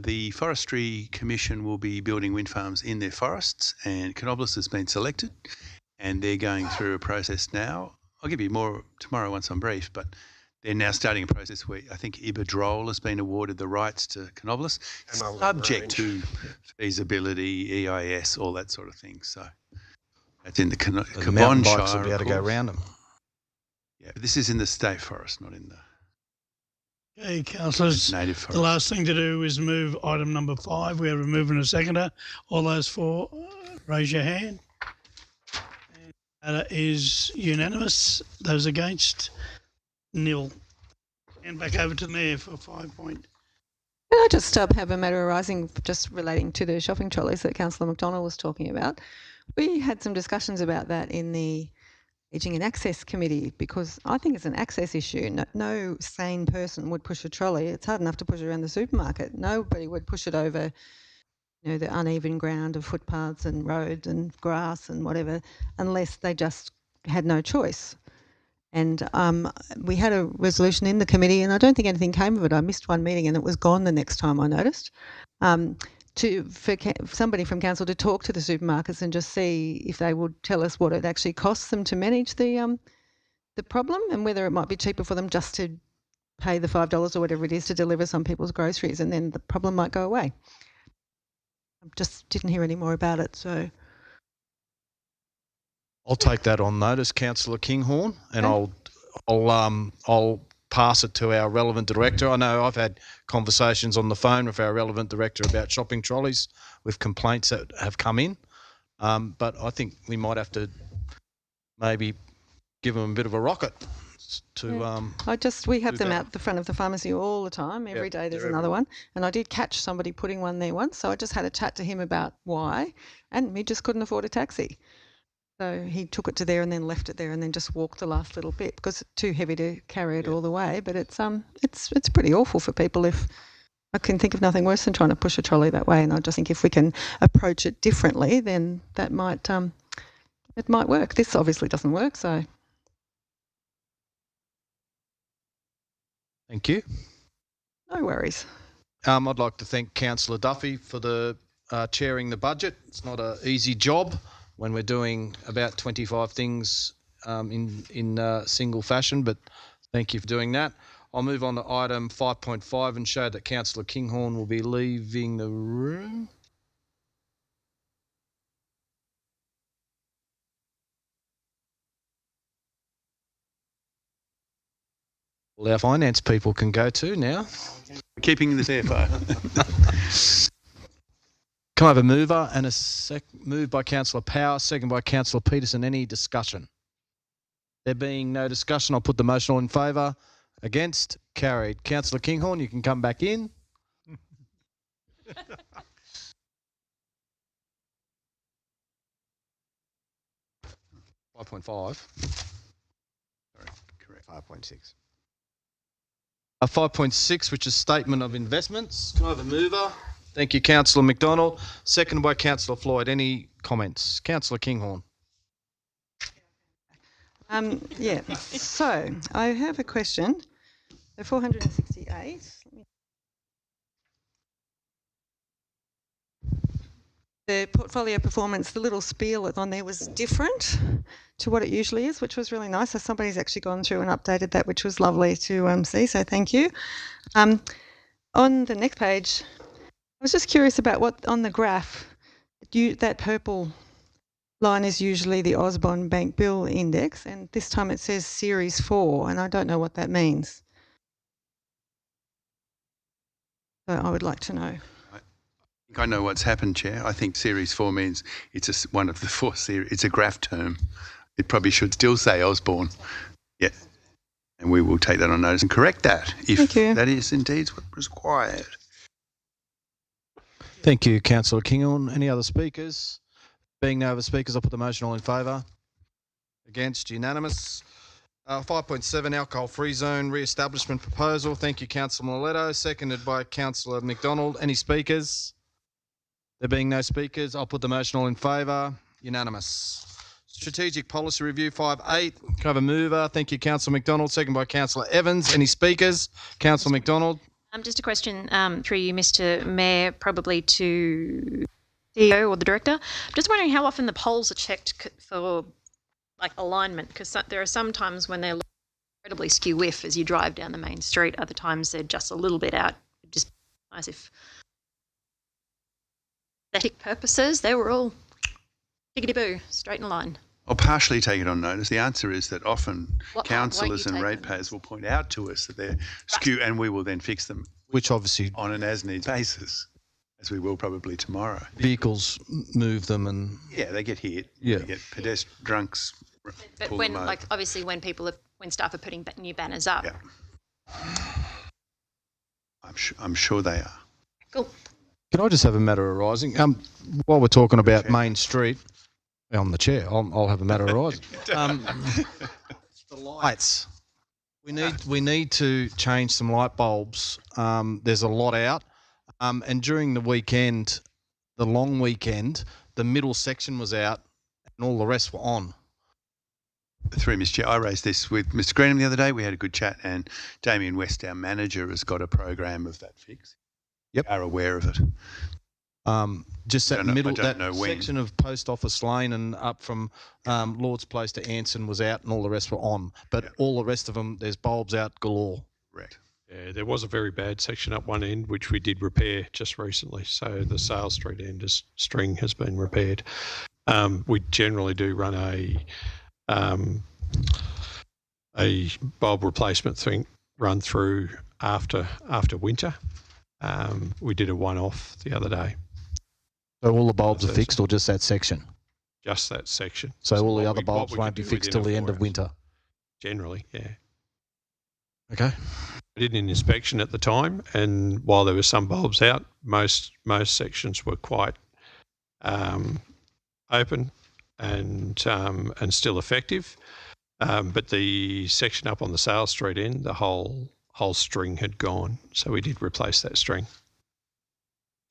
the Forestry Commission will be building wind farms in their forests, and Canobolas has been selected, and they're going through a process now. I'll give you more tomorrow once I'm briefed, but they're now starting a process where I think Iberdrola has been awarded the rights to Canobolas, subject to feasibility, EIS, all that sort of thing. So that's in the mountain Shire. bikes will be able to go around them. Yeah, but this is in the state forest, not in the Okay, councillors, native forest. the last thing to do is move item number 5. We have a mover and a seconder. All those for, raise your hand. That is unanimous. Those against, nil. And back over to the Mayor for 5 point. Can I just have a matter arising just relating to the shopping trolleys that Councillor McDonald was talking about? We had some discussions about that in the Aging and Access Committee because I think it's an access issue. No sane person would push a trolley. It's hard enough to push it around the supermarket. Nobody would push it over, the uneven ground of footpaths and roads and grass and whatever unless they just had no choice. And we had a resolution in the committee and I don't think anything came of it. I missed one meeting and it was gone the next time I noticed. For somebody from council to talk to the supermarkets and just see if they would tell us what it actually costs them to manage the problem and whether it might be cheaper for them just to pay the $5 or whatever it is to deliver some people's groceries and then the problem might go away. I just didn't hear any more about it, so. I'll take that on notice, Councillor Kinghorn, and I'll pass it to our relevant director. I know I've had conversations on the phone with our relevant director about shopping trolleys with complaints that have come in, but I think we might have to maybe give them a bit of a rocket to we have them out the front of the pharmacy all the time. Every day there's another one, and I did catch somebody putting one there once, so I just had a chat to him about why, and he just couldn't afford a taxi. So he took it to there and then left it there and then just walked the last little bit because it's too heavy to carry it all the way. But it's pretty awful for people. If I can think of nothing worse than trying to push a trolley that way, and I just think if we can approach it differently, then that might it might work. This obviously doesn't work, so. Thank you. No worries. I'd like to thank Councillor Duffy for the chairing the budget. It's not an easy job when we're doing about 25 things in single fashion, but thank you for doing that. I'll move on to item 5.5 and show that Councillor Kinghorn will be leaving the room. Well, our finance people can go too now. Keeping the CFO. Can I have a mover and a move by Councillor Power, second by Councillor Peterson. Any discussion? There being no discussion, I'll put the motion all in favour. Against? Carried. Councillor Kinghorn, you can come back in. 5.5. Sorry, correct. 5.6. 5.6, which is statement of investments. Can I have a mover? Thank you, Councillor McDonald. Seconded by Councillor Floyd. Any comments? Councillor Kinghorn. Yeah, so I have a question. The 468. The portfolio performance, the little spiel on there was different to what it usually is, which was really nice. So somebody's actually gone through and updated that, which was lovely to see. So thank you. On the next page, I was just curious about what on the graph, that purple line is usually the Ausbond Bank Bill Index, and this time it says Series 4, and I don't know what that means. So I would like to know. I know what's happened, Chair. I think Series 4 means it's one of the 4 series. It's a graph term. It probably should still say Osborne. Yeah. And we will take that on notice and correct that if that is indeed what was required. Thank you, Councillor Kinghorn. Any other speakers? Being no other speakers, I'll put the motion all in favour. Against? Unanimous. 5.7, alcohol-free zone re-establishment proposal. Thank you, Councillor Miletto. Seconded by Councillor McDonald. Any speakers? There being no speakers, I'll put the motion all in favour. Unanimous. Strategic Policy Review 5.8. Can I have a mover? Thank you, Councillor McDonald. Second by Councillor Evans. Any speakers? Councillor McDonald. Just a question through you, Mr. Mayor, probably to CEO or the director. I'm just wondering how often the polls are checked for like alignment, because there are some times when they're incredibly skew whiff as you drive down the main street. Other times they're just a little bit out. Just nice if aesthetic purposes they were all tickety-boo, straight in line. I'll partially take it on notice. The answer is that often councillors and ratepayers will point out to us that they're skew, and we will then fix them. Which obviously on an as-needs basis, as we will probably tomorrow. Vehicles move them and yeah, they get hit. Yeah, they get drunks. But when, like, obviously, when staff are putting new banners up, I'm sure they are. Cool. Can I just have a matter arising? While we're talking about Main Street. I'm the chair. I'll have a matter arising. The lights. We need to change some light bulbs. There's a lot out, and during the weekend, the long weekend, the middle section was out, and all the rest were on. Through Mr. Chair, I raised this with Mr. Greenham the other day. We had a good chat, and Damien West, our manager, has got a program of that fix. Yep, are aware of it. Just that middle, that section of Post Office Lane and up from Lord's Place to Anson was out and all the rest were on. But all the rest of them, there's bulbs out galore. Right. Yeah, there was a very bad section up one end, which we did repair just recently. So the Sale Street end string has been repaired. We generally do run a bulb replacement thing run through after winter. We did a one-off the other day. So all the bulbs are fixed or just that section? Just that section. So all the other bulbs won't be fixed till the end of winter? Generally, yeah. Okay. I did an inspection at the time, and while there were some bulbs out, most sections were quite open and still effective. But the section up on the Sale Street end, the whole string had gone, so we did replace that string.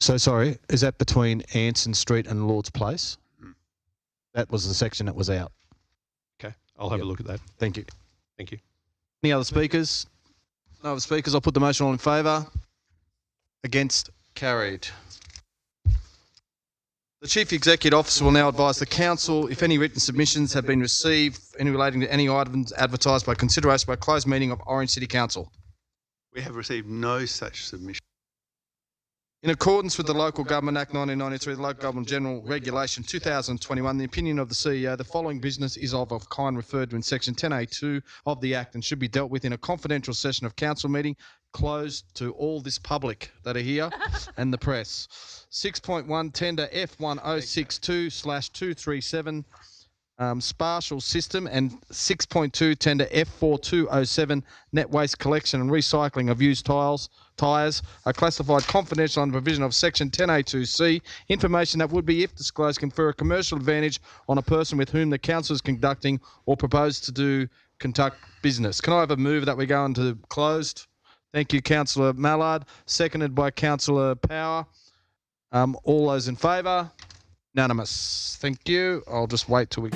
So sorry, is that between Anson Street and Lord's Place? That was the section that was out. Okay, I'll have a look at that. Thank you. Thank you. Any other speakers? No other speakers. I'll put the motion all in favour. Against? Carried. The Chief Executive Officer will now advise the Council if any written submissions have been received, any relating to any items advertised by consideration by closed meeting of Orange City Council. We have received no such submission. In accordance with the Local Government Act 1993, the Local Government General Regulation 2021, the opinion of the CEO, the following business is of kind referred to in Section 10A2 of the Act and should be dealt with in a confidential session of Council meeting closed to all this public that are here and the press. 6.1 Tender F1062/237 Spatial System and 6.2 Tender F4207 Net Waste Collection and Recycling of Used Tyres are classified confidential under provision of Section 10A2C. Information that would be, if disclosed, confer a commercial advantage on a person with whom the Council is conducting or propose to conduct business. Can I have a move that we go into closed? Thank you, Councillor Mallard. Seconded by Councillor Power. All those in favour? Unanimous. Thank you. I'll just wait till we...